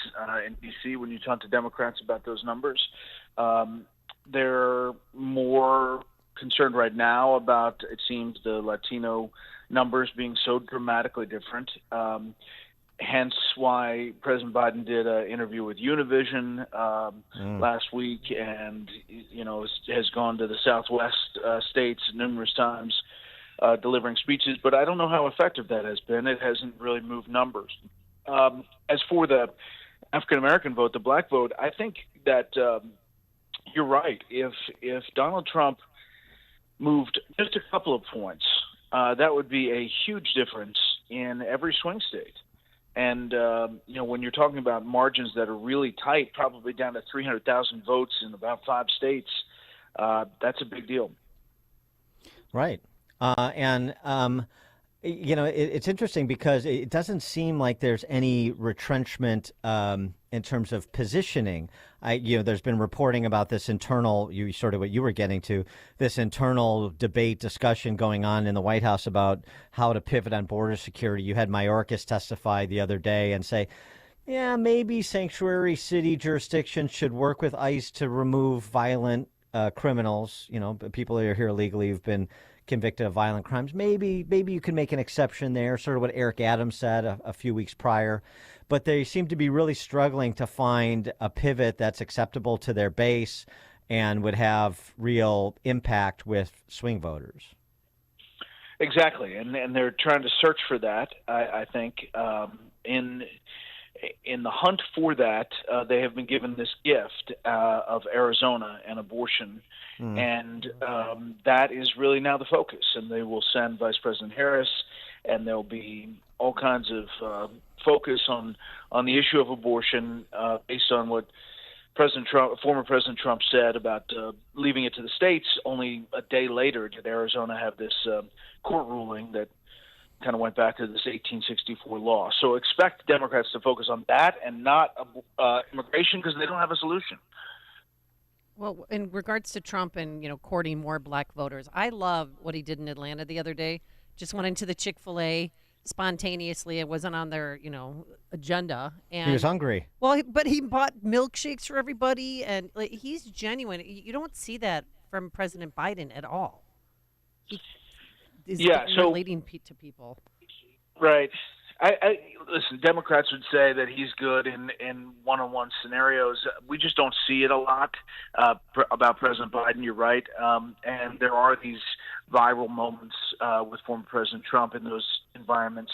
in D.C. when you talk to Democrats about those numbers. They're more concerned right now about, it seems, the Latino numbers being so dramatically different. Hence why President Biden did an interview with Univision last week, and has gone to the Southwest states numerous times, delivering speeches. But I don't know how effective that has been. It hasn't really moved numbers. As for the African American vote, the black vote, I think that you're right. If Donald Trump moved just a couple of points, that would be a huge difference in every swing state. And, when you're talking about margins that are really tight, probably down to 300,000 votes in about 5 states, that's a big deal. Right. And It's interesting because it doesn't seem like there's any retrenchment in terms of positioning. There's been reporting about this internal, sort of what you were getting to, this internal debate discussion going on in the White House about how to pivot on border security. You had Mayorkas testify the other day and say, yeah, maybe sanctuary city jurisdictions should work with ICE to remove violent criminals, people that are here illegally who've been convicted of violent crimes. Maybe you can make an exception there, sort of what Eric Adams said a few weeks prior. But they seem to be really struggling to find a pivot that's acceptable to their base and would have real impact with swing voters. Exactly, and they're trying to search for that. I think in the hunt for that, they have been given this gift of Arizona and abortion, and that is really now the focus. And they will send Vice President Harris, and there'll be all kinds of focus on the issue of abortion based on what former President Trump said about leaving it to the states. Only a day later did Arizona have this court ruling that kind of went back to this 1864 law. So expect Democrats to focus on that and not immigration, because they don't have a solution. Well, in regards to Trump and, courting more black voters, I love what he did in Atlanta the other day. Just went into the Chick-fil-A spontaneously. It wasn't on their, agenda. And he was hungry. Well, but he bought milkshakes for everybody, and he's genuine. You don't see that from President Biden at all. Is relating to people. Right. I listen, Democrats would say that he's good in one-on-one scenarios. We just don't see it a lot about President Biden. You're right. And there are these viral moments with former President Trump in those environments.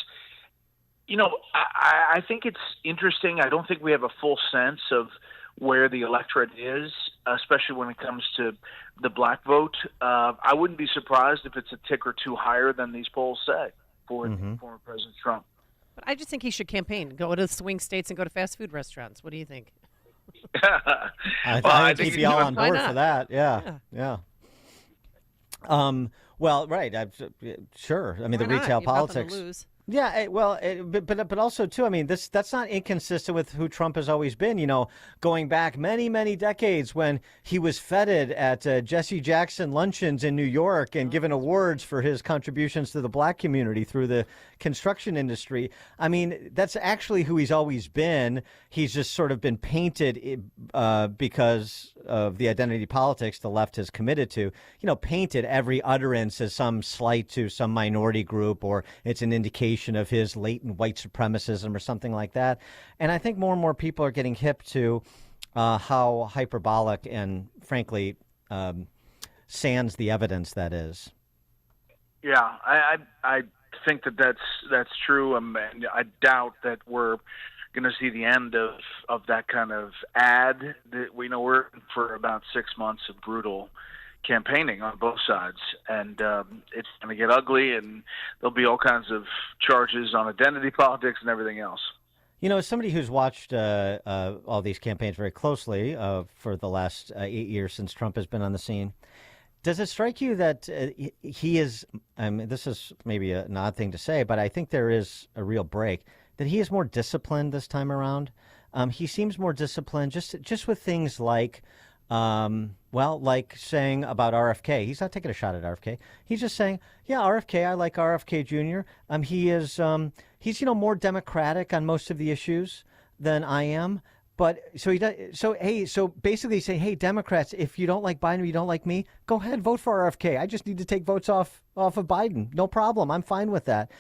I think it's interesting. I don't think we have a full sense of where the electorate is, especially when it comes to the black vote. I wouldn't be surprised if it's a tick or two higher than these polls say for former President Trump. But I just think he should campaign, go to swing states and go to fast food restaurants. What do you think? I think he'd be all on board for that. Yeah. Well, right. Sure. I mean, the retail politics. Yeah, but also too, I mean, that's not inconsistent with who Trump has always been. Going back many, many decades when he was feted at Jesse Jackson luncheons in New York and given awards for his contributions to the black community through the construction industry. I mean, that's actually who he's always been. He's just sort of been painted because of the identity politics the left has committed to. Painted every utterance as some slight to some minority group, or it's an indication of his latent white supremacism or something like that. And I think more and more people are getting hip to how hyperbolic and, frankly, sans the evidence that is. Yeah, I think that's true. And I doubt that we're going to see the end of that kind of ad. We know we're in for about 6 months of brutal campaigning on both sides, and it's going to get ugly, and there'll be all kinds of charges on identity politics and everything else. As somebody who's watched all these campaigns very closely for the last 8 years since Trump has been on the scene, does it strike you that he is, this is maybe an odd thing to say, but I think there is a real break, that he is more disciplined this time around? He seems more disciplined just with things like, like saying about RFK. He's not taking a shot at RFK. He's just saying, yeah, RFK, I like RFK Jr. He's more democratic on most of the issues than I am. But so basically saying, hey, Democrats, if you don't like Biden or you don't like me, go ahead, vote for RFK. I just need to take votes off of Biden. No problem. I'm fine with that.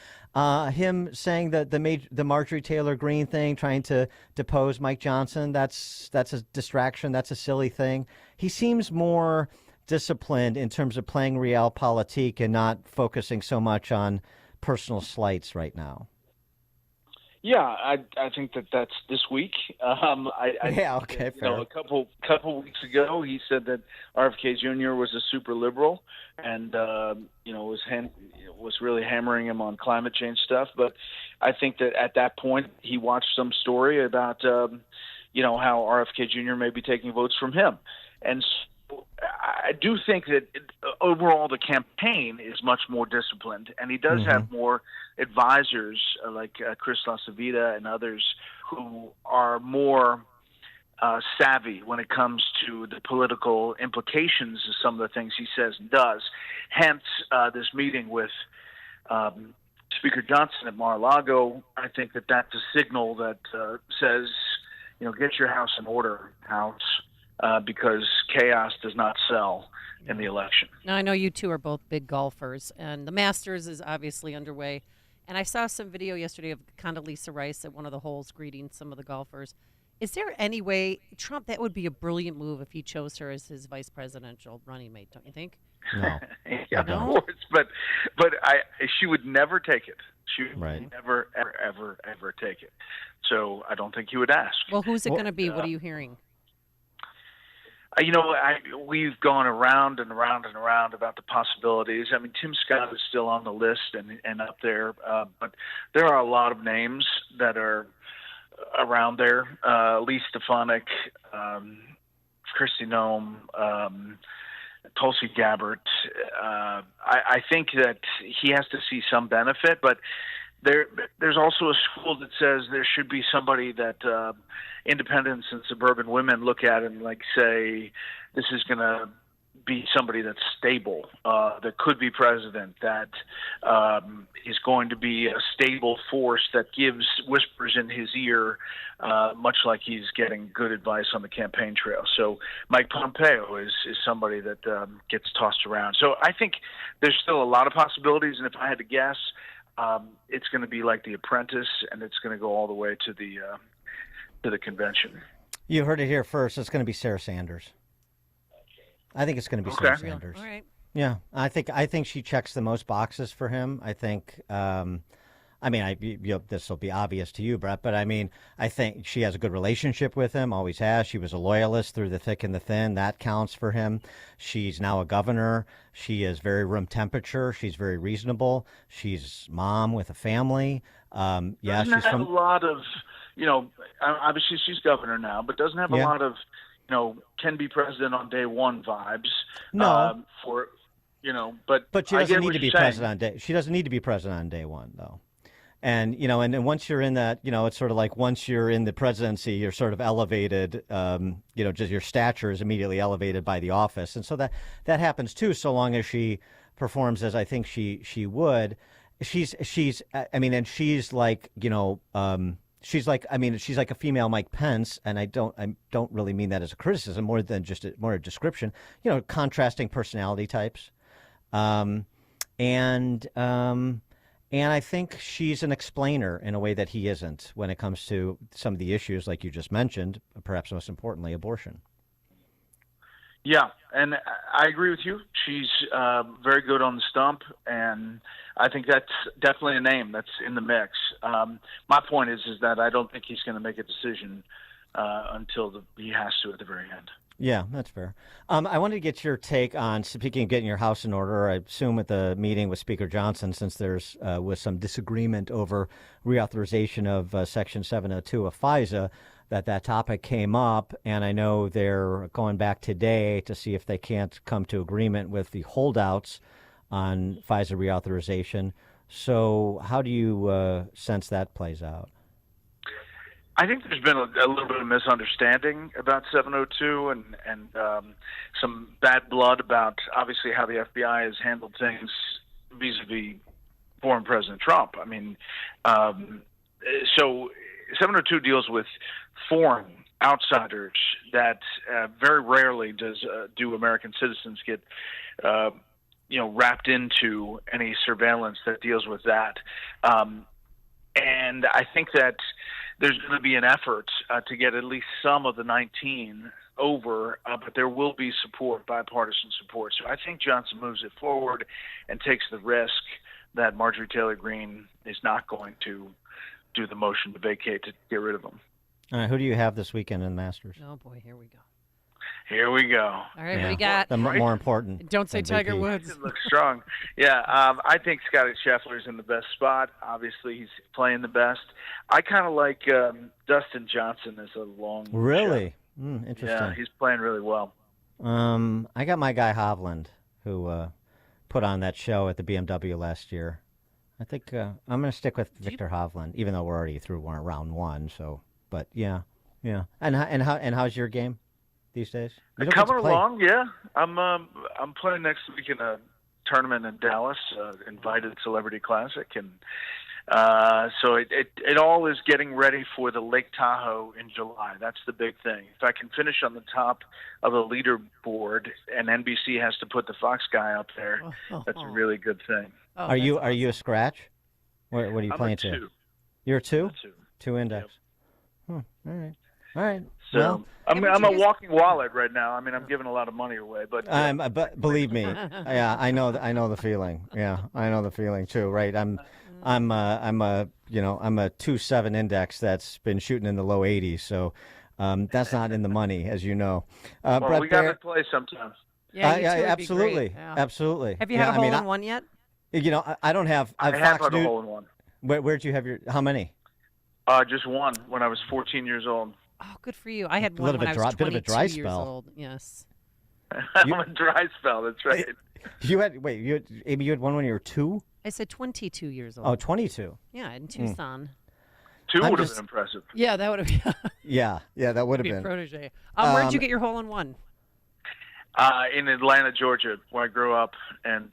Him saying that the Marjorie Taylor Greene thing, trying to depose Mike Johnson, that's a distraction. That's a silly thing. He seems more disciplined in terms of playing realpolitik and not focusing so much on personal slights right now. Yeah, I think that's this week. Okay, fair. A couple weeks ago, he said that RFK Jr. was a super liberal, and was really hammering him on climate change stuff. But I think that at that point, he watched some story about how RFK Jr. may be taking votes from him, and so I do think that overall the campaign is much more disciplined, and he does have more advisors like Chris LaCivita and others who are more savvy when it comes to the political implications of some of the things he says and does. Hence, this meeting with Speaker Johnson at Mar-a-Lago, I think that that's a signal that says, get your house in order, House, because chaos does not sell in the election. Now, I know you two are both big golfers, and the Masters is obviously underway. And I saw some video yesterday of Condoleezza Rice at one of the holes greeting some of the golfers. Is there any way, Trump, that would be a brilliant move if he chose her as his vice presidential running mate, don't you think? No. Yeah, of course, but she would never take it. She would Right. never, ever take it. So I don't think he would ask. Well, who's it going to be? What are you hearing? We've gone around and around and around about the possibilities. I mean, Tim Scott is still on the list and up there, but there are a lot of names that are around there. Lee Stefanik, Kristi Noem, Tulsi Gabbard. I think that he has to see some benefit, but there's also a school that says there should be somebody that independents and suburban women look at and say, this is going to be somebody that's stable, that could be president, that is going to be a stable force that gives whispers in his ear, much like he's getting good advice on the campaign trail. So Mike Pompeo is somebody that gets tossed around. So I think there's still a lot of possibilities, and if I had to guess, it's going to be like The Apprentice, and it's going to go all the way to the convention. You heard it here first. It's going to be Sarah Sanders. I think it's going to be Sarah Sanders. All right. Yeah, I think she checks the most boxes for him. I think. This will be obvious to you, Brett, but I think she has a good relationship with him. Always has. She was a loyalist through the thick and the thin. That counts for him. She's now a governor. She is very room temperature. She's very reasonable. She's mom with a family. Doesn't have a lot of, obviously she's governor now, but doesn't have a lot of, can be president on day one vibes. No. But she doesn't need to be president on day. She doesn't need to be president on day one, though. And and once you're in that, it's sort of like once you're in the presidency, you're sort of elevated. Just your stature is immediately elevated by the office, and so that happens too. So long as she performs as I think she would, she's like she's like a female Mike Pence, and I don't really mean that as a criticism, more than just more a description. Contrasting personality types, and I think she's an explainer in a way that he isn't when it comes to some of the issues like you just mentioned, perhaps most importantly, abortion. Yeah, and I agree with you. She's very good on the stump, and I think that's definitely a name that's in the mix. My point is that I don't think he's going to make a decision until he has to at the very end. Yeah, that's fair. I wanted to get your take on, speaking of getting your house in order, I assume at the meeting with Speaker Johnson, since there's was some disagreement over reauthorization of Section 702 of FISA, that topic came up, and I know they're going back today to see if they can't come to agreement with the holdouts on FISA reauthorization. So how do you sense that plays out? I think there's been a little bit of misunderstanding about 702 and some bad blood about obviously how the FBI has handled things vis-a-vis former President Trump. So 702 deals with foreign outsiders that very rarely do American citizens get wrapped into any surveillance that deals with that. And I think that there's going to be an effort to get at least some of the 19 over, but there will be support, bipartisan support. So I think Johnson moves it forward and takes the risk that Marjorie Taylor Greene is not going to do the motion to vacate to get rid of him. All right, who do you have this weekend in the Masters? Oh, boy, here we go. Here we go. All right, what do you got? The more important. Don't say Tiger Woods. It looks strong. Yeah, I think Scotty Scheffler's in the best spot. Obviously, he's playing the best. I kind of like Dustin Johnson as a long Really? Interesting. Yeah, he's playing really well. I got my guy Hovland, who put on that show at the BMW last year. I think I'm going to stick with Victor Hovland, even though we're already through round one. So, but yeah. And how's your game these days? You don't get to Coming play. along, yeah. I'm playing next week in a tournament in Dallas, invited Celebrity Classic, and so it all is getting ready for the Lake Tahoe in July. That's the big thing. If I can finish on the top of the leaderboard, and NBC has to put the Fox guy up there, that's a really good thing. Oh, Are you a scratch? What are you I'm playing a 2. to? You're a 2? 2. 2 index. All right. So well, I'm a walking wallet right now. I mean, I'm giving a lot of money away, but but believe me, yeah, I know the feeling. Yeah, I know the feeling too. Right, I'm a 2.7 index that's been shooting in the low 80s. So that's not in the money, as you know. well, Brett we got to Baier, play sometime. Yeah, you two would be absolutely, great. Yeah. absolutely. Have you had a hole in one yet? I don't have. I have had a hole in one. Where'd you have your? How many? Just one when I was 14 years old. Oh, good for you. I had one when I was 22 bit of a dry years spell. old. Yes. I'm a dry spell. That's right. You had Amy, you had one when you were 2? I said 22 years old. Oh, 22. Yeah, in Tucson. 2 would have been impressive. Yeah, that would have been. Yeah, that would have be been. a protege. Where'd you get your hole in one? In Atlanta, Georgia, where I grew up, and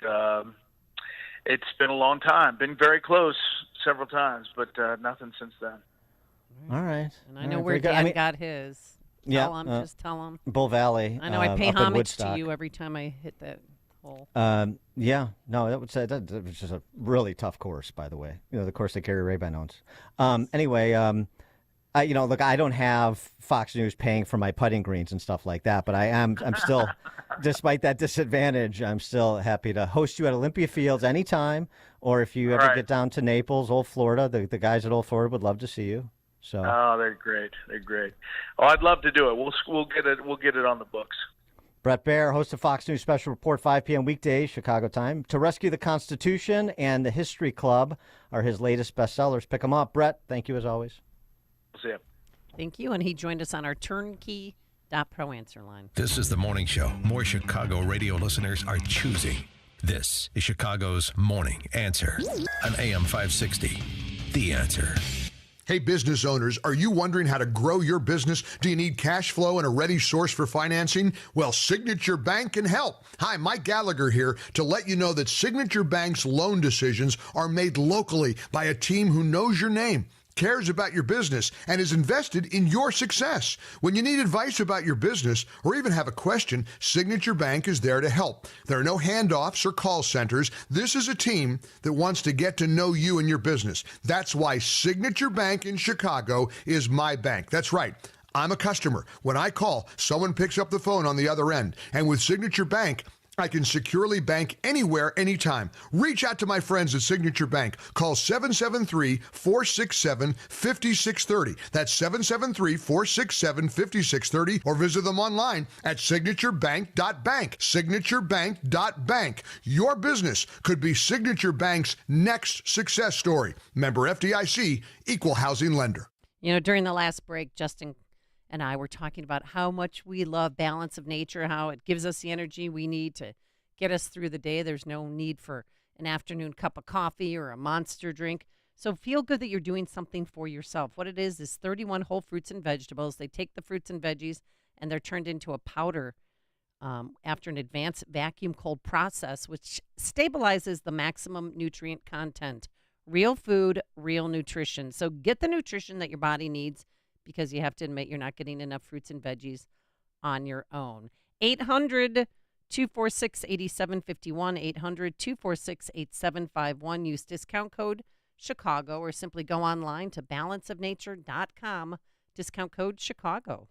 it's been a long time. Been very close several times, but nothing since then. All right. And I know where Dan got his. Tell him, just tell him. Bull Valley. I know I pay up in homage Woodstock. to you every time I hit that hole. Yeah, no, that was just a really tough course, by the way. The course that Gary Rabine owns. Anyway, look, I don't have Fox News paying for my putting greens and stuff like that, but I'm still, despite that disadvantage, I'm still happy to host you at Olympia Fields anytime, or if you ever get down to Naples, Old Florida, the guys at Old Florida would love to see you. So. Oh, they're great. They're great. Oh, I'd love to do it. We'll get it. We'll get it on the books. Brett Baier, host of Fox News Special Report, 5 p.m. weekdays, Chicago time. To Rescue the Constitution and The History Club are his latest bestsellers. Pick them up. Brett, thank you as always. See ya. Thank you. And he joined us on our turnkey.pro answer line. This is the morning show more Chicago radio listeners are choosing. This is Chicago's Morning Answer on AM 560. The Answer. Hey, business owners, are you wondering how to grow your business? Do you need cash flow and a ready source for financing? Well, Signature Bank can help. Hi, Mike Gallagher here to let you know that Signature Bank's loan decisions are made locally by a team who knows your name, cares about your business, and is invested in your success. When you need advice about your business or even have a question, Signature Bank is there to help. There are no handoffs or call centers. This is a team that wants to get to know you and your business. That's why Signature Bank in Chicago is my bank. That's right. I'm a customer. When I call, someone picks up the phone on the other end. And with Signature Bank, I can securely bank anywhere, anytime. Reach out to my friends at Signature Bank. Call 773-467-5630. That's 773-467-5630. Or visit them online at signaturebank.bank. Signaturebank.bank. Your business could be Signature Bank's next success story. Member FDIC, Equal Housing Lender. During the last break, Justin and I were talking about how much we love balance of nature, how it gives us the energy we need to get us through the day. There's no need for an afternoon cup of coffee or a monster drink. So feel good that you're doing something for yourself. What it is 31 whole fruits and vegetables. They take the fruits and veggies and they're turned into a powder after an advanced vacuum cold process, which stabilizes the maximum nutrient content. Real food, real nutrition. So get the nutrition that your body needs, because you have to admit you're not getting enough fruits and veggies on your own. 800-246-8751, 800-246-8751. Use discount code Chicago or simply go online to balanceofnature.com, discount code Chicago.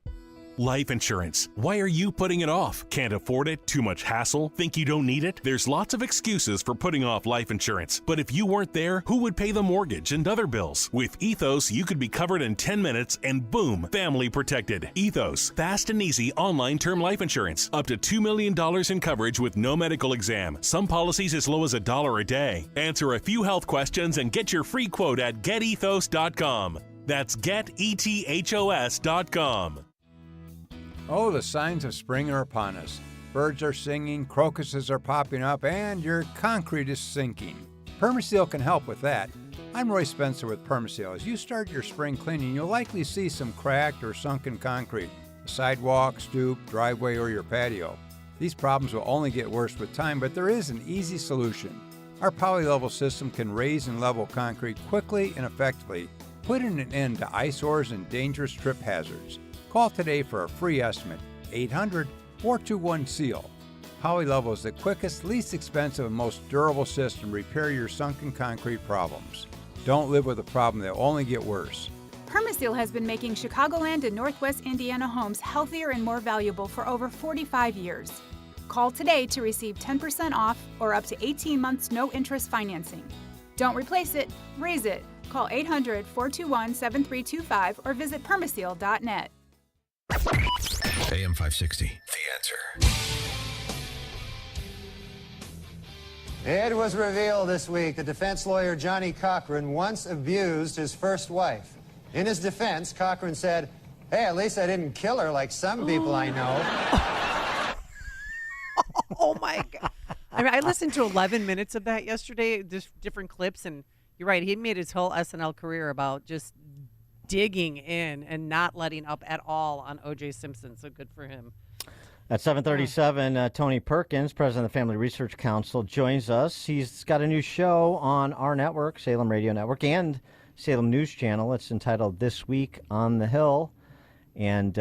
Life insurance. Why are you putting it off? Can't afford it? Too much hassle? Think you don't need it? There's lots of excuses for putting off life insurance. But if you weren't there, who would pay the mortgage and other bills? With Ethos, you could be covered in 10 minutes and boom, family protected. Ethos, fast and easy online term life insurance. Up to $2 million in coverage with no medical exam. Some policies as low as $1 a day. Answer a few health questions and get your free quote at getethos.com. That's getethos.com. Oh, the signs of spring are upon us. Birds are singing, crocuses are popping up, and your concrete is sinking. Permaseal can help with that. I'm Roy Spencer with Permaseal. As you start your spring cleaning, you'll likely see some cracked or sunken concrete, a sidewalk, stoop, driveway, or your patio. These problems will only get worse with time, but there is an easy solution. Our polylevel system can raise and level concrete quickly and effectively, putting an end to eyesores and dangerous trip hazards. Call today for a free estimate, 800-421-SEAL. Polylevel is the quickest, least expensive, and most durable system to repair your sunken concrete problems. Don't live with a problem that will only get worse. Permaseal has been making Chicagoland and Northwest Indiana homes healthier and more valuable for over 45 years. Call today to receive 10% off or up to 18 months no-interest financing. Don't replace it, raise it. Call 800-421-7325 or visit permaseal.net. AM 560, The Answer. It was revealed this week that defense lawyer Johnny Cochran once abused his first wife. In his defense, Cochran said, "Hey, at least I didn't kill her like some people I know." Oh, my God. I mean, I listened to 11 minutes of that yesterday, just different clips, and you're right. He made his whole SNL career about just digging in and not letting up at all on OJ Simpson, so good for him. At 7:37, Tony Perkins, president of the Family Research Council, joins us. He's got a new show on our network, Salem Radio Network, and Salem News Channel. It's entitled This Week on the Hill, and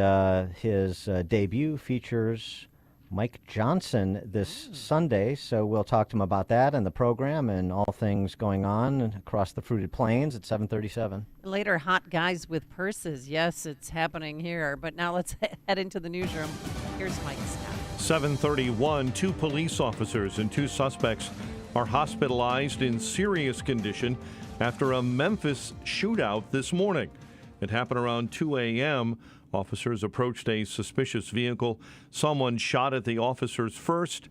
his debut features Mike Johnson this Sunday, so we'll talk to him about that and the program and all things going on across the Fruited Plains at 7:37. Later, hot guys with purses. Yes, it's happening here. But now let's head into the newsroom. Here's Mike Scott. 7:31, 2 police officers and 2 suspects are hospitalized in serious condition after a Memphis shootout this morning. It happened around 2 a.m. Officers approached a suspicious vehicle. Someone shot at the officers first,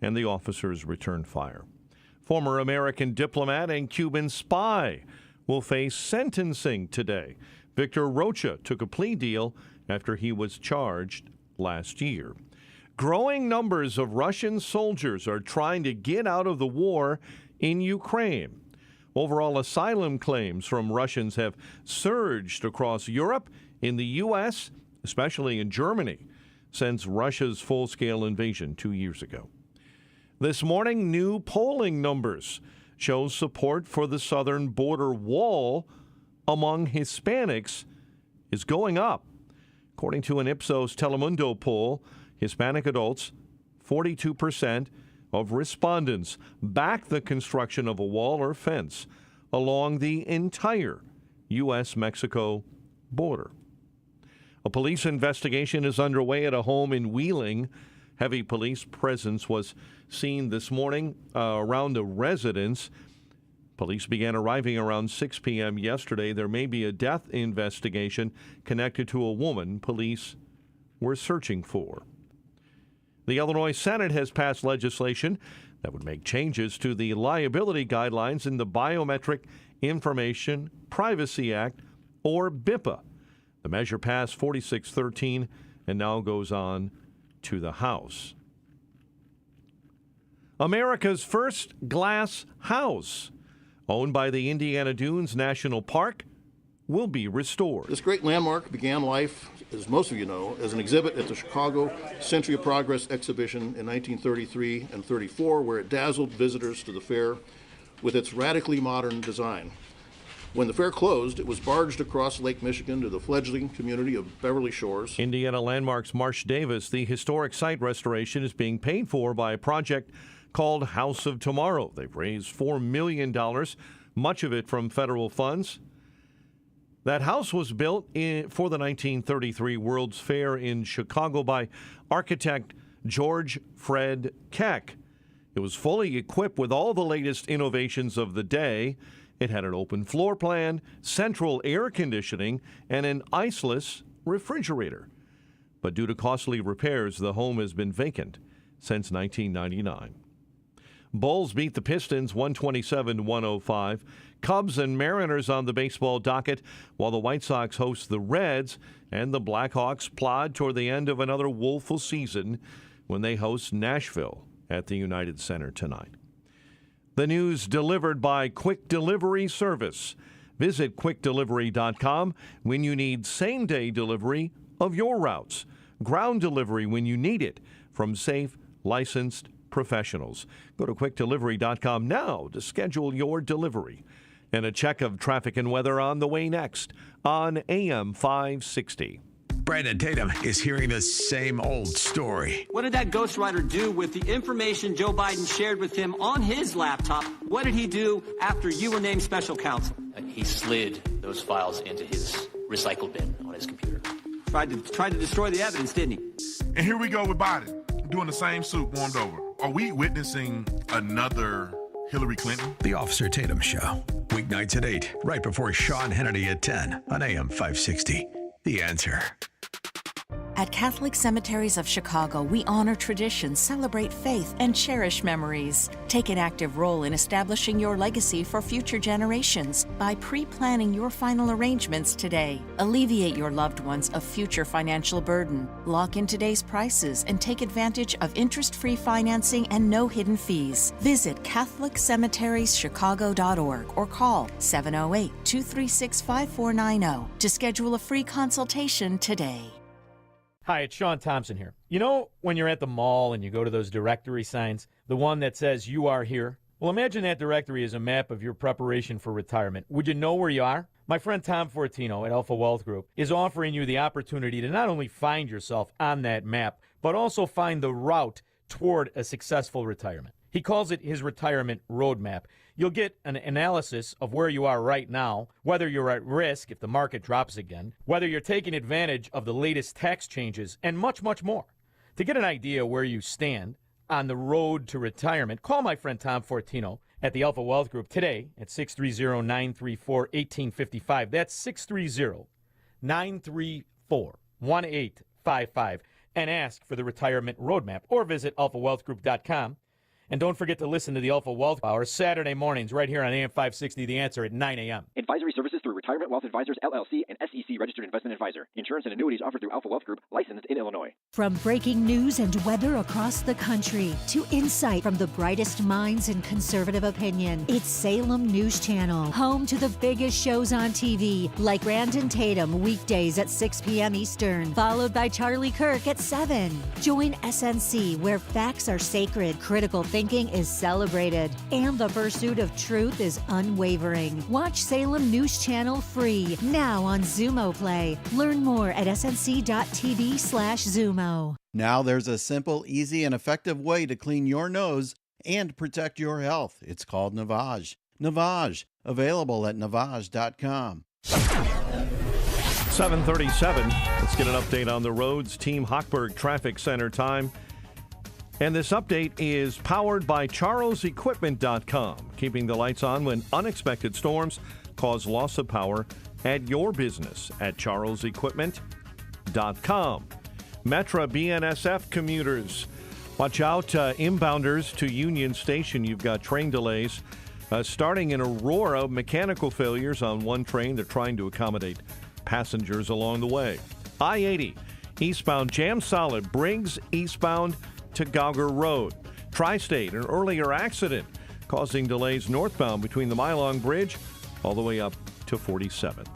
and the officers returned fire. Former American diplomat and Cuban spy will face sentencing today. Victor Rocha took a plea deal after he was charged last year. Growing numbers of Russian soldiers are trying to get out of the war in Ukraine. Overall asylum claims from Russians have surged across Europe, in the U.S., especially in Germany, since Russia's full-scale invasion 2 years ago. This morning, new polling numbers show support for the southern border wall among Hispanics is going up. According to an Ipsos Telemundo poll, Hispanic adults, 42% of respondents, back the construction of a wall or fence along the entire U.S.-Mexico border. A police investigation is underway at a home in Wheeling. Heavy police presence was seen this morning around a residence. Police began arriving around 6 p.m. yesterday. There may be a death investigation connected to a woman police were searching for. The Illinois Senate has passed legislation that would make changes to the liability guidelines in the Biometric Information Privacy Act, or BIPA. The measure passed 46-13 and now goes on to the House. America's first glass house, owned by the Indiana Dunes National Park, will be restored. This great landmark began life, as most of you know, as an exhibit at the Chicago Century of Progress exhibition in 1933 and 34, where it dazzled visitors to the fair with its radically modern design. When the fair closed, it was barged across Lake Michigan to the fledgling community of Beverly Shores. Indiana Landmarks Marsh Davis, the historic site restoration is being paid for by a project called House of Tomorrow. They've raised $4 million, much of it from federal funds. That house was built for the 1933 World's Fair in Chicago by architect George Fred Keck. It was fully equipped with all the latest innovations of the day. It had an open floor plan, central air conditioning, and an iceless refrigerator. But due to costly repairs, the home has been vacant since 1999. Bulls beat the Pistons 127-105. Cubs and Mariners on the baseball docket, while the White Sox host the Reds, and the Blackhawks plod toward the end of another woeful season when they host Nashville at the United Center tonight. The news delivered by Quick Delivery Service. Visit quickdelivery.com when you need same-day delivery of your routes. Ground delivery when you need it from safe, licensed professionals. Go to quickdelivery.com now to schedule your delivery. And a check of traffic and weather on the way next on AM 560. Brandon Tatum is hearing the same old story. What did that ghostwriter do with the information Joe Biden shared with him on his laptop? What did he do after you were named special counsel? He slid those files into his recycle bin on his computer. Tried to destroy the evidence, didn't he? And here we go with Biden, doing the same soup warmed over. Are we witnessing another Hillary Clinton? The Officer Tatum Show. Weeknights at 8, right before Sean Hannity at 10 on AM 560. The Answer. At Catholic Cemeteries of Chicago, we honor traditions, celebrate faith, and cherish memories. Take an active role in establishing your legacy for future generations by pre-planning your final arrangements today. Alleviate your loved ones of future financial burden. Lock in today's prices and take advantage of interest-free financing and no hidden fees. Visit CatholicCemeteriesChicago.org or call 708-236-5490 to schedule a free consultation today. Hi, it's Sean Thompson here. You know when you're at the mall and you go to those directory signs, the one that says you are here? Well, imagine that directory is a map of your preparation for retirement. Would you know where you are? My friend Tom Fortino at Alpha Wealth Group is offering you the opportunity to not only find yourself on that map, but also find the route toward a successful retirement. He calls it his retirement roadmap. You'll get an analysis of where you are right now, whether you're at risk if the market drops again, whether you're taking advantage of the latest tax changes, and much, much more. To get an idea where you stand on the road to retirement, call my friend Tom Fortino at the Alpha Wealth Group today at 630-934-1855. That's 630-934-1855. And ask for the retirement roadmap or visit alphawealthgroup.com. And don't forget to listen to the Alpha Wealth Hour Saturday mornings right here on AM 560, The Answer at 9 a.m. Advisory services through Retirement Wealth Advisors, LLC, and SEC Registered Investment Advisor. Insurance and annuities offered through Alpha Wealth Group, licensed in Illinois. From breaking news and weather across the country to insight from the brightest minds in conservative opinion, it's Salem News Channel, home to the biggest shows on TV, like Brandon Tatum, weekdays at 6 p.m. Eastern, followed by Charlie Kirk at 7. Join SNC, where facts are sacred, critical thinking is celebrated, and the pursuit of truth is unwavering. Watch Salem News Channel free now on Zumo Play. Learn more at snc.tv/Zumo. Now there's a simple, easy, and effective way to clean your nose and protect your health. It's called Navage. Navage, available at Navage.com. 7:37. Let's get an update on the roads. Team Hochberg Traffic Center time. And this update is powered by CharlesEquipment.com, keeping the lights on when unexpected storms cause loss of power at your business at CharlesEquipment.com. Metra BNSF commuters, watch out, inbounders to Union Station. You've got train delays starting in Aurora, mechanical failures on one train. They're trying to accommodate passengers along the way. I-80 eastbound jam solid, Briggs eastbound to Gauger Road. Tri-State, an earlier accident causing delays northbound between the Mylong Bridge all the way up to 47th.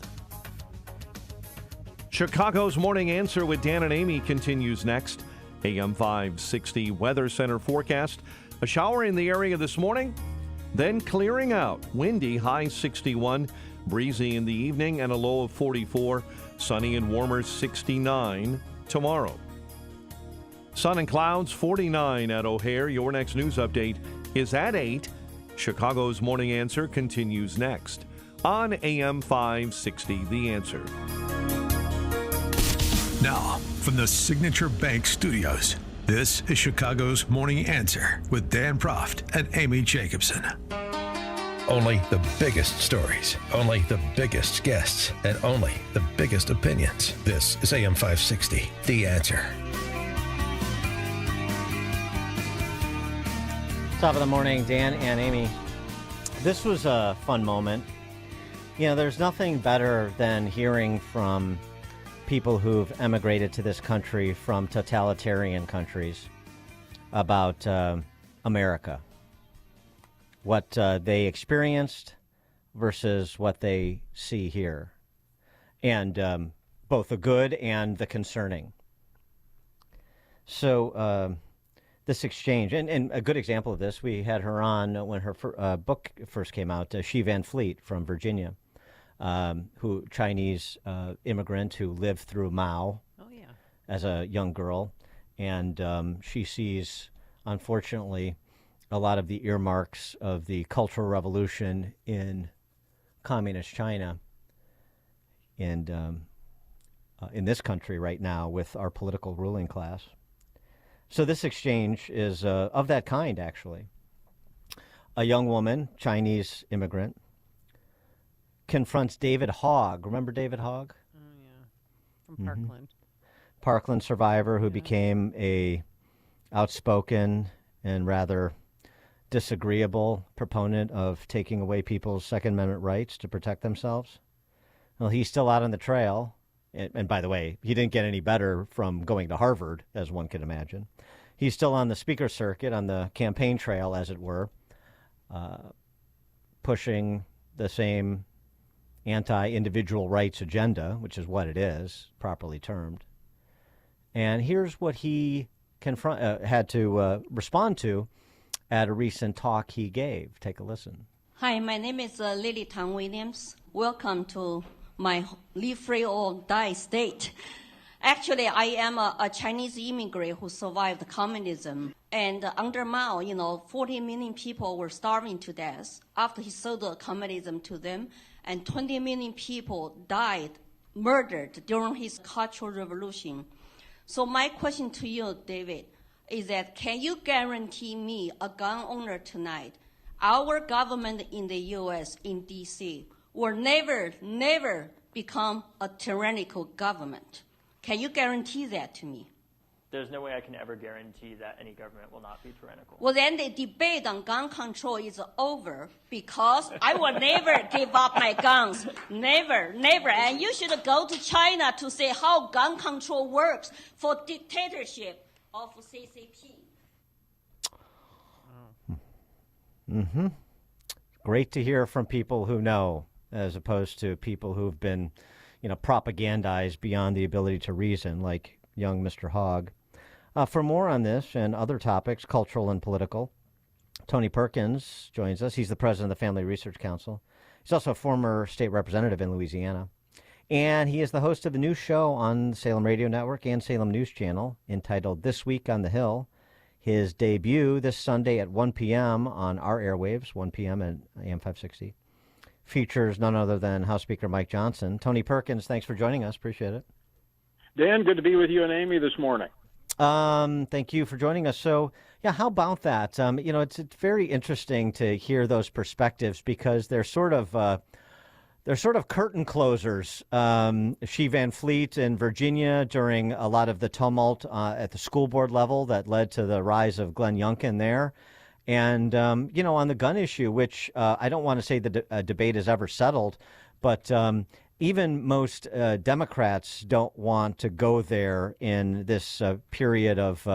Chicago's Morning Answer with Dan and Amy continues next. AM 560 Weather Center forecast. A shower in the area this morning, then clearing out. Windy, high 61. Breezy in the evening and a low of 44. Sunny and warmer 69 tomorrow. Sun and clouds, 49 at O'Hare. Your next news update is at 8. Chicago's Morning Answer continues next on AM 560, The Answer. Now, from the Signature Bank Studios, this is Chicago's Morning Answer with Dan Proft and Amy Jacobson. Only the biggest stories, only the biggest guests, and only the biggest opinions. This is AM 560, The Answer. Top of the morning, Dan and Amy. This was a fun moment You know, there's nothing better than hearing from people who've emigrated to this country from totalitarian countries about America, what they experienced versus what they see here, and both the good and the concerning. So this exchange, and a good example of this, we had her on when her book first came out, She Van Fleet from Virginia, who Chinese immigrant who lived through Mao as a young girl. And she sees, unfortunately, a lot of the earmarks of the Cultural Revolution in communist China and in this country right now with our political ruling class. So this exchange is of that kind, actually. A young woman, Chinese immigrant, confronts David Hogg. Remember David Hogg? Oh, yeah. From Parkland. Parkland survivor who became a outspoken and rather disagreeable proponent of taking away people's Second Amendment rights to protect themselves. Well, he's still out on the trail. And by the way, he didn't get any better from going to Harvard, as one can imagine. He's still on the speaker circuit, on the campaign trail, as it were, pushing the same anti-individual rights agenda, which is what it is, properly termed. And here's what he had to respond to at a recent talk he gave. Take a listen. Hi, my name is Lily Tang Williams. Welcome to my Live Free or Die state. Actually, I am a Chinese immigrant who survived communism. And under Mao, 40 million people were starving to death after he sold communism to them. And 20 million people died, murdered during his Cultural Revolution. So my question to you, David, is that can you guarantee me, a gun owner tonight, our government in the U.S., in D.C., will never become a tyrannical government? Can you guarantee that to me? There's no way I can ever guarantee that any government will not be tyrannical. Well, then the debate on gun control is over because I will never give up my guns. Never. And you should go to China to see how gun control works for dictatorship of CCP. Mm-hmm. Great to hear from people who know, as opposed to people who've been, propagandized beyond the ability to reason, like young Mr. Hogg. For more on this and other topics, cultural and political, Tony Perkins joins us. He's the president of the Family Research Council. He's also a former state representative in Louisiana. And he is the host of a new show on the Salem Radio Network and Salem News Channel entitled This Week on the Hill. His debut this Sunday at 1 p.m. on our airwaves, 1 p.m. at AM 560, features none other than House Speaker Mike Johnson. Tony Perkins, thanks for joining us. Appreciate it. Dan, good to be with you and Amy this morning. Thank you for joining us. So, yeah, how about that? It's very interesting to hear those perspectives because they're sort of curtain closers. She Van Fleet in Virginia during a lot of the tumult at the school board level that led to the rise of Glenn Youngkin there. And, on the gun issue, which I don't want to say the debate is ever settled, but even most Democrats don't want to go there in this period of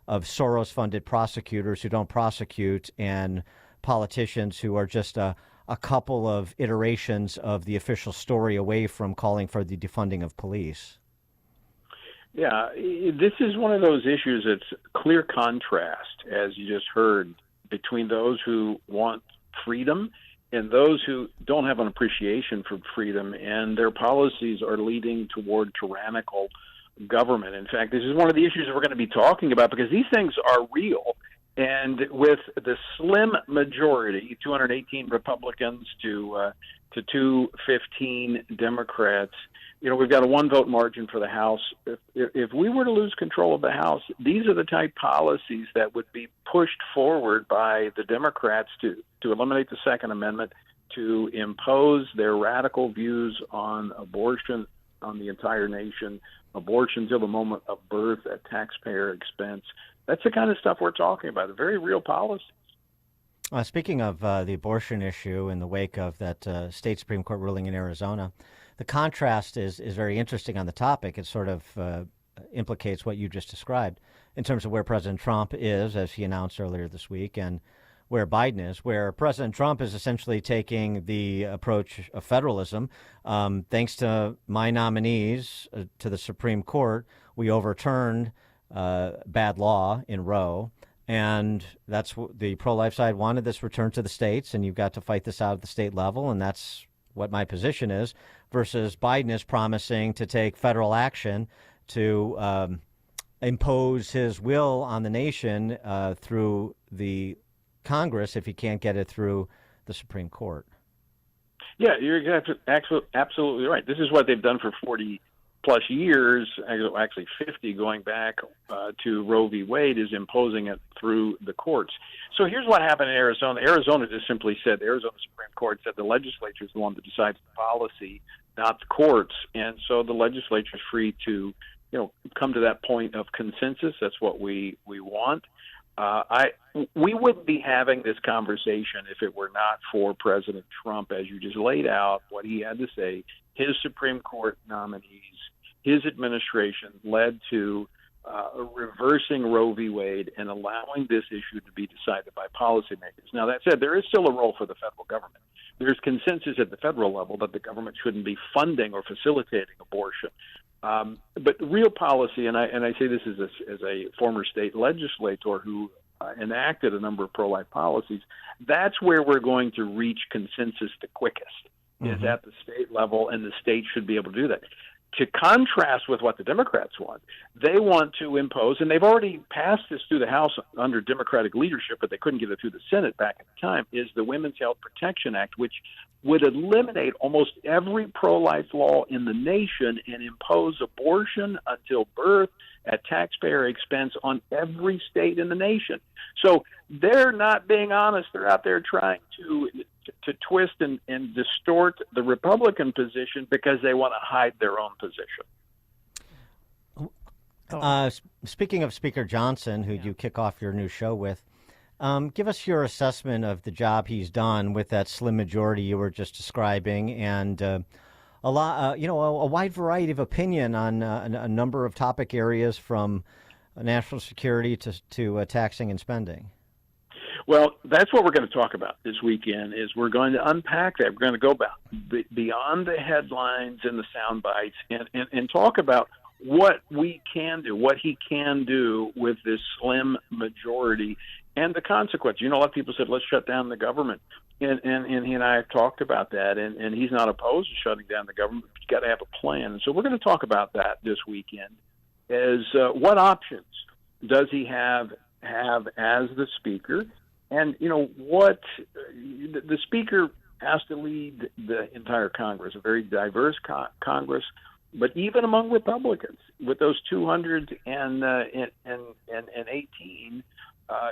Soros-funded prosecutors who don't prosecute and politicians who are just a couple of iterations of the official story away from calling for the defunding of police. Yeah, this is one of those issues that's clear contrast, as you just heard, between those who want freedom and those who don't have an appreciation for freedom, and their policies are leading toward tyrannical government. In fact, this is one of the issues that we're going to be talking about because these things are real. And with the slim majority, 218 Republicans to 215 Democrats, we've got a one-vote margin for the House. If we were to lose control of the House, these are the type policies that would be pushed forward by the Democrats to eliminate the Second Amendment, to impose their radical views on abortion on the entire nation, abortion till the moment of birth at taxpayer expense. That's the kind of stuff we're talking about, very real policies. Speaking of the abortion issue in the wake of that state Supreme Court ruling in Arizona, the contrast is very interesting on the topic. It sort of implicates what you just described in terms of where President Trump is, as he announced earlier this week, and where Biden is, where President Trump is essentially taking the approach of federalism. Thanks to my nominees to the Supreme Court, we overturned bad law in Roe. And that's what the pro-life side wanted, this return to the states, and you've got to fight this out at the state level, and that's what my position is, versus Biden is promising to take federal action to impose his will on the nation through the Congress if he can't get it through the Supreme Court. Yeah, you're absolutely right. This is what they've done for 40 plus years, actually 50 going back to Roe v. Wade, is imposing it through the courts. So here's what happened in Arizona. Arizona just simply said, the Arizona Supreme Court said the legislature is the one that decides the policy, not the courts. And so the legislature is free to, come to that point of consensus. That's what we want. We wouldn't be having this conversation if it were not for President Trump, as you just laid out what he had to say. His Supreme Court nominees, his administration led to reversing Roe v. Wade and allowing this issue to be decided by policymakers. Now, that said, there is still a role for the federal government. There's consensus at the federal level that the government shouldn't be funding or facilitating abortion. But real policy, and I say this as a former state legislator who enacted a number of pro-life policies, that's where we're going to reach consensus the quickest, is at the state level, and the state should be able to do that. To contrast with what the Democrats want, they want to impose, and they've already passed this through the House under Democratic leadership, but they couldn't get it through the Senate back at the time, is the Women's Health Protection Act, which would eliminate almost every pro-life law in the nation and impose abortion until birth at taxpayer expense on every state in the nation. So they're not being honest. They're out there trying to twist and distort the Republican position because they want to hide their own position. Speaking of Speaker Johnson, who you kick off your new show with, give us your assessment of the job he's done with that slim majority you were just describing, and a wide variety of opinion on a number of topic areas, from national security to taxing and spending. Well, that's what we're going to talk about this weekend. Is we're going to unpack that. We're going to go beyond the headlines and the sound bites, and talk about what we can do, what he can do with this slim majority, and the consequence. A lot of people said, let's shut down the government. And he and I have talked about that, and he's not opposed to shutting down the government, but you've got to have a plan. And so we're going to talk about that this weekend, as what options does he have as the speaker? And, what the speaker has to lead the entire Congress, a very diverse Congress, but even among Republicans, with those 218,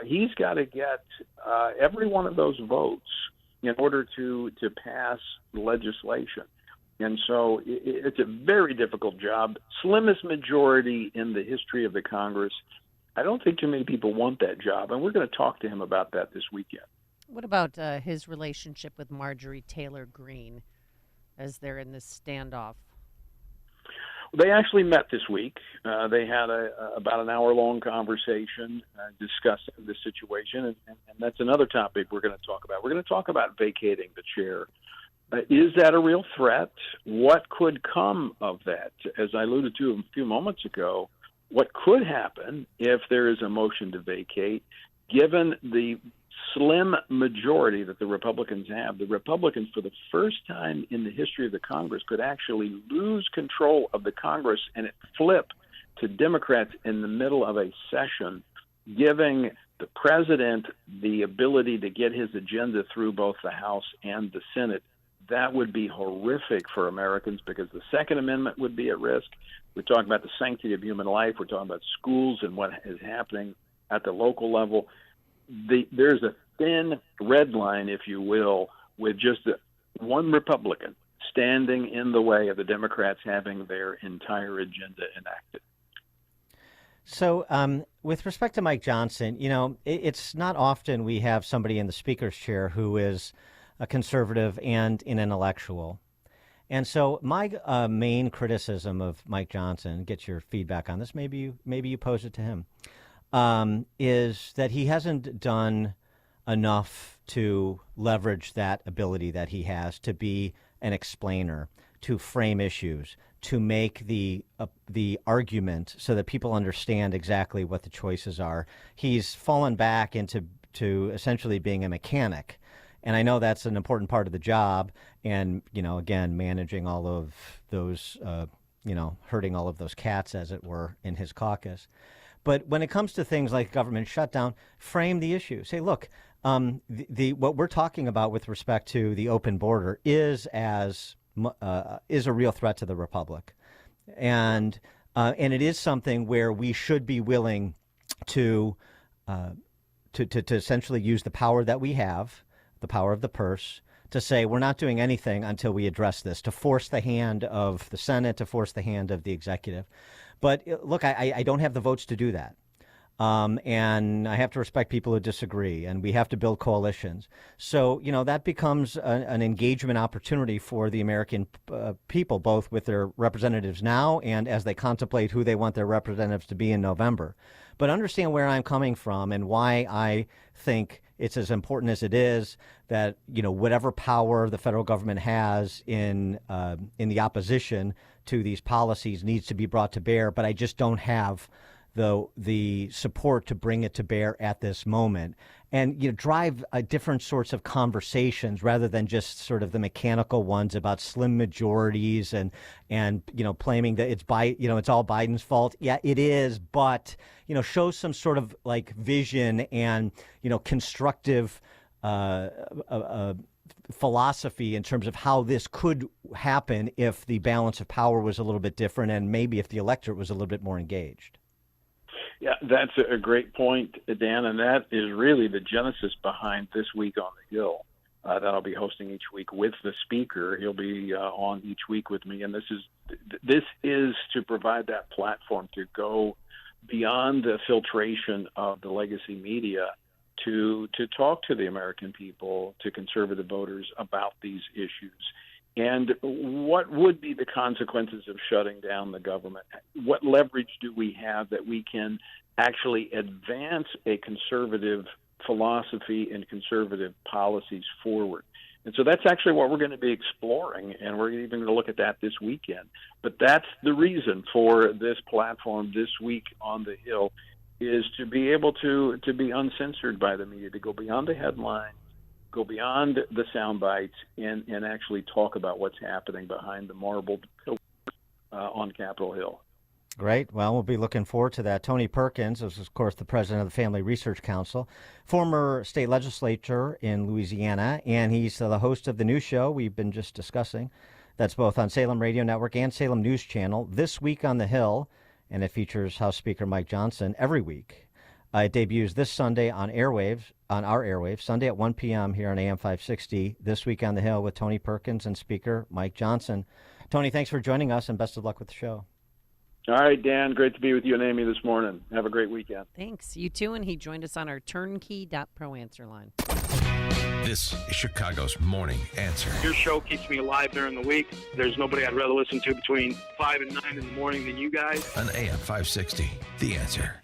he's got to get every one of those votes in order to pass legislation. And so it's a very difficult job, slimmest majority in the history of the Congress. I don't think too many people want that job, and we're going to talk to him about that this weekend. What about his relationship with Marjorie Taylor Greene as they're in this standoff? They actually met this week. They had about an hour-long conversation discussing the situation, and that's another topic we're going to talk about. We're going to talk about vacating the chair. Is that a real threat? What could come of that? As I alluded to a few moments ago, what could happen if there is a motion to vacate, given the slim majority that the Republicans have? The Republicans, for the first time in the history of the Congress, could actually lose control of the Congress and it flip to Democrats in the middle of a session, giving the president the ability to get his agenda through both the House and the Senate. That would be horrific for Americans, because the Second Amendment would be at risk. We're talking about the sanctity of human life. We're talking about schools and what is happening at the local level. There's a thin red line, if you will, with just one Republican standing in the way of the Democrats having their entire agenda enacted. So with respect to Mike Johnson, it's not often we have somebody in the speaker's chair who is a conservative and an intellectual. And so my main criticism of Mike Johnson, get your feedback on this, maybe you pose it to him, is that he hasn't done enough to leverage that ability that he has to be an explainer, to frame issues, to make the argument so that people understand exactly what the choices are. He's fallen back into essentially being a mechanic. And I know that's an important part of the job. And, again, managing all of those, herding all of those cats, as it were, in his caucus. But when it comes to things like government shutdown, frame the issue. Say, look, what we're talking about with respect to the open border is a real threat to the republic, and it is something where we should be willing to essentially use the power that we have, the power of the purse, to say we're not doing anything until we address this, to force the hand of the Senate, to force the hand of the executive. But look, I don't have the votes to do that. And I have to respect people who disagree, and we have to build coalitions. So, that becomes an engagement opportunity for the American people, both with their representatives now and as they contemplate who they want their representatives to be in November. But understand where I'm coming from and why I think it's as important as it is that, whatever power the federal government has in the opposition to these policies needs to be brought to bear. But I just don't have the support to bring it to bear at this moment, and drive different sorts of conversations rather than just sort of the mechanical ones about slim majorities and claiming that it's all Biden's fault. Yeah, it is, but show some sort of like vision and constructive philosophy in terms of how this could happen if the balance of power was a little bit different, and maybe if the electorate was a little bit more engaged. Yeah, that's a great point, Dan, and that is really the genesis behind This Week on the Hill that I'll be hosting each week with the speaker. He'll be on each week with me, and this is to provide that platform to go beyond the filtration of the legacy media to talk to the American people, to conservative voters about these issues. And what would be the consequences of shutting down the government? What leverage do we have that we can actually advance a conservative philosophy and conservative policies forward? And so that's actually what we're going to be exploring, and we're even going to look at that this weekend. But that's the reason for this platform, This Week on the Hill, is to be able to be uncensored by the media, to go beyond the headlines, go beyond the sound bites, and actually talk about what's happening behind the marbled pillars on Capitol Hill. Great. Well, we'll be looking forward to that. Tony Perkins is, of course, the president of the Family Research Council, former state legislator in Louisiana, and he's the host of the new show we've been just discussing. That's both on Salem Radio Network and Salem News Channel, This Week on the Hill, and it features House Speaker Mike Johnson every week. It debuts this Sunday on our airwaves, Sunday at 1 p.m. here on AM 560, This Week on the Hill with Tony Perkins and Speaker Mike Johnson. Tony, thanks for joining us, and best of luck with the show. All right, Dan, great to be with you and Amy this morning. Have a great weekend. Thanks. You too, and he joined us on our turnkey.pro answer line. This is Chicago's Morning Answer. Your show keeps me alive during the week. There's nobody I'd rather listen to between 5 and 9 in the morning than you guys. On AM 560, The Answer.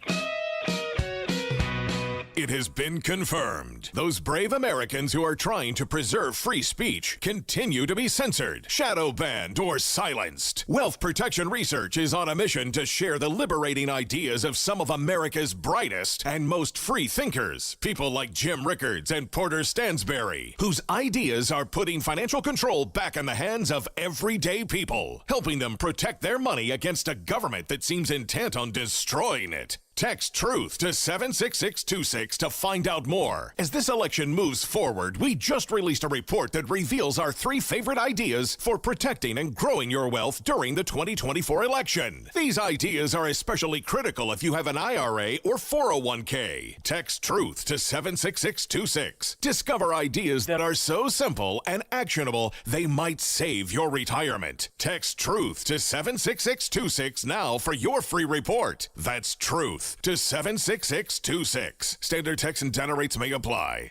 It has been confirmed. Those brave Americans who are trying to preserve free speech continue to be censored, shadow banned, or silenced. Wealth Protection Research is on a mission to share the liberating ideas of some of America's brightest and most free thinkers, people like Jim Rickards and Porter Stansberry, whose ideas are putting financial control back in the hands of everyday people, helping them protect their money against a government that seems intent on destroying it. Text TRUTH to 76626 to find out more. As this election moves forward, we just released a report that reveals our 3 favorite ideas for protecting and growing your wealth during the 2024 election. These ideas are especially critical if you have an IRA or 401k. Text TRUTH to 76626. Discover ideas that are so simple and actionable they might save your retirement. Text TRUTH to 76626 now for your free report. That's TRUTH Truth to 76626. Standard text and data rates may apply.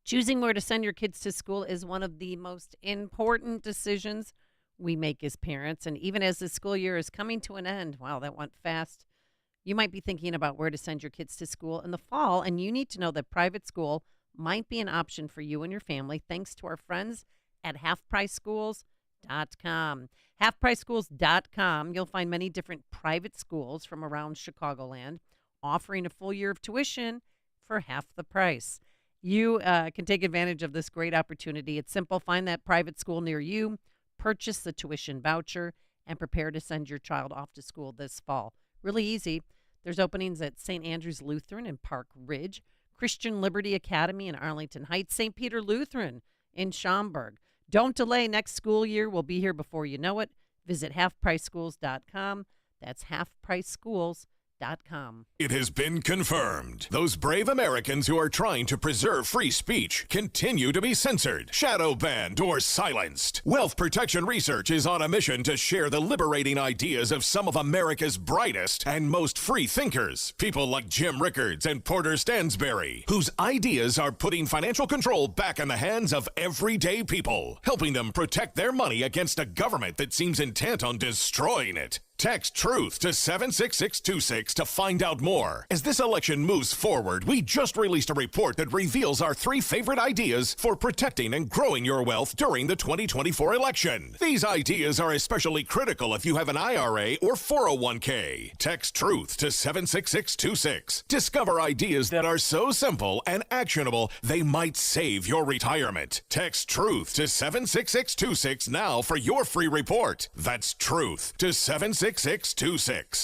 Choosing where to send your kids to school is one of the most important decisions we make as parents. And even as the school year is coming to an end, wow, that went fast. You might be thinking about where to send your kids to school in the fall, and you need to know that private school might be an option for you and your family thanks to our friends at halfpriceschools.com. Halfpriceschools.com, you'll find many different private schools from around Chicagoland offering a full year of tuition for half the price. You can take advantage of this great opportunity. It's simple. Find that private school near you, purchase the tuition voucher, and prepare to send your child off to school this fall. Really easy. There's openings at St. Andrew's Lutheran in Park Ridge, Christian Liberty Academy in Arlington Heights, St. Peter Lutheran in Schaumburg. Don't delay. Next school year will be here before you know it. Visit halfpriceschools.com. That's halfpriceschools.com. It has been confirmed. Those brave Americans who are trying to preserve free speech continue to be censored, shadow banned, or silenced. Wealth Protection Research is on a mission to share the liberating ideas of some of America's brightest and most free thinkers. People like Jim Rickards and Porter Stansberry, whose ideas are putting financial control back in the hands of everyday people, helping them protect their money against a government that seems intent on destroying it. Text TRUTH to 76626 to find out more. As this election moves forward, we just released a report that reveals our 3 favorite ideas for protecting and growing your wealth during the 2024 election. These ideas are especially critical if you have an IRA or 401k. Text TRUTH to 76626. Discover ideas that are so simple and actionable they might save your retirement. Text TRUTH to 76626 now for your free report. That's TRUTH to 76626.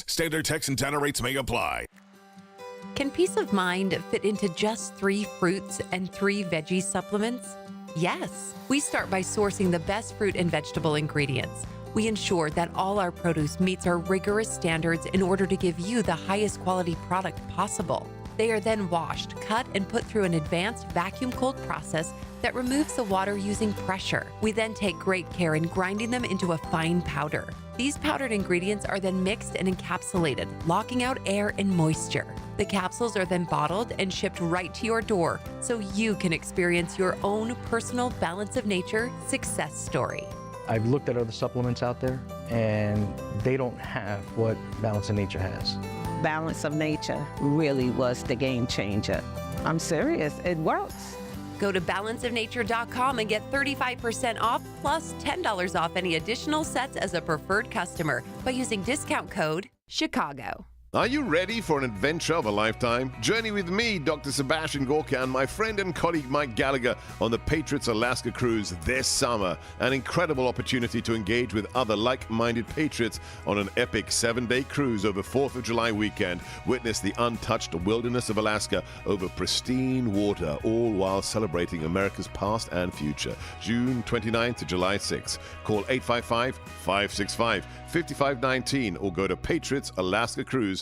Standard text and data rates may apply. Can peace of mind fit into just 3 fruits and 3 veggie supplements? Yes. We start by sourcing the best fruit and vegetable ingredients. We ensure that all our produce meets our rigorous standards in order to give you the highest quality product possible. They are then washed, cut, and put through an advanced vacuum cold process that removes the water using pressure. We then take great care in grinding them into a fine powder. These powdered ingredients are then mixed and encapsulated, locking out air and moisture. The capsules are then bottled and shipped right to your door so you can experience your own personal Balance of Nature success story. I've looked at other supplements out there, and they don't have what Balance of Nature has. Balance of Nature really was the game changer. I'm serious, it works. Go to balanceofnature.com and get 35% off plus $10 off any additional sets as a preferred customer by using discount code CHICAGO. Are you ready for an adventure of a lifetime? Journey with me, Dr. Sebastian Gorka, and my friend and colleague Mike Gallagher on the Patriots Alaska cruise this summer. An incredible opportunity to engage with other like-minded patriots on an epic 7-day cruise over 4th of July weekend. Witness the untouched wilderness of Alaska over pristine water, all while celebrating America's past and future. June 29th to July 6th. Call 855-565-5519 or go to patriotsalaskacruise.com.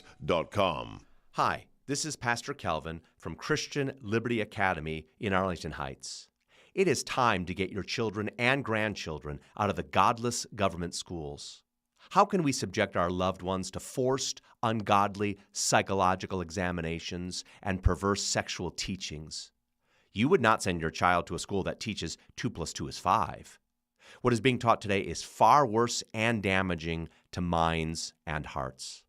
Hi, this is Pastor Kelvin from Christian Liberty Academy in Arlington Heights. It is time to get your children and grandchildren out of the godless government schools. How can we subject our loved ones to forced, ungodly psychological examinations and perverse sexual teachings? You would not send your child to a school that teaches 2 + 2 is 5. What is being taught today is far worse and damaging to minds and hearts.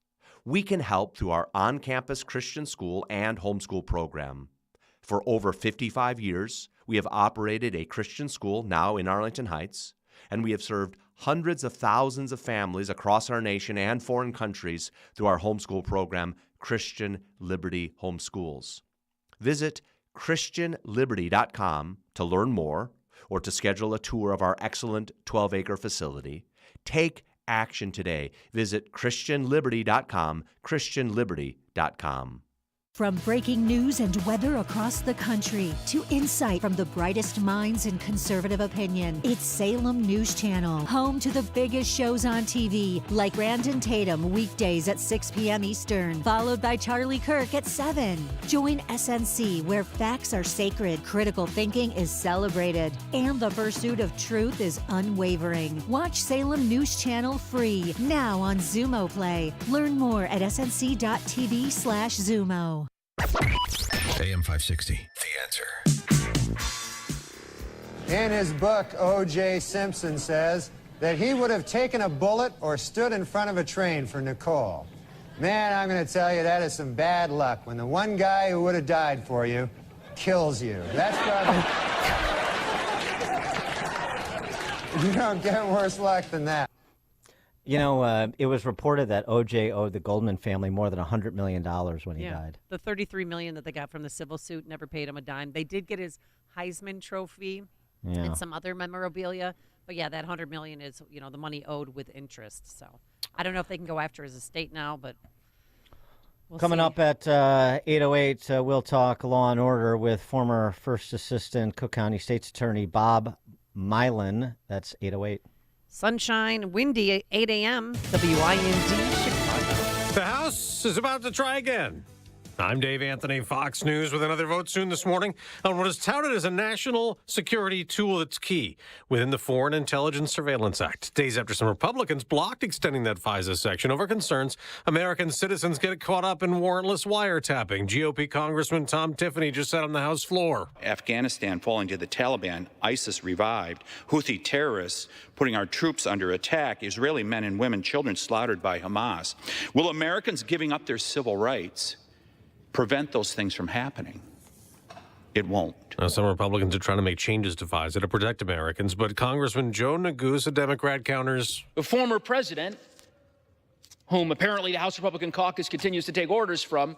We can help through our on-campus Christian school and homeschool program. For over 55 years, we have operated a Christian school now in Arlington Heights, and we have served hundreds of thousands of families across our nation and foreign countries through our homeschool program, Christian Liberty Homeschools. Visit ChristianLiberty.com to learn more or to schedule a tour of our excellent 12-acre facility. Take action today. Visit ChristianLiberty.com, ChristianLiberty.com. From breaking news and weather across the country to insight from the brightest minds in conservative opinion, it's Salem News Channel, home to the biggest shows on TV, like Brandon Tatum weekdays at 6 p.m. Eastern, followed by Charlie Kirk at 7. Join SNC, where facts are sacred, critical thinking is celebrated, and the pursuit of truth is unwavering. Watch Salem News Channel free, now on Zumo Play. Learn more at snc.tv/Zumo. AM 560, The Answer. In his book, OJ Simpson says that he would have taken a bullet or stood in front of a train for Nicole. Man, I'm going to tell you, that is some bad luck when the one guy who would have died for you kills you. That's probably... You don't get worse luck than that. You know, it was reported that OJ owed the Goldman family more than $100 million when he died. The $33 million that they got from the civil suit never paid him a dime. They did get his Heisman Trophy and some other memorabilia. But, yeah, that $100 million is, you know, the money owed with interest. So I don't know if they can go after his estate now, but we'll Coming see. up at 8:08, we'll talk law and order with former First Assistant Cook County State's Attorney Bob Mylan. That's 8:08. Sunshine, windy at 8 a.m. WIND Chicago. The House is about to try again. I'm Dave Anthony, Fox News, with another vote soon this morning on what is touted as a national security tool that's key within the Foreign Intelligence Surveillance Act. Days after some Republicans blocked extending that FISA section over concerns American citizens get caught up in warrantless wiretapping. GOP Congressman Tom Tiffany just said on the House floor. Afghanistan falling to the Taliban, ISIS revived, Houthi terrorists putting our troops under attack, Israeli men and women, children slaughtered by Hamas. Will Americans giving up their civil rights prevent those things from happening? It won't. Now, some Republicans are trying to make changes to FISA to protect Americans, but Congressman Joe Neguse, a Democrat, counters. The former president, whom apparently the House Republican caucus continues to take orders from,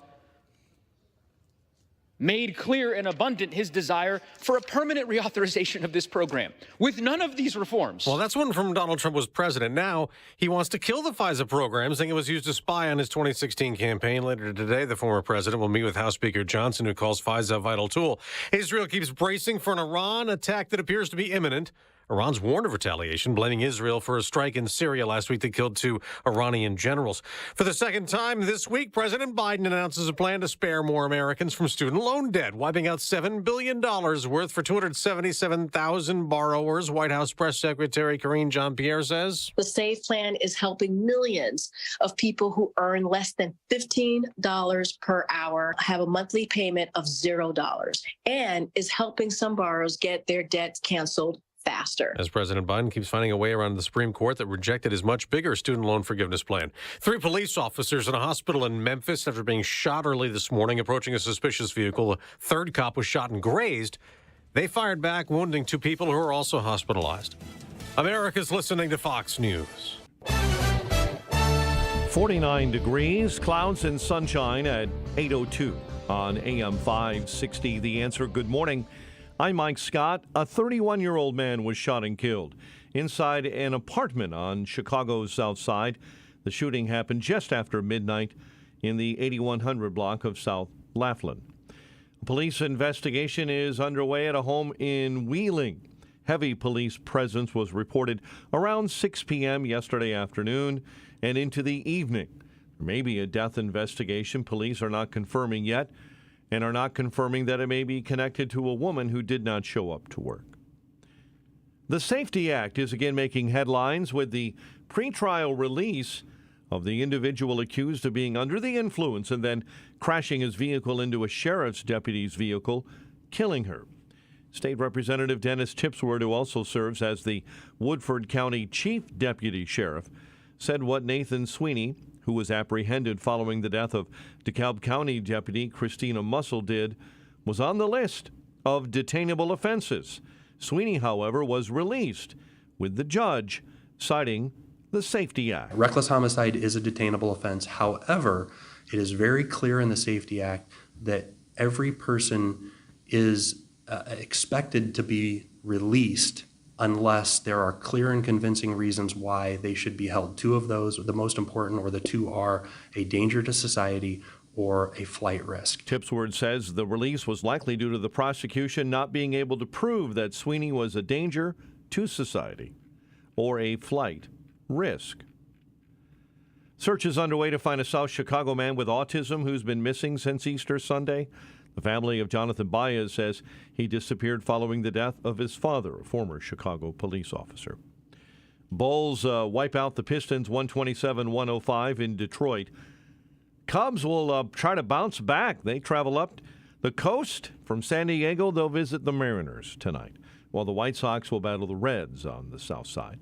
made clear and abundant his desire for a permanent reauthorization of this program with none of these reforms. Well, that's when from Donald Trump was president. Now he wants to kill the FISA program, saying it was used to spy on his 2016 campaign. Later today, the former president will meet with House Speaker Johnson, who calls FISA a vital tool. Israel keeps bracing for an Iran attack that appears to be imminent. Iran's warned of retaliation, blaming Israel for a strike in Syria last week that killed 2 Iranian generals. For the second time this week, President Biden announces a plan to spare more Americans from student loan debt, wiping out $7 billion worth for 277,000 borrowers. White House Press Secretary Karine Jean-Pierre says the SAVE plan is helping millions of people who earn less than $15 per hour have a monthly payment of $0 and is helping some borrowers get their debts canceled faster. As President Biden keeps finding a way around the Supreme Court that rejected his much bigger student loan forgiveness plan. 3 police officers in a hospital in Memphis after being shot early this morning approaching a suspicious vehicle. A third cop was shot and grazed. They fired back, wounding 2 people who are also hospitalized. America's listening to Fox News. 49 degrees, clouds and sunshine at 8:02 on AM 560. The Answer. Good morning. I'm Mike Scott. A 31-year-old man was shot and killed inside an apartment on Chicago's South Side. The shooting happened just after midnight in the 8100 block of South Laughlin. A police investigation is underway at a home in Wheeling. Heavy police presence was reported around 6 p.m. yesterday afternoon and into the evening. There may be a death investigation. Police are not confirming yet, and are not confirming that it may be connected to a woman who did not show up to work. The Safety Act is again making headlines with the pretrial release of the individual accused of being under the influence and then crashing his vehicle into a sheriff's deputy's vehicle, killing her. State Representative Dennis Tipsworth, who also serves as the Woodford County Chief Deputy Sheriff, said what Nathan Sweeney, who was apprehended following the death of DeKalb County Deputy Christina Mussel, did, was on the list of detainable offenses. Sweeney, however, was released, with the judge citing the Safety Act. Reckless homicide is a detainable offense. However, it is very clear in the Safety Act that every person is expected to be released unless there are clear and convincing reasons why they should be held. 2 of those, the most important, or the 2 are a danger to society or a flight risk. Tipsword says the release was likely due to the prosecution not being able to prove that Sweeney was a danger to society or a flight risk. Search is underway to find a South Chicago man with autism who's been missing since Easter Sunday. The family of Jonathan Baez says he disappeared following the death of his father, a former Chicago police officer. Bulls wipe out the Pistons 127-105 in Detroit. Cubs will try to bounce back. They travel up the coast from San Diego. They'll visit the Mariners tonight, while the White Sox will battle the Reds on the south side.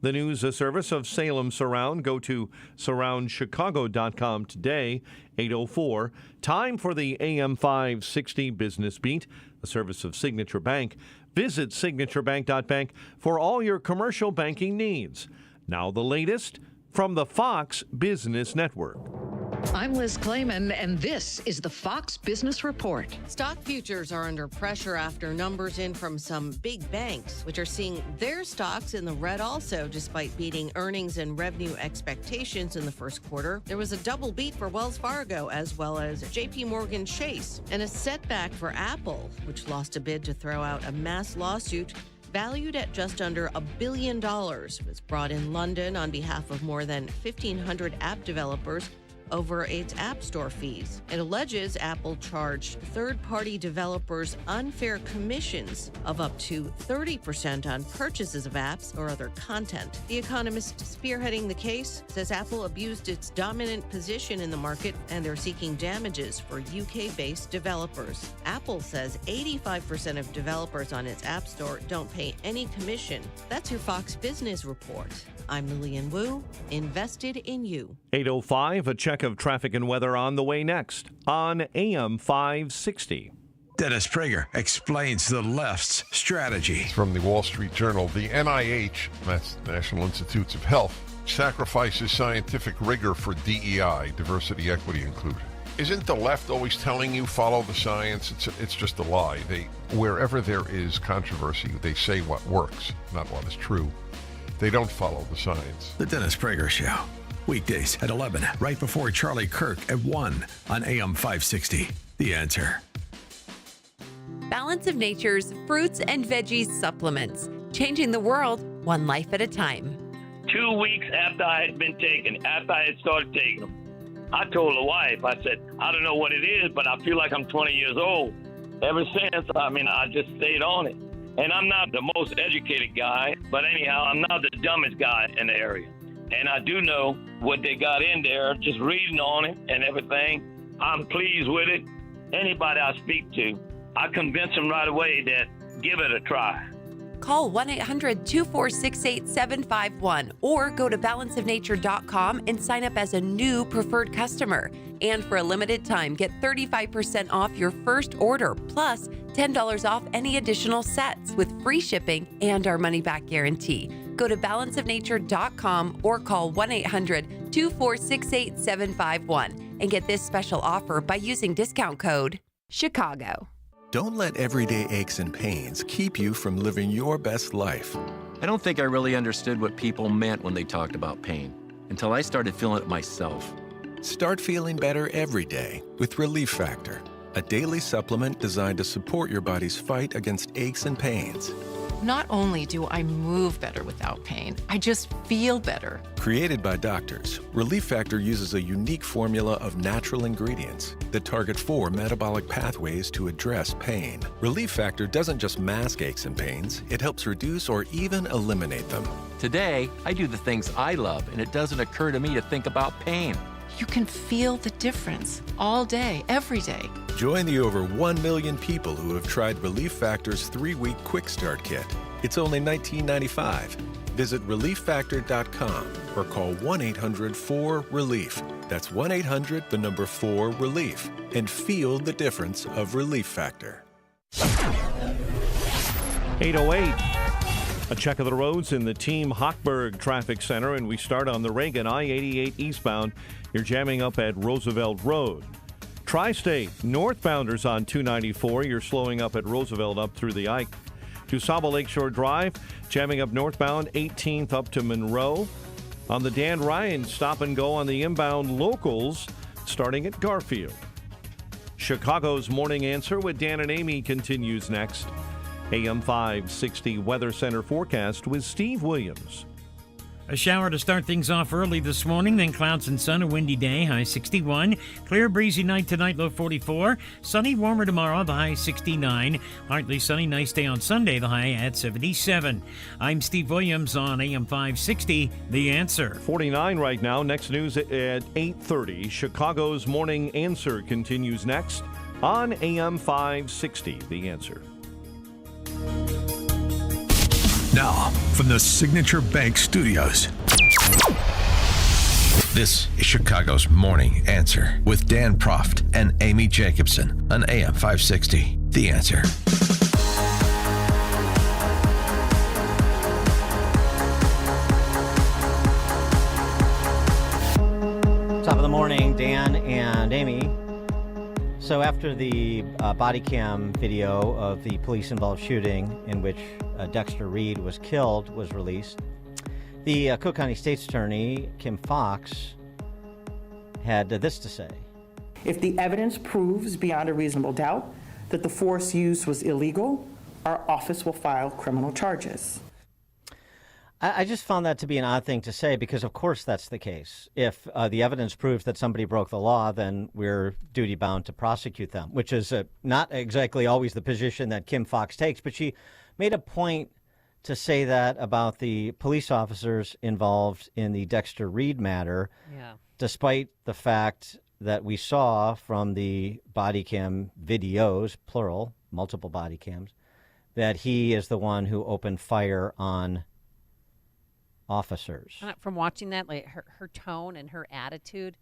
The news service of Salem Surround. Go to surroundchicago.com today, 8:04. Time for the AM 560 Business Beat, a service of Signature Bank. Visit signaturebank.bank for all your commercial banking needs. Now the latest from the Fox Business Network. I'm Liz Clayman, and this is the Fox Business Report. Stock futures are under pressure after numbers in from some big banks, which are seeing their stocks in the red also, despite beating earnings and revenue expectations in the first quarter. There was a double beat for Wells Fargo as well as JP Morgan Chase, and a setback for Apple, which lost a bid to throw out a mass lawsuit valued at just under $1 billion. It was brought in London on behalf of more than 1,500 app developers over its App Store fees. It alleges Apple charged third-party developers unfair commissions of up to 30% on purchases of apps or other content. The Economist spearheading the case says Apple abused its dominant position in the market, and they're seeking damages for UK-based developers. Apple says 85% of developers on its App Store don't pay any commission. That's your Fox Business Report. I'm Lillian Wu, invested in you. 8:05, a check of traffic and weather on the way next on AM 560. Dennis Prager explains the left's strategy. From the Wall Street Journal, the NIH, that's the National Institutes of Health, sacrifices scientific rigor for DEI, diversity, equity, inclusion. Isn't the left always telling you follow the science? It's just a lie. Wherever there is controversy, they say what works, not what is true. They don't follow the science. The Dennis Prager Show. Weekdays at 11, right before Charlie Kirk at 1 on AM 560. The Answer. Balance of Nature's fruits and veggies supplements. Changing the world one life at a time. 2 weeks after I had been taken, after I had started taking them, I told the wife, I said, I don't know what it is, but I feel like I'm 20 years old. Ever since, I just stayed on it. And I'm not the most educated guy, but anyhow, I'm not the dumbest guy in the area. And I do know what they got in there, just reading on it and everything. I'm pleased with it. Anybody I speak to, I convince them right away that give it a try. Call 1-800-246-8751 or go to balanceofnature.com and sign up as a new preferred customer. And for a limited time, get 35% off your first order, plus $10 off any additional sets with free shipping and our money-back guarantee. Go to balanceofnature.com or call 1-800-246-8751 and get this special offer by using discount code CHICAGO. Don't let everyday aches and pains keep you from living your best life. I don't think I really understood what people meant when they talked about pain until I started feeling it myself. Start feeling better every day with Relief Factor, a daily supplement designed to support your body's fight against aches and pains. Not only do I move better without pain, I just feel better. Created by doctors, Relief Factor uses a unique formula of natural ingredients that target 4 metabolic pathways to address pain. Relief Factor doesn't just mask aches and pains, it helps reduce or even eliminate them. Today, I do the things I love, and it doesn't occur to me to think about pain. You can feel the difference all day, every day. Join the over 1 million people who have tried Relief Factor's 3-week Quick Start Kit. It's only $19.95. Visit ReliefFactor.com or call 1-800-4RELIEF. That's 1-800-4RELIEF. And feel the difference of Relief Factor. 8:08. A check of the roads in the Team Hochberg Traffic Center, and we start on the Reagan I-88 eastbound. You're jamming up at Roosevelt Road. Tri-State northbounders on 294. You're slowing up at Roosevelt up through the Ike. DuSable Lakeshore Drive, jamming up northbound 18th up to Monroe. On the Dan Ryan stop and go on the inbound locals, starting at Garfield. Chicago's Morning Answer with Dan and Amy continues next. AM 560 Weather Center forecast with Steve Williams. A shower to start things off early this morning, then clouds and sun, a windy day, high 61. Clear, breezy night tonight, low 44. Sunny, warmer tomorrow, the high 69. Partly sunny, nice day on Sunday, the high at 77. I'm Steve Williams on AM 560, The Answer. 49 right now. Next news at 8:30. Chicago's Morning Answer continues next on AM 560, The Answer. Now, from the Signature Bank Studios, this is Chicago's Morning Answer with Dan Proft and Amy Jacobson on AM 560. The Answer. Top of the morning, Dan and Amy. So after the body cam video of the police-involved shooting in which Dexter Reed was killed was released, the Cook County State's Attorney, Kim Foxx, had this to say. If the evidence proves beyond a reasonable doubt that the force used was illegal, our office will file criminal charges. I just found that to be an odd thing to say because, of course, that's the case. If the evidence proves that somebody broke the law, then we're duty-bound to prosecute them, which is not exactly always the position that Kim Foxx takes. But she made a point to say that about the police officers involved in the Dexter Reed matter, despite the fact that we saw from the body cam videos, plural, multiple body cams, that he is the one who opened fire on officers. From watching that, like her tone and her attitude,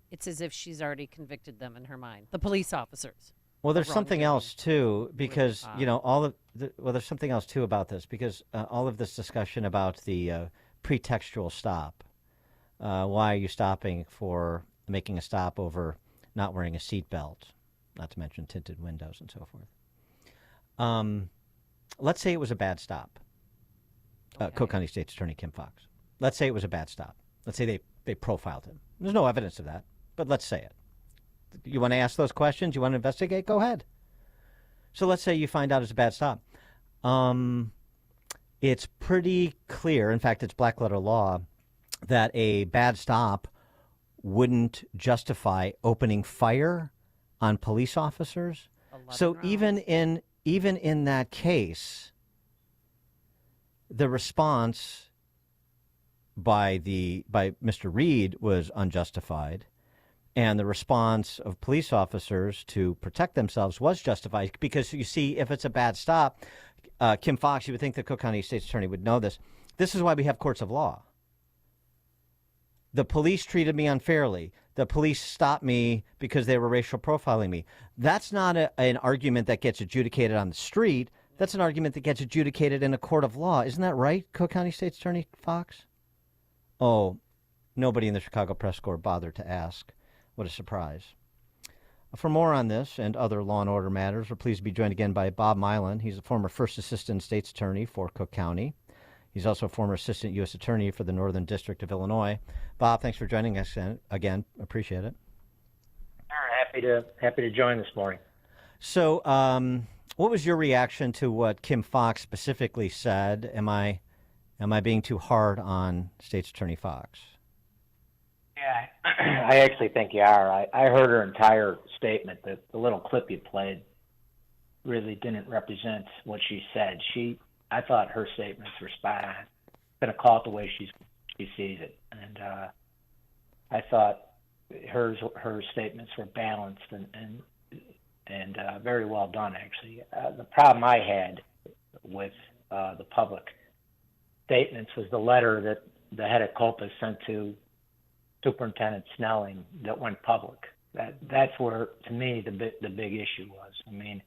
it's as if she's already convicted them in her mind. The police officers. Well, there's something else too, because there's something else too about this, because all of this discussion about the pretextual stop. Why are you stopping for making a stop over not wearing a seatbelt? Not to mention tinted windows and so forth. Let's say it was a bad stop. Cook County State's Attorney Kim Foxx. Let's say it was a bad stop. Let's say they profiled him. There's no evidence of that, but let's say it. You want to ask those questions? You want to investigate? Go ahead. So let's say you find out it's a bad stop. It's pretty clear, in fact, it's black letter law, that a bad stop wouldn't justify opening fire on police officers. So even in that case, the response by Mr. Reed was unjustified, and the response of police officers to protect themselves was justified, because you see, if it's a bad stop, Kim Foxx, you would think the Cook County State's Attorney would know this. This is why we have courts of law. The police treated me unfairly. The police stopped me because they were racial profiling me. That's not an argument that gets adjudicated on the street. That's an argument that gets adjudicated in a court of law. Isn't that right, Cook County State's Attorney Fox? Oh, nobody in the Chicago Press Corps bothered to ask. What a surprise. For more on this and other law and order matters, we're pleased to be joined again by Bob Milan. He's a former First Assistant State's Attorney for Cook County. He's also a former Assistant U.S. Attorney for the Northern District of Illinois. Bob, thanks for joining us again. Appreciate it. Happy to join this morning. So, what was your reaction to what Kim Foxx specifically said? Am I being too hard on State's Attorney Foxx? Yeah, I actually think you are. I heard her entire statement. The little clip you played really didn't represent what she said. I thought her statements were spot on. I'm going to call it the way she sees it. And I thought her statements were balanced and very well done, actually. The problem I had with the public statements was the letter that the head of COPA sent to Superintendent Snelling that went public. That's where, to me, the big issue was. I mean,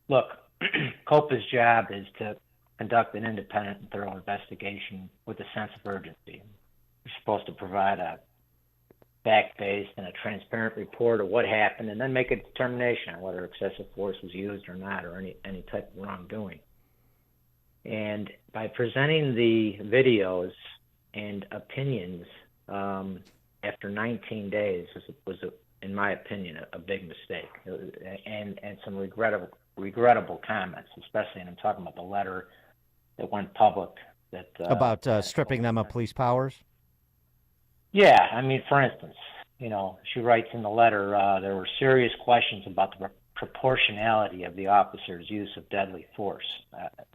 look, COPA's job is to conduct an independent and thorough investigation with a sense of urgency. You're supposed to provide a fact-based and a transparent report of what happened, and then make a determination on whether excessive force was used or not, or any type of wrongdoing. And by presenting the videos and opinions after 19 days was in my opinion, a big mistake, and some regrettable comments, especially, and I'm talking about the letter that went public. That About stripping them of police powers? Yeah, I mean, for instance, she writes in the letter, there were serious questions about the proportionality of the officer's use of deadly force.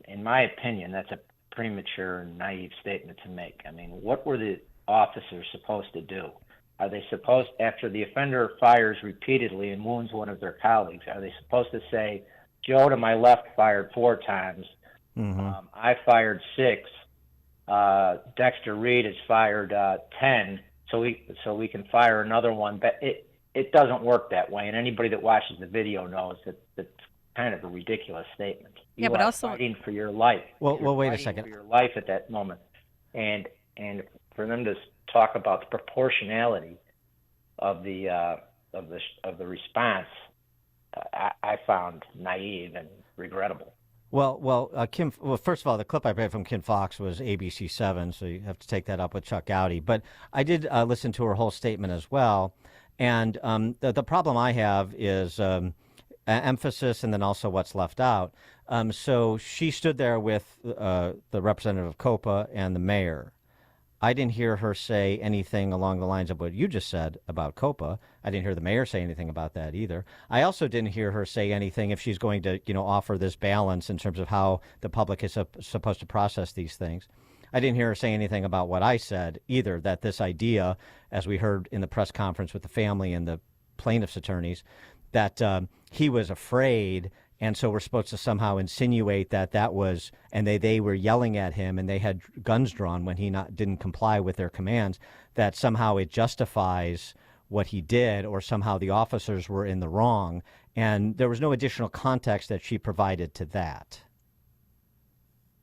In my opinion, that's a premature and naive statement to make. I mean, what were the officers supposed to do? Are they supposed, after the offender fires repeatedly and wounds one of their colleagues, are they supposed to say, Joe to my left fired 4 times, I fired 6, Dexter Reed has fired 10, so we can fire another one? But it doesn't work that way, and anybody that watches the video knows that that's kind of a ridiculous statement. You but are also fighting for your life. Well, wait a fighting second. For your life at that moment, and for them to talk about the proportionality of the response, I found naive and regrettable. Kim. Well, first of all, the clip I played from Kim Fox was ABC 7, so you have to take that up with Chuck Gowdy. But I did listen to her whole statement as well, and the problem I have is emphasis and then also what's left out. So she stood there with the representative of COPA and the mayor. I didn't hear her say anything along the lines of what you just said about COPA. I didn't hear the mayor say anything about that either. I also didn't hear her say anything if she's going to, offer this balance in terms of how the public is supposed to process these things. I didn't hear her say anything about what I said either, that this idea, as we heard in the press conference with the family and the plaintiff's attorneys, that he was afraid. And so we're supposed to somehow insinuate that was, and they were yelling at him and they had guns drawn when he didn't comply with their commands, that somehow it justifies what he did, or somehow the officers were in the wrong. And there was no additional context that she provided to that.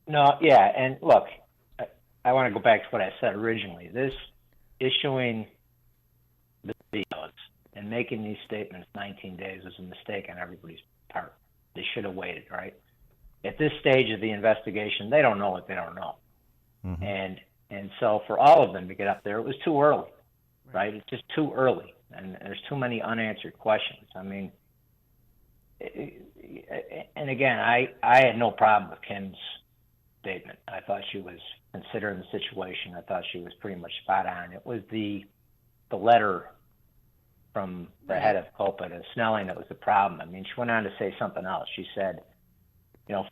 No, yeah, and look, I want to go back to what I said originally. This issuing the videos and making these statements 19 days was a mistake on everybody's part. They should have waited, right? At this stage of the investigation, they don't know what they don't know. Mm-hmm. And so for all of them to get up there, it was too early, right? It's just too early, and there's too many unanswered questions. I mean, and again, I had no problem with Kim's statement. I thought she was, considering the situation, I thought she was pretty much spot on. It was the letter from the head of COPA to Snelling that was the problem. I mean, she went on to say something else. She said,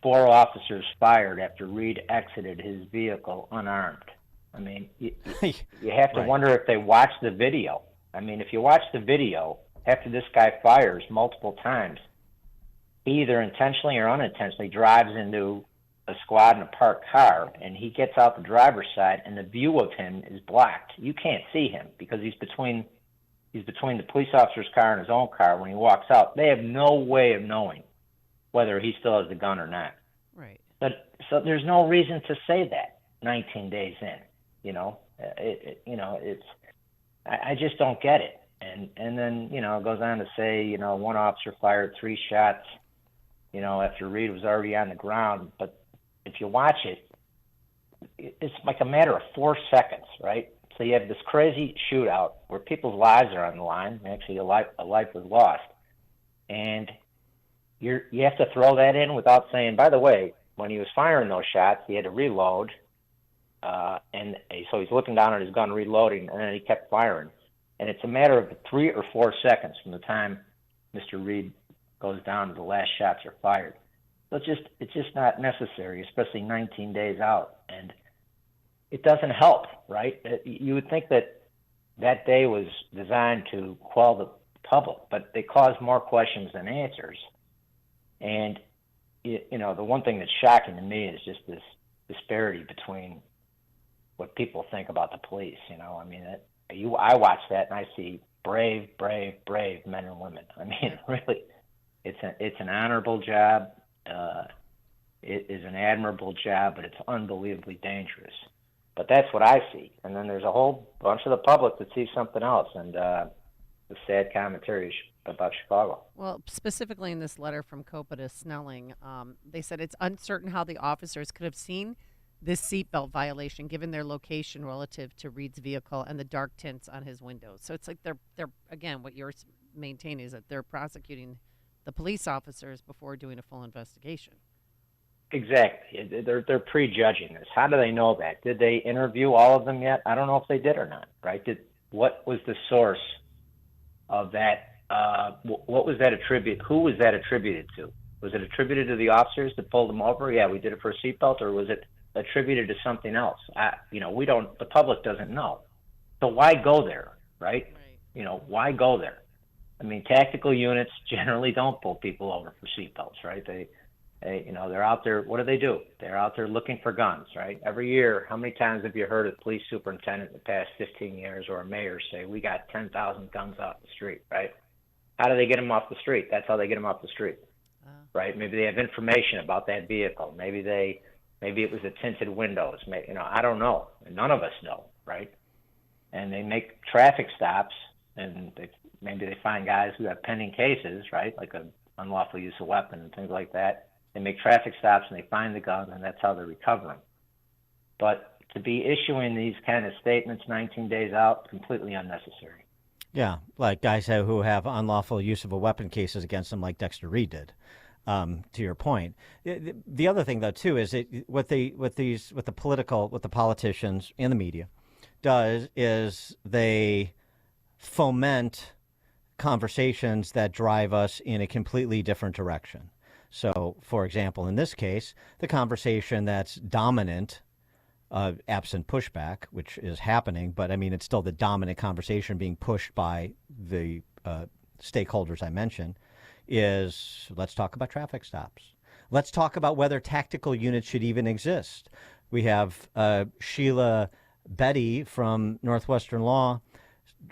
4 officers fired after Reed exited his vehicle unarmed. I mean, you have to wonder if they watched the video. I mean, if you watch the video, after this guy fires multiple times, he either intentionally or unintentionally drives into a squad in a parked car, and he gets out the driver's side, and the view of him is blocked. You can't see him because he's between the police officer's car and his own car. When he walks out, they have no way of knowing whether he still has the gun or not. Right. But so there's no reason to say that 19 days in. I just don't get it. And then it goes on to say one officer fired 3 shots after Reed was already on the ground. But if you watch it, it's like a matter of 4 seconds, right? So you have this crazy shootout where people's lives are on the line. Actually, a life was lost, and you have to throw that in without saying, by the way, when he was firing those shots, he had to reload, and so he's looking down at his gun, reloading, and then he kept firing. And it's a matter of 3 or 4 seconds from the time Mr. Reed goes down to the last shots are fired. So it's just not necessary, especially 19 days out, and it doesn't help, right? You would think that day was designed to quell the public, but they caused more questions than answers. And, the one thing that's shocking to me is just this disparity between what people think about the police. I mean, I watch that and I see brave men and women. I mean, really, it's an honorable job. It is an admirable job, but it's unbelievably dangerous. But that's what I see. And then there's a whole bunch of the public that sees something else, and the sad commentary about Chicago. Well, specifically in this letter from COPA to Snelling, they said it's uncertain how the officers could have seen this seatbelt violation given their location relative to Reed's vehicle and the dark tints on his windows. So it's like they're again, what you're maintain is that they're prosecuting the police officers before doing a full investigation. Exactly. They're prejudging this. How do they know that? Did they interview all of them yet? I don't know if they did or not, right? What was the source of that? What was that attributed? Who was that attributed to? Was it attributed to the officers that pulled them over? Yeah, we did it for a seatbelt, or was it attributed to something else? We don't. The public doesn't know. So why go there, right? Why go there? I mean, tactical units generally don't pull people over for seatbelts, right? They're out there. What do? They're out there looking for guns, right? Every year, how many times have you heard a police superintendent in the past 15 years or a mayor say, we got 10,000 guns off the street, right? How do they get them off the street? That's how they get them off the street, right? Maybe they have information about that vehicle. Maybe it was the tinted windows. I don't know. None of us know, right? And they make traffic stops, and maybe they find guys who have pending cases, right? Like an unlawful use of weapon and things like that. They make traffic stops and they find the guns, and that's how they recover them. But to be issuing these kind of statements 19 days out, completely unnecessary. Yeah, like guys who have unlawful use of a weapon cases against them, like Dexter Reed did. To your point, the other thing though too is what the politicians and the media does is they foment conversations that drive us in a completely different direction. So, for example, in this case, the conversation that's dominant, absent pushback, which is happening, but I mean, it's still the dominant conversation being pushed by the stakeholders I mentioned, is let's talk about traffic stops. Let's talk about whether tactical units should even exist. We have Sheila Betty from Northwestern Law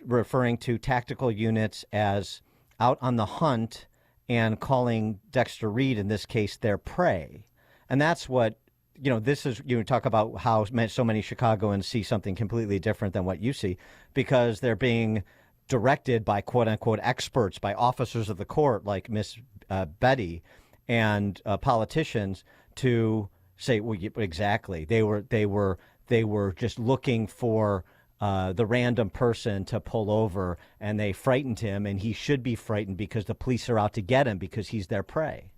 referring to tactical units as out on the hunt and calling Dexter Reed, in this case, their prey. And that's what, this is, talk about how so many Chicagoans see something completely different than what you see, because they're being directed by quote unquote experts, by officers of the court like Miss Betty and politicians to say, well, exactly. They were just looking for the random person to pull over, and they frightened him, and he should be frightened because the police are out to get him because he's their prey.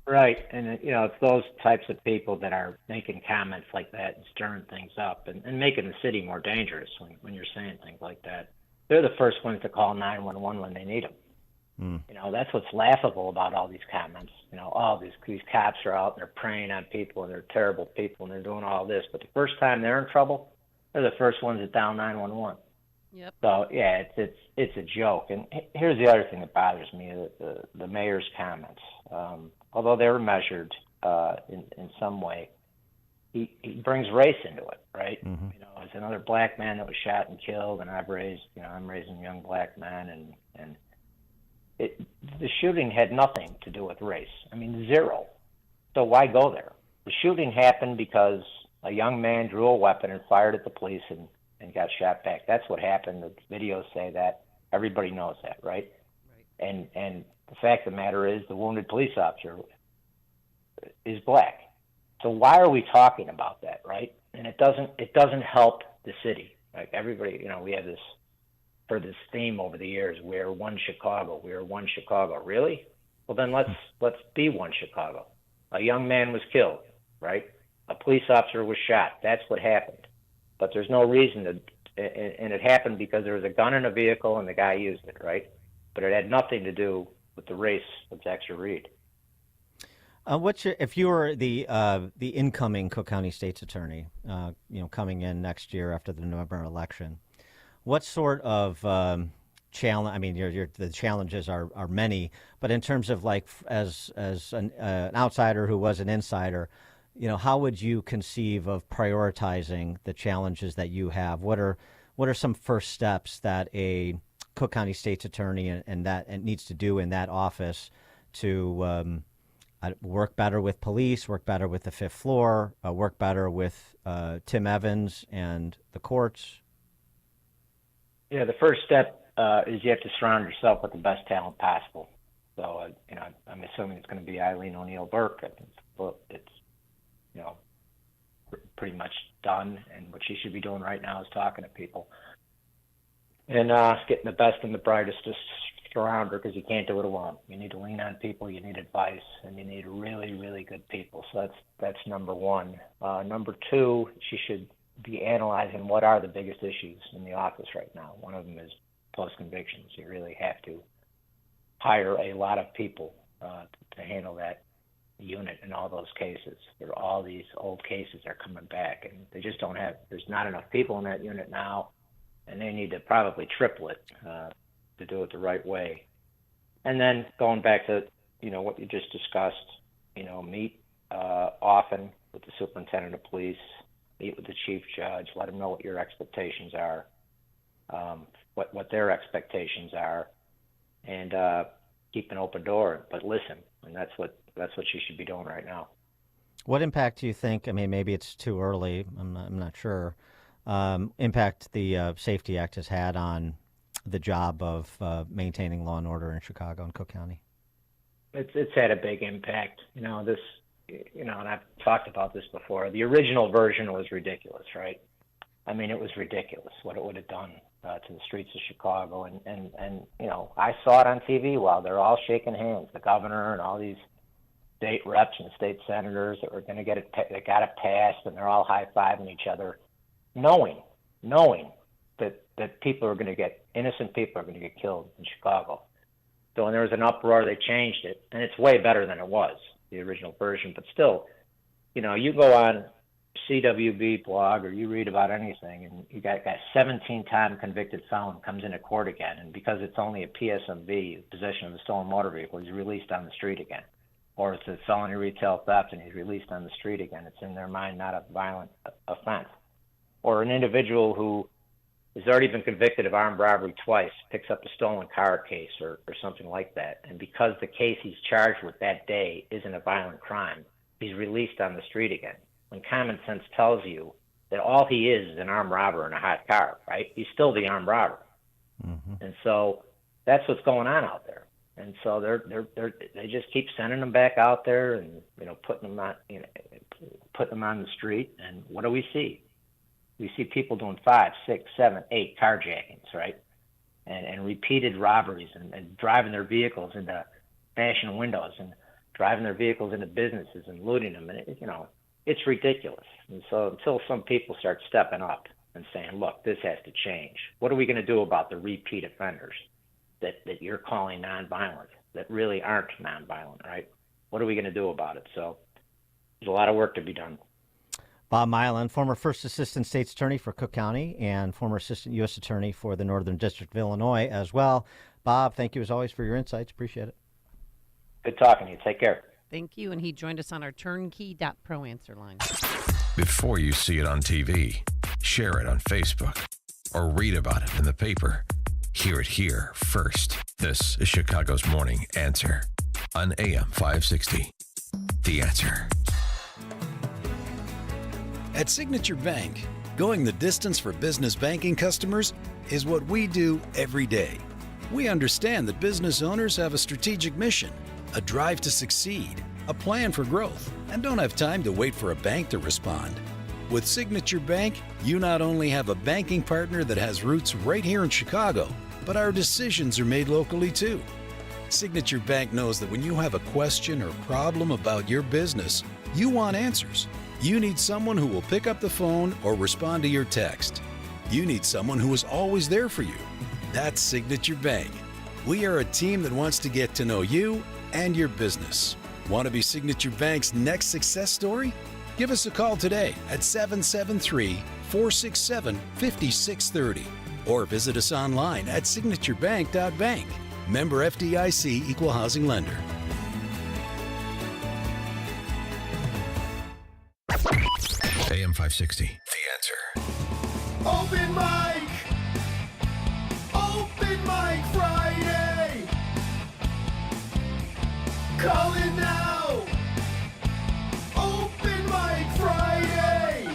Right, and it's those types of people that are making comments like that and stirring things up and making the city more dangerous when you're saying things like that. They're the first ones to call 911 when they need them. That's what's laughable about all these comments. These cops are out and they're preying on people and they're terrible people and they're doing all this, but the first time they're in trouble, they're the first ones that dial 911. Yep. So yeah, it's a joke. And here's the other thing that bothers me: the mayor's comments. Although they were measured in some way, he brings race into it, right? Mm-hmm. As another black man that was shot and killed, and I'm raising young black men, and the shooting had nothing to do with race. I mean, zero. So why go there? The shooting happened because a young man drew a weapon and fired at the police and got shot back. That's what happened. The videos say that. Everybody knows that, right? And the fact of the matter is the wounded police officer is black. So why are we talking about that, right? And it doesn't help the city. Like everybody, we have this theme over the years, we're one Chicago, we're one Chicago. Really? Well, then let's be one Chicago. A young man was killed, right? A police officer was shot. That's what happened. But there's no reason to, and it happened because there was a gun in a vehicle and the guy used it, right? But it had nothing to do with the race of Dexter Reed. If you were the incoming Cook County State's Attorney, coming in next year after the November election, what sort of challenge? I mean, the challenges are many, but in terms of like as an outsider who was an insider, how would you conceive of prioritizing the challenges that you have? What are some first steps that a Cook County State's Attorney and needs to do in that office to work better with police, work better with the fifth floor, work better with Tim Evans and the courts? Yeah, the first step is you have to surround yourself with the best talent possible. So, I'm assuming it's going to be Eileen O'Neill Burke. It's pretty much done, and what she should be doing right now is talking to people. and getting the best and the brightest to surround her, because you can't do it alone. You need to lean on people, you need advice, and you need really, really good people. So that's number one. Number two, she should be analyzing what are the biggest issues in the office right now. One of them is post-convictions. You really have to hire a lot of people to handle that unit in all those cases. All these old cases are coming back, and they just don't have, there's not enough people in that unit now, and they need to probably triple it to do it the right way. And then going back to, what you just discussed, meet often with the superintendent of police, meet with the chief judge, let them know what your expectations are, what their expectations are, and keep an open door, but listen. And that's what she should be doing right now. What impact do you think, maybe it's too early, I'm not sure, impact the Safety Act has had on the job of maintaining law and order in Chicago and Cook County? It's had a big impact. And I've talked about this before. The original version was ridiculous, right? It was ridiculous what it would have done to the streets of Chicago. And I saw it on TV while they're all shaking hands, the governor and all these state reps and state senators that were going to get it, that got it passed, and they're all high-fiving each other, knowing that people are going to innocent people are going to get killed in Chicago. So when there was an uproar, they changed it, and it's way better than it was, the original version. But still, you go on CWB blog or you read about anything, and you got 17-time convicted felon comes into court again, and because it's only a PSMV, possession of a stolen motor vehicle, he's released on the street again. Or it's a felony retail theft and he's released on the street again. It's in their mind not a violent offense. Or an individual who has already been convicted of armed robbery twice, picks up a stolen car case or something like that, and because the case he's charged with that day isn't a violent crime, he's released on the street again. When common sense tells you that all he is an armed robber in a hot car, right? He's still the armed robber. Mm-hmm. And so that's what's going on out there. And so they just keep sending them back out there and putting them on the street. And what do we see? We see people doing 5, 6, 7, 8 carjackings, right? And repeated robberies and driving their vehicles into fashion windows and driving their vehicles into businesses and looting them. And it's ridiculous. And so until some people start stepping up and saying, look, this has to change. What are we going to do about the repeat offenders that you're calling nonviolent, that really aren't nonviolent, right? What are we going to do about it? So there's a lot of work to be done. Bob Milan, former First Assistant State's Attorney for Cook County and former Assistant U.S. Attorney for the Northern District of Illinois as well. Bob, thank you as always for your insights. Appreciate it. Good talking to you. Take care. Thank you. And he joined us on our turnkey.pro answer line. Before you see it on TV, share it on Facebook, or read about it in the paper. Hear it here first. This is Chicago's Morning Answer on AM 560. The Answer. At Signature Bank, going the distance for business banking customers is what we do every day. We understand that business owners have a strategic mission, a drive to succeed, a plan for growth, and don't have time to wait for a bank to respond. With Signature Bank, you not only have a banking partner that has roots right here in Chicago, but our decisions are made locally too. Signature Bank knows that when you have a question or problem about your business, you want answers. You need someone who will pick up the phone or respond to your text. You need someone who is always there for you. That's Signature Bank. We are a team that wants to get to know you and your business. Want to be Signature Bank's next success story? Give us a call today at 773-467-5630 or visit us online at signaturebank.bank. Member FDIC Equal Housing Lender. AM 560. The Answer. Open mic! Open mic Friday! Call in now! Open mic Friday!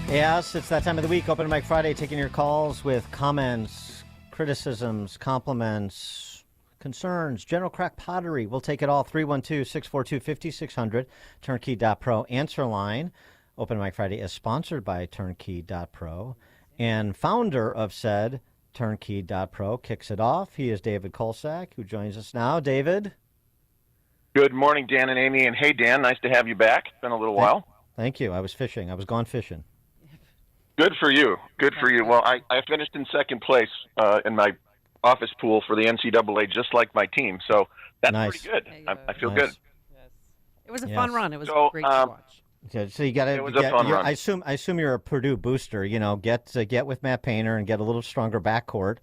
Yes, it's that time of the week, Open Mic Friday, taking your calls with comments, criticisms, compliments, concerns, general crack pottery. We'll take it all. 312-642-5600, turnkey.pro answer line. Open Mic Friday is sponsored by turnkey.pro. and founder of said Turnkey.pro, kicks it off. He is David Kolsak, who joins us now. David? Good morning, Dan and Amy. And hey, Dan, nice to have you back. It's been a little while. Thank you. I was fishing. I was gone fishing. Good for you. Good for you. Well, I finished in second place in my office pool for the NCAA, just like my team. So that's Nice. pretty good. I feel Nice. good. It was a Yes. fun run. It was So, great to watch. So you got to. It was a fun run. I assume you're a Purdue booster. You know, get with Matt Painter and get a little stronger backcourt,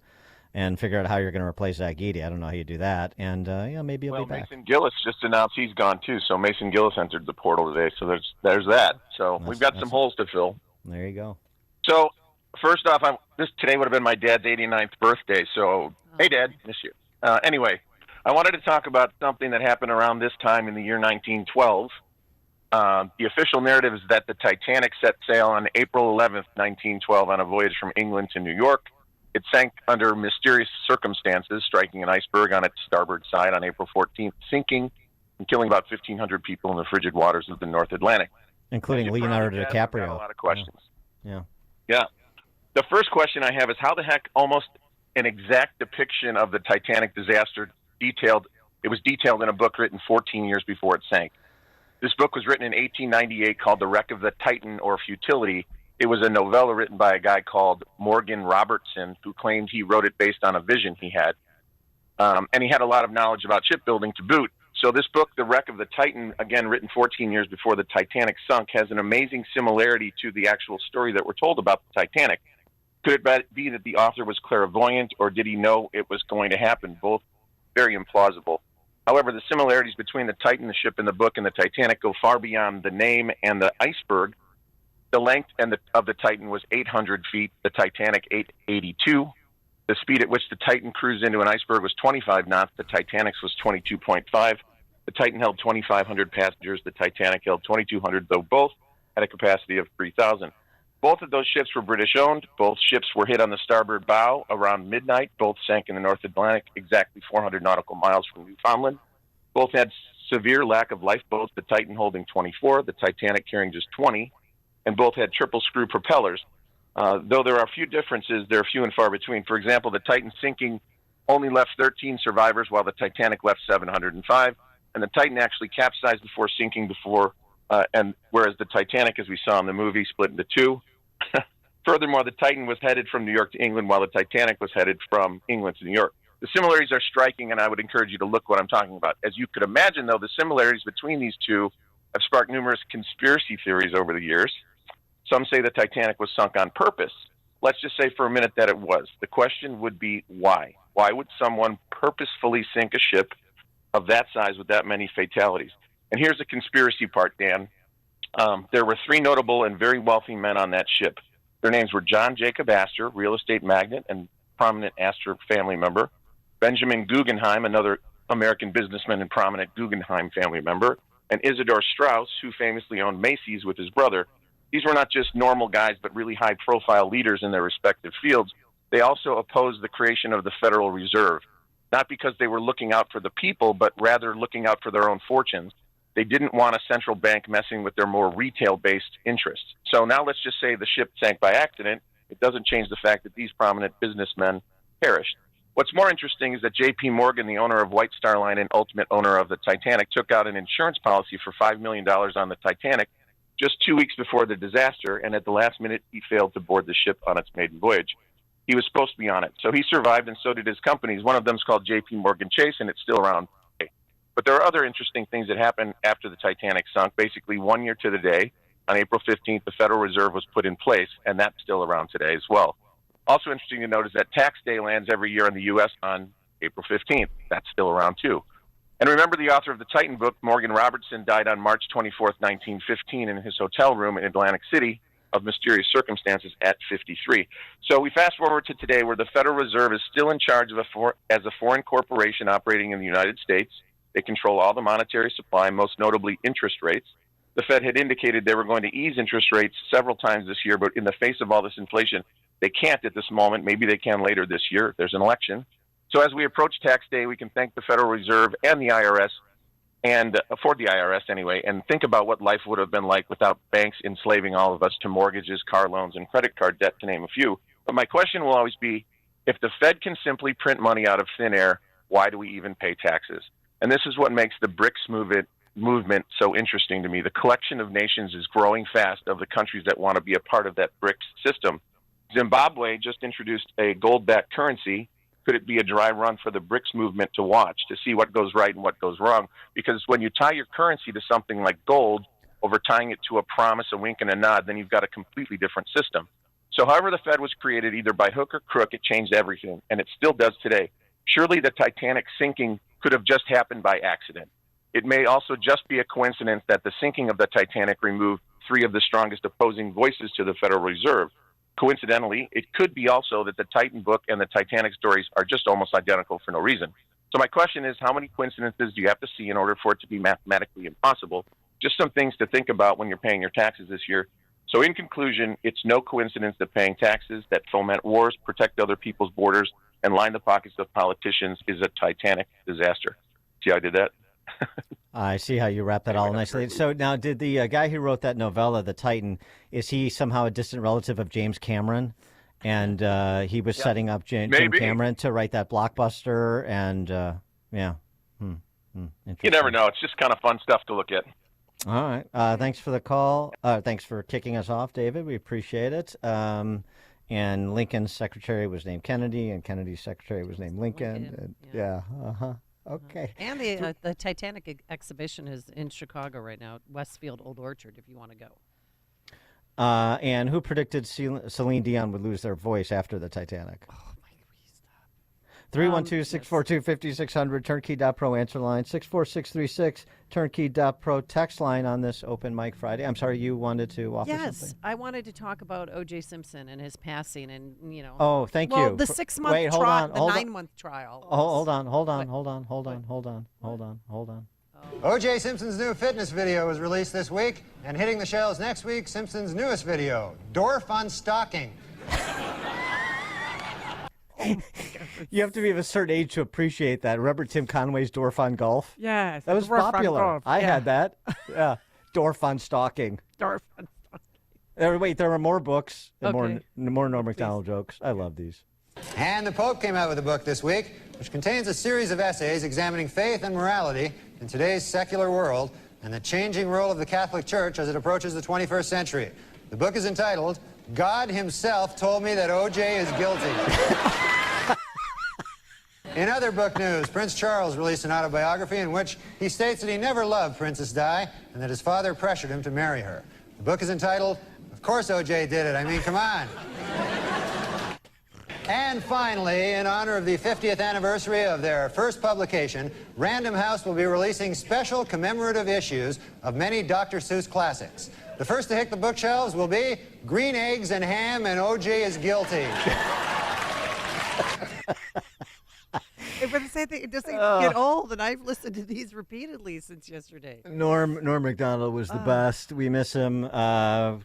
and figure out how you're going to replace Zach Edey. I don't know how you do that, and maybe he'll Well, be back. Mason Gillis just announced he's gone too. So Mason Gillis entered the portal today. So there's that. So we've got some holes to fill. There you go. So first off, today would have been my dad's 89th birthday. So hey, Dad, miss you. Anyway, I wanted to talk about something that happened around this time in the year 1912. The official narrative is that the Titanic set sail on April 11th, 1912, on a voyage from England to New York. It sank under mysterious circumstances, striking an iceberg on its starboard side on April 14th, sinking and killing about 1,500 people in the frigid waters of the North Atlantic. Including Leonardo I've DiCaprio. got a lot of questions. Yeah. Yeah. The first question I have is how the heck almost an exact depiction of the Titanic disaster it was detailed in a book written 14 years before it sank. This book was written in 1898 called The Wreck of the Titan or Futility. It was a novella written by a guy called Morgan Robertson, who claimed he wrote it based on a vision he had. And he had a lot of knowledge about shipbuilding to boot. So this book, The Wreck of the Titan, again written 14 years before the Titanic sunk, has an amazing similarity to the actual story that we're told about the Titanic. Could it be that the author was clairvoyant, or did he know it was going to happen? Both very implausible. However, the similarities between the Titan, the ship in the book, and the Titanic go far beyond the name and the iceberg. The length of the Titan was 800 feet, the Titanic 882. The speed at which the Titan cruised into an iceberg was 25 knots. The Titanic's was 22.5. The Titan held 2,500 passengers. The Titanic held 2,200, though both had a capacity of 3,000. Both of those ships were British-owned. Both ships were hit on the starboard bow around midnight. Both sank in the North Atlantic, exactly 400 nautical miles from Newfoundland. Both had severe lack of lifeboats, the Titan holding 24, the Titanic carrying just 20, and both had triple-screw propellers. Though there are a few differences, they're few and far between. For example, the Titan sinking only left 13 survivors, while the Titanic left 705, and the Titan actually capsized before sinking and whereas the Titanic, as we saw in the movie, split into two. Furthermore, the Titan was headed from New York to England, while the Titanic was headed from England to New York. The similarities are striking, and I would encourage you to look what I'm talking about. As you could imagine, though, the similarities between these two have sparked numerous conspiracy theories over the years. Some say the Titanic was sunk on purpose. Let's just say for a minute that it was. The question would be why? Why would someone purposefully sink a ship of that size with that many fatalities? And here's the conspiracy part, Dan. There were three notable and very wealthy men on that ship. Their names were John Jacob Astor, real estate magnate and prominent Astor family member, Benjamin Guggenheim, another American businessman and prominent Guggenheim family member, and Isidor Straus, who famously owned Macy's with his brother. These were not just normal guys, but really high-profile leaders in their respective fields. They also opposed the creation of the Federal Reserve, not because they were looking out for the people, but rather looking out for their own fortunes. They didn't want a central bank messing with their more retail-based interests. So now let's just say the ship sank by accident. It doesn't change the fact that these prominent businessmen perished. What's more interesting is that J.P. Morgan, the owner of White Star Line and ultimate owner of the Titanic, took out an insurance policy for $5 million on the Titanic just 2 weeks before the disaster, and at the last minute, he failed to board the ship on its maiden voyage. He was supposed to be on it. So he survived, and so did his companies. One of them is called J.P. Morgan Chase, and it's still around today. But there are other interesting things that happened after the Titanic sunk. Basically, 1 year to the day, on April 15th, the Federal Reserve was put in place, and that's still around today as well. Also interesting to note is that Tax Day lands every year in the U.S. on April 15th. That's still around, too. And remember, the author of the Titan book, Morgan Robertson, died on March 24th, 1915, in his hotel room in Atlantic City of mysterious circumstances at 53. So we fast forward to today, where the Federal Reserve is still in charge of as a foreign corporation operating in the United States. They control all the monetary supply, most notably interest rates. The Fed had indicated they were going to ease interest rates several times this year, but in the face of all this inflation, they can't at this moment. Maybe they can later this year. There's an election. So as we approach tax day, we can thank the Federal Reserve and the IRS, and for the IRS anyway, and think about what life would have been like without banks enslaving all of us to mortgages, car loans, and credit card debt, to name a few. But my question will always be, if the Fed can simply print money out of thin air, why do we even pay taxes? And this is what makes the BRICS movement so interesting to me. The collection of nations is growing fast of the countries that want to be a part of that BRICS system. Zimbabwe just introduced a gold-backed currency. Could it be a dry run for the BRICS movement to watch, to see what goes right and what goes wrong? Because when you tie your currency to something like gold, over tying it to a promise, a wink, and a nod, then you've got a completely different system. So however the Fed was created, either by hook or crook, it changed everything, and it still does today. Surely the Titanic sinking could have just happened by accident. It may also just be a coincidence that the sinking of the Titanic removed three of the strongest opposing voices to the Federal Reserve. Coincidentally, it could be also that the Titan book and the Titanic stories are just almost identical for no reason. So my question is, how many coincidences do you have to see in order for it to be mathematically impossible? Just some things to think about when you're paying your taxes this year. So in conclusion, it's no coincidence that paying taxes that foment wars, protect other people's borders, and line the pockets of politicians is a Titanic disaster. See how I did that? I see how you wrap that all nicely. So now, did the guy who wrote that novella, The Titan, is he somehow a distant relative of James Cameron? And he was setting up Jim Cameron to write that blockbuster, and You never know. It's just kind of fun stuff to look at. All right. Thanks for the call. Thanks for kicking us off, David. We appreciate it. And Lincoln's secretary was named Kennedy, and Kennedy's secretary was named Lincoln. Okay. And the Titanic exhibition is in Chicago right now, Westfield Old Orchard, if you want to go. And who predicted Celine Dion would lose their voice after the Titanic? Oh, my God, 312-642-5600, turnkey.pro answer line, 64636, turnkey.pro text line on this Open Mic Friday. I'm sorry, you wanted to offer something? Yes, I wanted to talk about OJ Simpson and his passing and, Oh, thank you. The 6-month trial, the 9-month trial. Hold on. OJ Simpson's new fitness video was released this week, and hitting the shelves next week, Simpson's newest video, Dorf on Stalking. You have to be of a certain age to appreciate that. Remember Tim Conway's Dorf on Golf? Yes. That was popular. Golf. I had that. Yeah. Dorf on Stalking. Dorf on Stalking. Wait, there were more books, and Okay. more Norm Macdonald jokes. I love these. And the Pope came out with a book this week, which contains a series of essays examining faith and morality in today's secular world and the changing role of the Catholic Church as it approaches the 21st century. The book is entitled, God Himself Told Me That OJ is Guilty. In other book news, Prince Charles released an autobiography in which he states that he never loved Princess Di and that his father pressured him to marry her. The book is entitled, Of Course OJ Did It. I mean, come on. And finally, in honor of the 50th anniversary of their first publication, Random House will be releasing special commemorative issues of many Dr. Seuss classics. The first to hit the bookshelves will be Green Eggs and Ham and OJ is Guilty. But it doesn't get old, and I've listened to these repeatedly since yesterday. Norm Macdonald was the best. We miss him. On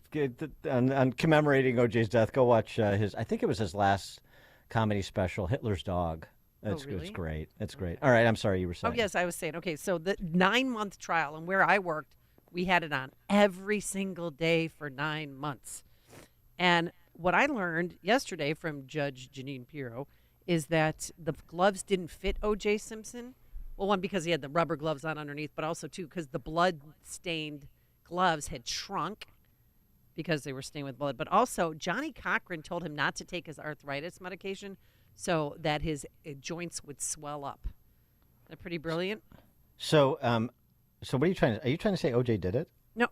commemorating OJ's death, go watch his, I think it was his last comedy special, Hitler's Dog. It's great. It's great. All right, I'm sorry, you were saying. Oh, yes, I was saying. Okay, so the 9-month trial, and where I worked, we had it on every single day for 9 months. And what I learned yesterday from Judge Janine Pirro is that the gloves didn't fit O.J. Simpson. Well, one, because he had the rubber gloves on underneath, but also, two, because the blood-stained gloves had shrunk because they were stained with blood. But also, Johnny Cochran told him not to take his arthritis medication so that his joints would swell up. Isn't that pretty brilliant? So, what are you trying to say OJ did it? No.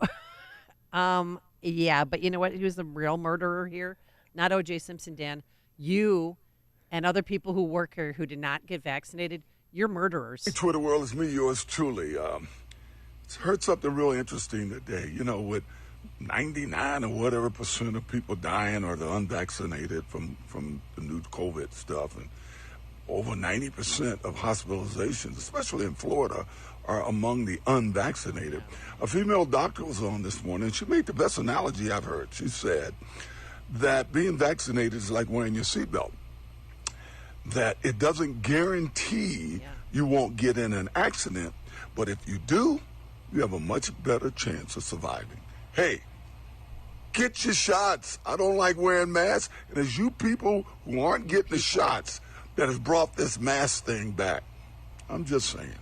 Yeah, but you know what? He was the real murderer here. Not O.J. Simpson, Dan. You and other people who work here who did not get vaccinated, you're murderers. Hey, Twitter world, it's me, yours truly. Heard something real interesting today. You know, with 99 or whatever % of people dying are the unvaccinated from the new COVID stuff, and over 90% of hospitalizations, especially in Florida, are among the unvaccinated. A female doctor was on this morning. She made the best analogy I've heard. She said that being vaccinated is like wearing your seatbelt, that it doesn't guarantee you won't get in an accident, but if you do, you have a much better chance of surviving. Hey, Get your shots. I don't like wearing masks. And it's you people who aren't getting the shots that has brought this mask thing back. I'm just saying.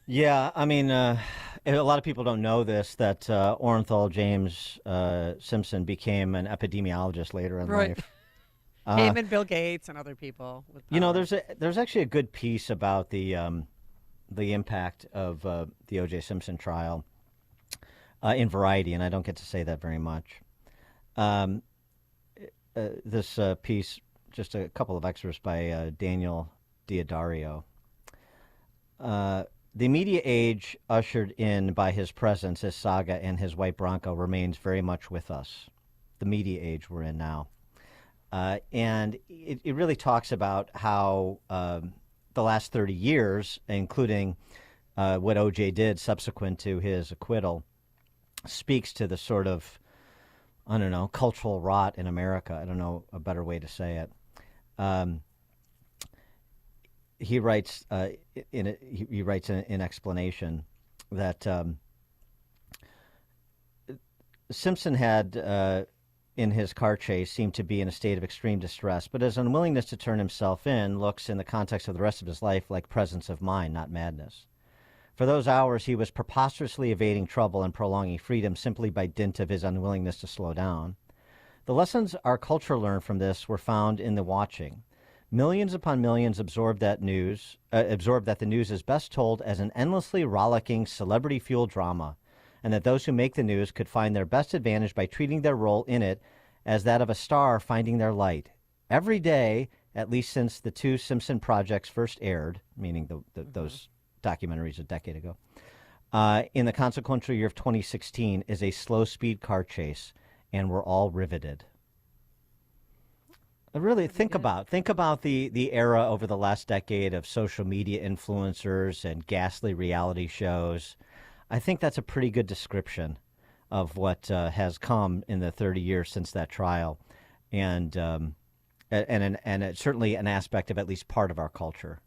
Yeah, I mean, a lot of people don't know this, that Orenthal James Simpson became an epidemiologist later in life. Him and Bill Gates and other people. You know, there's actually a good piece about the impact of the OJ Simpson trial in Variety, and I don't get to say that very much. This piece, just a couple of excerpts by Daniel Diodario. The media age ushered in by his presence as Saga and his white Bronco remains very much with us. The media age we're in now. And it really talks about how the last 30 years, including what O.J. did subsequent to his acquittal, speaks to the sort of, I don't know, cultural rot in America. I don't know a better way to say it. He writes in explanation that Simpson had, in his car chase, seemed to be in a state of extreme distress, but his unwillingness to turn himself in looks, in the context of the rest of his life, like presence of mind, not madness. For those hours, he was preposterously evading trouble and prolonging freedom simply by dint of his unwillingness to slow down. The lessons our culture learned from this were found in the watching. Millions upon millions absorbed that the news is best told as an endlessly rollicking, celebrity-fueled drama, and that those who make the news could find their best advantage by treating their role in it as that of a star finding their light. Every day, at least since the two Simpson projects first aired, meaning those documentaries a decade ago, in the consequential year of 2016, is a slow-speed car chase, and we're all riveted. Really think about the era over the last decade of social media influencers and ghastly reality shows. I think that's a pretty good description of what has come in the 30 years since that trial, and it's certainly an aspect of at least part of our culture.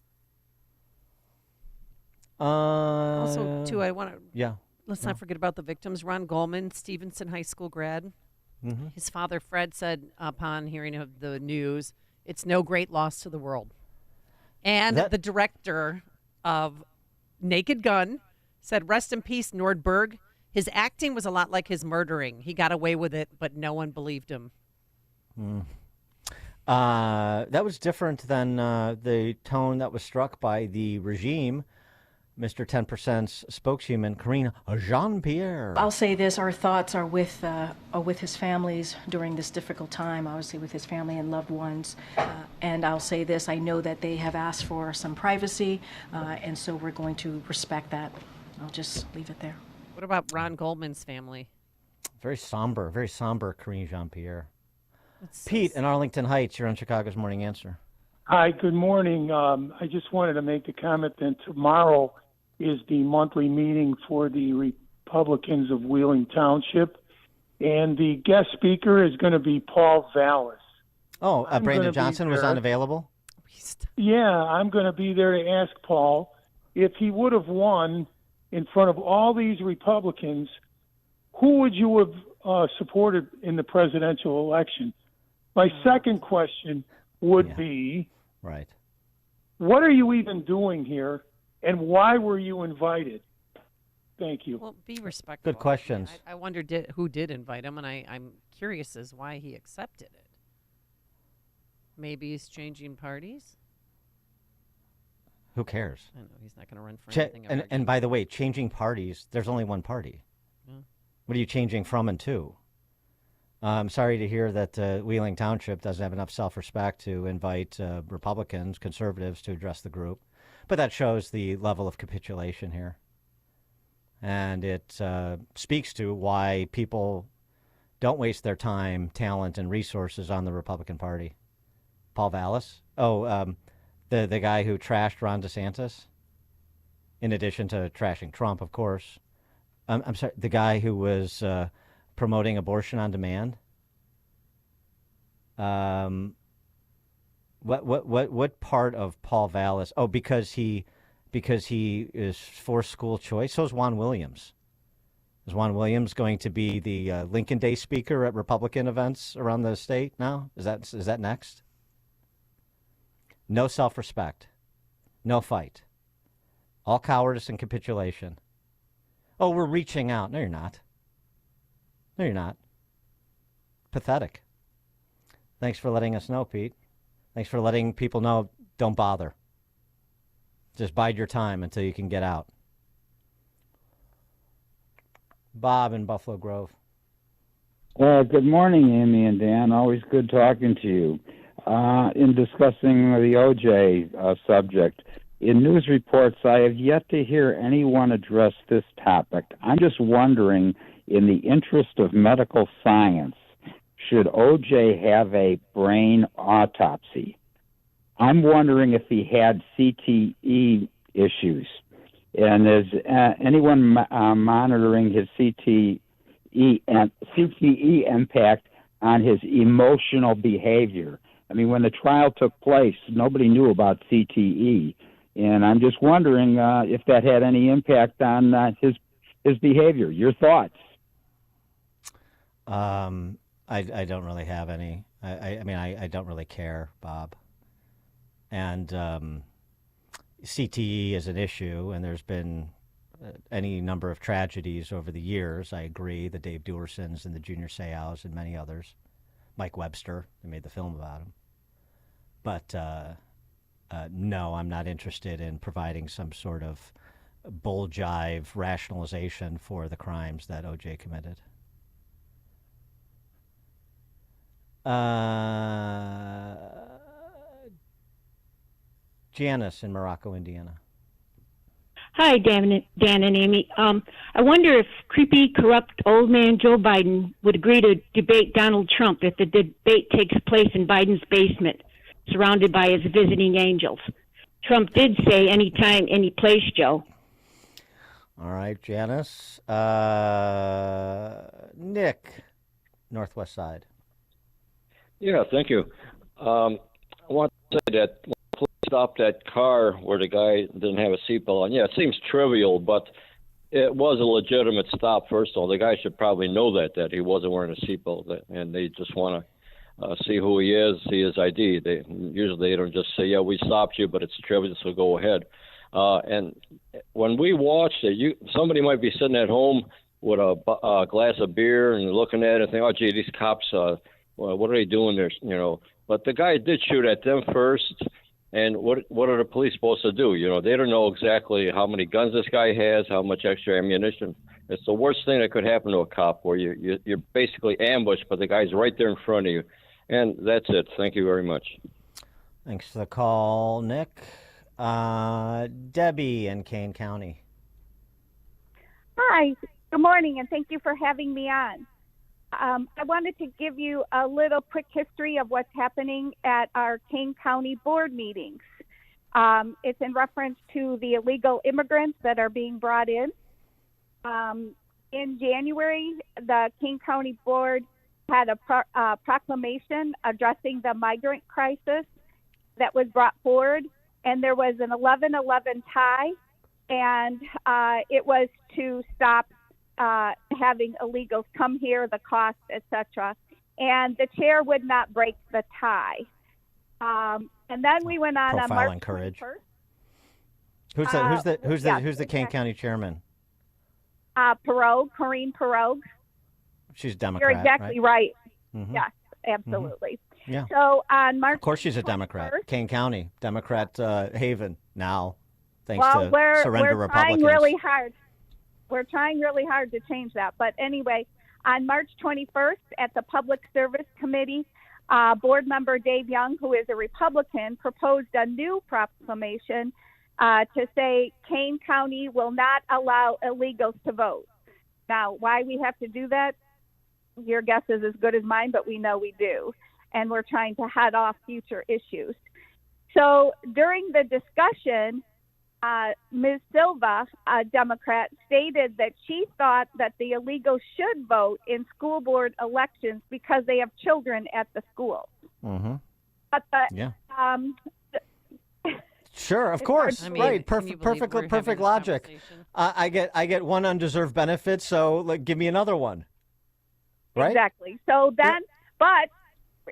Also, too, I want to. Yeah. Let's not forget about the victims. Ron Goldman, Stevenson High School grad. Mm-hmm. His father, Fred, said upon hearing of the news, "It's no great loss to the world." And the director of Naked Gun said, "Rest in peace, Nordberg. His acting was a lot like his murdering. He got away with it, but no one believed him." That was different than the tone that was struck by the regime. Mr. 10%'s spokeswoman, Karine Jean-Pierre. I'll say this, our thoughts are with his families during this difficult time, obviously with his family and loved ones. And I'll say this, I know that they have asked for some privacy, and so we're going to respect that. I'll just leave it there. What about Ron Goldman's family? Very somber, Karine Jean-Pierre. Pete in Arlington Heights, you're on Chicago's Morning Answer. Hi, good morning. I just wanted to make the comment that tomorrow is the monthly meeting for the Republicans of Wheeling Township, and the guest speaker is going to be Paul Vallis. Oh, Brandon Johnson was unavailable? Yeah, I'm going to be there to ask Paul if he would have won in front of all these Republicans, who would you have supported in the presidential election? My second question would be, right, what are you even doing here, and why were you invited? Thank you. Well, be respectful. Good questions. I wonder who did invite him, and I'm curious as why he accepted it. Maybe he's changing parties? Who cares? I know, he's not going to run for anything ever and by the way, changing parties, there's only one party. Yeah. What are you changing from and to? I'm sorry to hear that Wheeling Township doesn't have enough self-respect to invite Republicans, conservatives to address the group. But that shows the level of capitulation here. And it speaks to why people don't waste their time, talent, and resources on the Republican Party. Paul Vallis? Oh, the guy who trashed Ron DeSantis? In addition to trashing Trump, of course. I'm sorry, the guy who was promoting abortion on demand? What part of Paul Vallis? Oh, because he is for school choice. So is Juan Williams. Is Juan Williams going to be the Lincoln Day speaker at Republican events around the state now? Is that next? No self-respect. No fight. All cowardice and capitulation. Oh, we're reaching out. No, you're not. No, you're not. Pathetic. Thanks for letting us know, Pete. Thanks for letting people know don't bother. Just bide your time until you can get out. Bob in Buffalo Grove. Good morning, Amy and Dan. Always good talking to you. In discussing the OJ subject, in news reports, I have yet to hear anyone address this topic. I'm just wondering, in the interest of medical science, should OJ have a brain autopsy? I'm wondering if he had CTE issues. And is anyone monitoring his CTE impact on his emotional behavior? I mean, when the trial took place, nobody knew about CTE, and I'm just wondering if that had any impact on his behavior. Your thoughts? I don't really have any. I mean, I don't really care, Bob. And CTE is an issue, and there's been any number of tragedies over the years. I agree, the Dave Duersons and the Junior Seaus and many others. Mike Webster, they made the film about him. But no, I'm not interested in providing some sort of bull jive rationalization for the crimes that OJ committed. Janice in Morocco, Indiana. Hi, Dan and Amy. I wonder if creepy, corrupt old man Joe Biden would agree to debate Donald Trump if the debate takes place in Biden's basement, surrounded by his visiting angels. Trump did say anytime, any place, Joe. All right, Janice. Nick, Northwest Side. Yeah, thank you. I want to say that when the police stopped that car where the guy didn't have a seatbelt on, yeah, it seems trivial, but it was a legitimate stop, first of all. The guy should probably know that he wasn't wearing a seatbelt, and they just want to see who he is, see his ID. Usually they don't just say, yeah, we stopped you, but it's trivial, so go ahead. And when we watched it, somebody might be sitting at home with a glass of beer and looking at it and think, oh, gee, these cops, well, what are they doing there? You know, but the guy did shoot at them first. And what are the police supposed to do? You know, they don't know exactly how many guns this guy has, how much extra ammunition. It's the worst thing that could happen to a cop, where you're basically ambushed, but the guy's right there in front of you. And that's it. Thank you very much. Thanks for the call, Nick. Debbie in Kane County. Hi. Good morning, and thank you for having me on. I wanted to give you a little quick history of what's happening at our Kane County board meetings. It's in reference to the illegal immigrants that are being brought in. In January, the Kane County board had a proclamation addressing the migrant crisis that was brought forward, and there was an 11-11 tie, and it was to stop having illegals come here, the cost, etc. And the chair would not break the tie. And then we went on March 21st. Who's the Kane County chairman? Corinne Perogue. She's a Democrat. You're exactly right. Mm-hmm. Yes, absolutely. Mm-hmm. Yeah. So on March, of course, she's a Democrat. Kane County Democrat haven now, thanks well, to we're Republicans. Trying really hard. We're trying really hard to change that. But anyway, on March 21st at the Public Service Committee, board member Dave Young, who is a Republican, proposed a new proclamation to say Kane County will not allow illegals to vote. Now, why we have to do that, your guess is as good as mine, but we know we do. And we're trying to head off future issues. So during the discussion, Ms. Silva, a Democrat, stated that she thought that the illegals should vote in school board elections because they have children at the school. Mm-hmm. But sure, of course, right? Perfect logic. I get one undeserved benefit, so like, give me another one. Right? Exactly. So then, but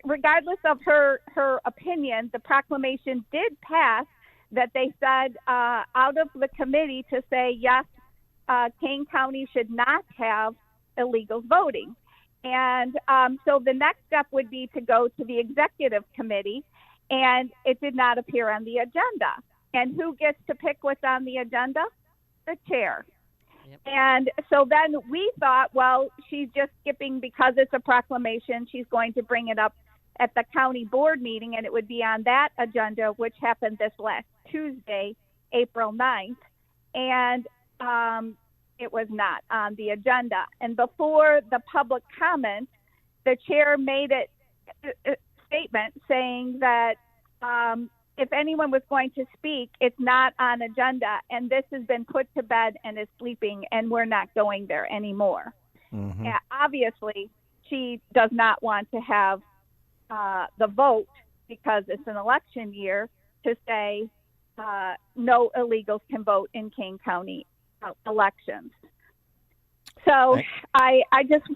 regardless of her opinion, the proclamation did pass that they said out of the committee to say, yes, Kane County should not have illegal voting. And so the next step would be to go to the executive committee, and it did not appear on the agenda. And who gets to pick what's on the agenda? The chair. Yep. And so then we thought, well, she's just skipping because it's a proclamation. She's going to bring it up at the county board meeting, and it would be on that agenda, which happened this last Tuesday, April 9th. And it was not on the agenda. And before the public comment, the chair made a statement saying that if anyone was going to speak, it's not on agenda, and this has been put to bed and is sleeping, and we're not going there anymore. Mm-hmm. Obviously, she does not want to have the vote, because it's an election year, to say no illegals can vote in Kane County elections. So I just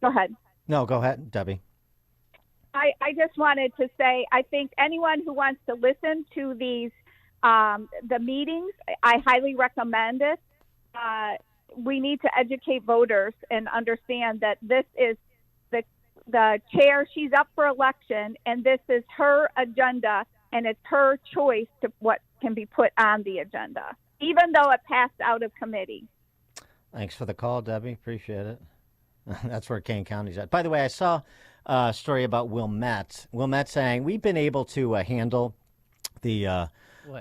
go ahead. No, go ahead, Debbie. I just wanted to say, I think anyone who wants to listen to these the meetings, I highly recommend it. We need to educate voters and understand that this is the chair. She's up for election, and this is her agenda, and it's her choice to what can be put on the agenda, even though it passed out of committee. Thanks for the call, Debbie. Appreciate it. That's where Kane County's at. By the way, I saw a story about Wilmette. Wilmette saying, we've been able to handle the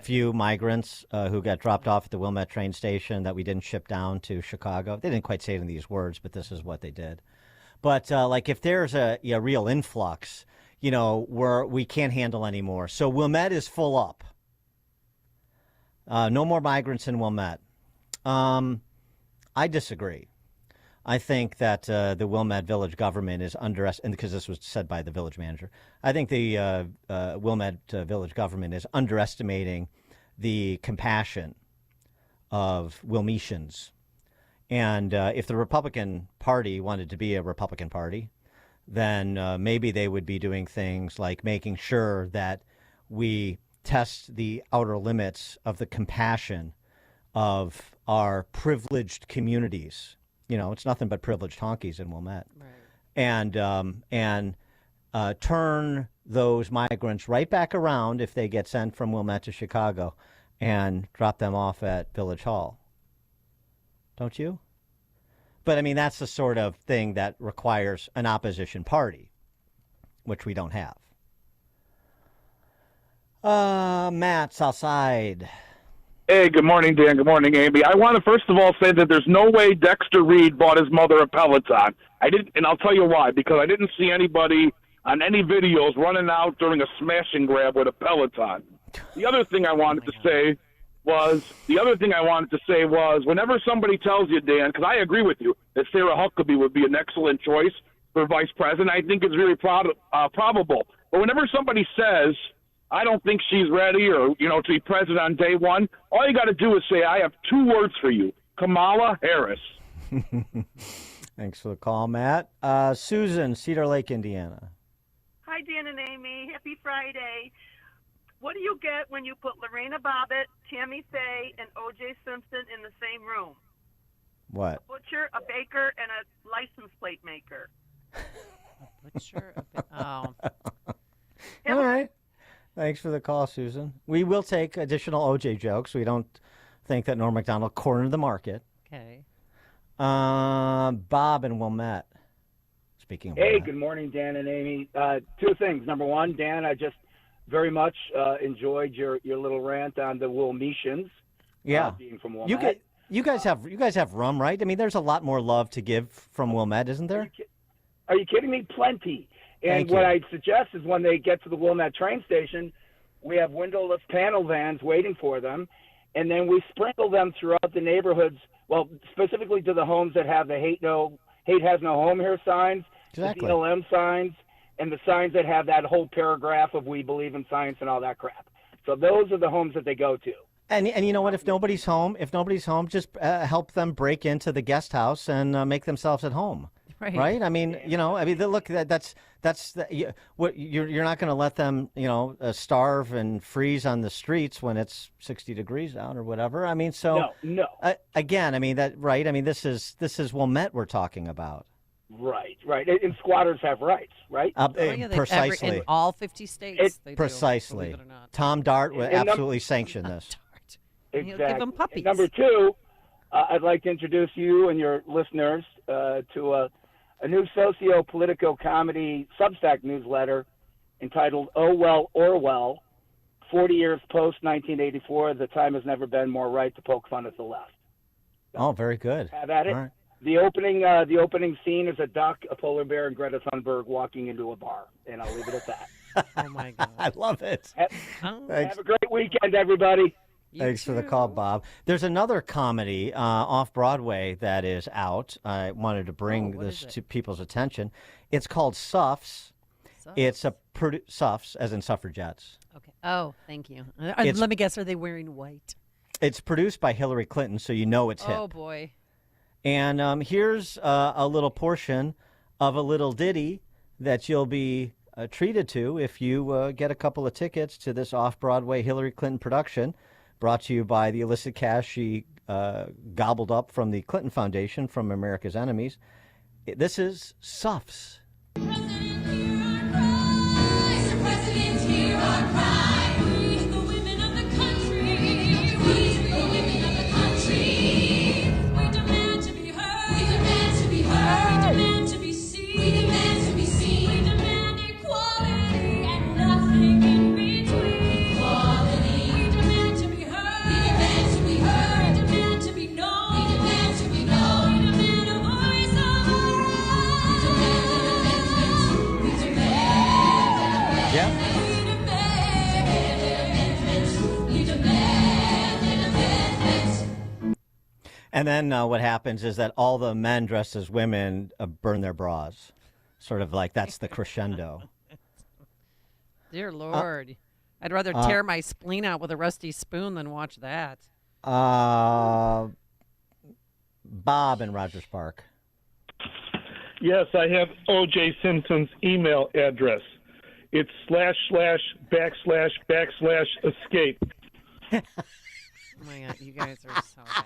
few migrants who got dropped off at the Wilmette train station that we didn't ship down to Chicago. They didn't quite say it in these words, but this is what they did. But like if there's a real influx, where we can't handle anymore. So Wilmette is full up. No more migrants in Wilmette. I disagree. I think that the Wilmette village government is underestimating, because this was said by the village manager. I think the Wilmette village government is underestimating the compassion of Wilmetians. And if the Republican Party wanted to be a Republican Party, then maybe they would be doing things like making sure that we test the outer limits of the compassion of our privileged communities. It's nothing but privileged honkies in Wilmette. Right. And turn those migrants right back around if they get sent from Wilmette to Chicago and drop them off at Village Hall. Don't you? But, I mean, that's the sort of thing that requires an opposition party, which we don't have. Matt, Southside. Hey, good morning, Dan. Good morning, Amy. I want to first of all say that there's no way Dexter Reed bought his mother a Peloton. I didn't, and I'll tell you why. Because I didn't see anybody on any videos running out during a smash and grab with a Peloton. The other thing I wanted to say was whenever somebody tells you, Dan, because I agree with you that Sarah Huckabee would be an excellent choice for vice president, I think it's really probable. But whenever somebody says, I don't think she's ready or, to be president on day one, all you got to do is say, I have two words for you, Kamala Harris. Thanks for the call, Matt. Susan, Cedar Lake, Indiana. Hi, Dan and Amy. Happy Friday. What do you get when you put Lorena Bobbitt, Tammy Faye, and OJ Simpson in the same room? What? A butcher, a baker, and a license plate maker. A butcher, oh. All right. Thanks for the call, Susan. We will take additional OJ jokes. We don't think that Norm Macdonald cornered the market. Okay. Bob and Wilmette. Speaking of Wilmette. Good morning, Dan and Amy. Two things. Number one, Dan, I just very much enjoyed your little rant on the Wilmetians. Yeah. Being from Wilmette. You guys have rum, right? I mean, there's a lot more love to give from Wilmette, isn't there? Are you kidding me? Plenty. And what I'd suggest is when they get to the Wilmette train station, we have windowless panel vans waiting for them, and then we sprinkle them throughout the neighborhoods, well, specifically to the homes that have the hate has no home here signs, exactly. the BLM signs, and the signs that have that whole paragraph of we believe in science and all that crap. So those are the homes that they go to. And you know what? If nobody's home, just help them break into the guest house and make themselves at home. Right. I mean, look, that's what you're not going to let them, starve and freeze on the streets when it's 60 degrees out or whatever. I mean, so no. Again, I mean that, right? I mean, this is Wilmette we're talking about. Right. And squatters have rights, right? Precisely. In all 50 states, they precisely. do, believe it or not. Tom Dart would absolutely sanction this. Exactly. Give them puppies. And number two, I'd like to introduce you and your listeners to a new socio-political comedy Substack newsletter entitled "Oh Well, Orwell, 40 Years Post-1984, The Time Has Never Been More Right to Poke Fun at the Left." Oh, very good. Have at it. All right. The opening scene is a duck, a polar bear, and Greta Thunberg walking into a bar, and I'll leave it at that. Oh, my God. I love it. Have a great weekend, everybody. Thanks for the call, Bob. There's another comedy off Broadway that is out. I wanted to bring this to people's attention. It's called Suffs. It's Suffs, as in suffragettes. Okay. Oh, thank you. Let me guess, are they wearing white? It's produced by Hillary Clinton, so you know it's hip. Oh, boy. And here's a little portion of a little ditty that you'll be treated to if you get a couple of tickets to this off-Broadway Hillary Clinton production, brought to you by the illicit cash she gobbled up from the Clinton Foundation from America's enemies. This is Suffs. And then what happens is that all the men dressed as women burn their bras. Sort of like that's the crescendo. Dear Lord. I'd rather tear my spleen out with a rusty spoon than watch that. Bob in Rogers Park. Yes, I have OJ Simpson's email address. It's ///escape. Oh my God, you guys are so bad.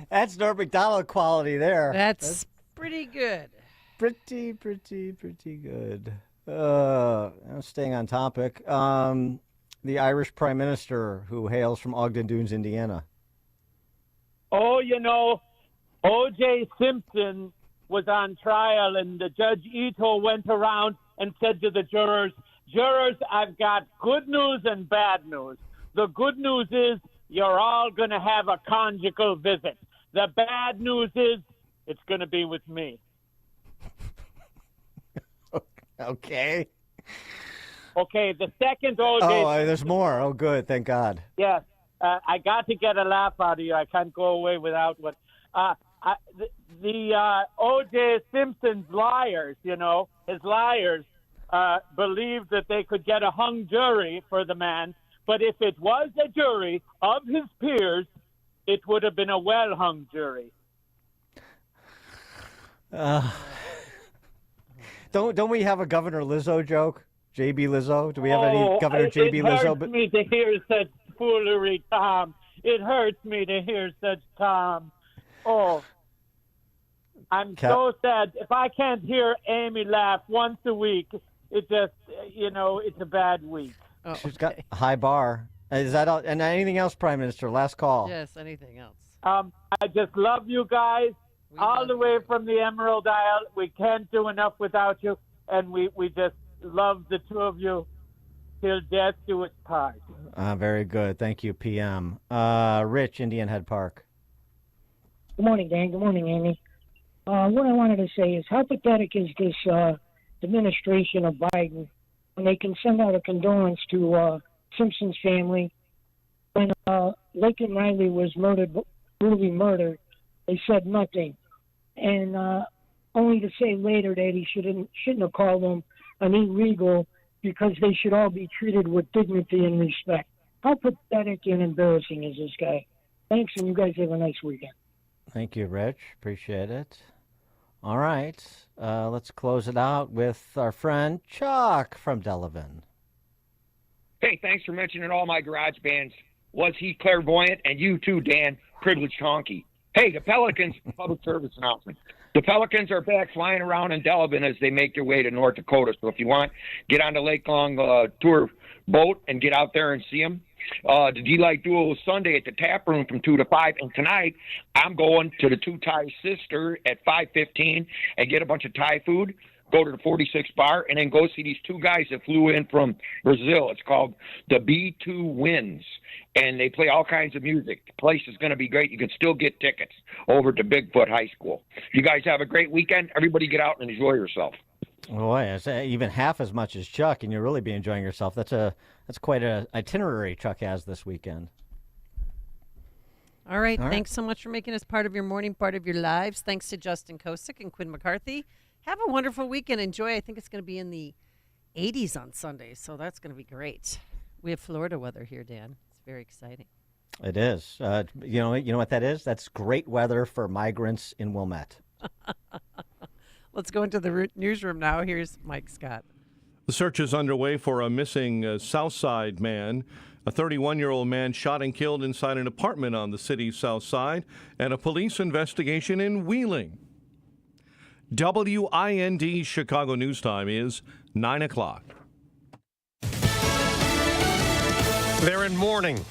That's Norm Macdonald quality there. That's pretty good. Pretty good. Staying on topic. The Irish Prime Minister who hails from Ogden Dunes, Indiana. Oh, O.J. Simpson was on trial, and Judge Ito went around and said to the jurors, I've got good news and bad news. The good news is you're all going to have a conjugal visit. The bad news is it's going to be with me. Okay. Okay, the second OJ... Oh, there's more. Oh, good. Thank God. Yes. I got to get a laugh out of you. I can't go away without one. The O.J. Simpson's liars, his liars, believed that they could get a hung jury for the man. But if it was a jury of his peers, it would have been a well-hung jury. Don't we have a Governor Lizzo joke? J.B. Lizzo? Do we have any Governor J.B. Lizzo? It hurts me to hear such foolery, Tom. It hurts me to hear such Tom. Oh, I'm so sad. If I can't hear Amy laugh once a week, it just, it's a bad week. Oh, She's got a high bar. Is that all? And anything else, Prime Minister? Last call. Yes, anything else? I just love you guys all the way from the Emerald Isle. We can't do enough without you, and we just love the two of you till death do us part. Very good. Thank you, PM. Rich, Indian Head Park. Good morning, Dan. Good morning, Amy. What I wanted to say is, how pathetic is this administration of Biden when they can send out a condolence to Simpson's family? When Laken Riley was brutally murdered, they said nothing. And only to say later that he shouldn't have called them an illegal, because they should all be treated with dignity and respect. How pathetic and embarrassing is this guy? Thanks, and you guys have a nice weekend. Thank you, Rich. Appreciate it. All right. Let's close it out with our friend Chuck from Delavan. Hey, thanks for mentioning all my garage bands. Was he clairvoyant? And you too, Dan, privileged honky. Hey, the Pelicans, public service announcement. The Pelicans are back flying around in Delavan as they make their way to North Dakota. So if you want, get on the Lake Long tour boat and get out there and see them. The D-Light Duo Sunday at the Tap Room from 2 to 5. And tonight, I'm going to the Two Thai Sister at 5:15 and get a bunch of Thai food, go to the 46 bar, and then go see these two guys that flew in from Brazil. It's called the B2 Winds, and they play all kinds of music. The place is going to be great. You can still get tickets over to Bigfoot High School. You guys have a great weekend. Everybody get out and enjoy yourself. Boy, it's even half as much as Chuck, and you'll really be enjoying yourself. That's quite an itinerary Chuck has this weekend. All right. Thanks so much for making us part of your morning, part of your lives. Thanks to Justin Kosick and Quinn McCarthy. Have a wonderful weekend. Enjoy. I think it's going to be in the 80s on Sunday, so that's going to be great. We have Florida weather here, Dan. It's very exciting. It is. You know what that is? That's great weather for migrants in Wilmette. Let's go into the newsroom now. Here's Mike Scott. The search is underway for a missing Southside man. A 31-year-old man shot and killed inside an apartment on the city's south side, and a police investigation in Wheeling. WIND Chicago News Time is 9 o'clock. They're in mourning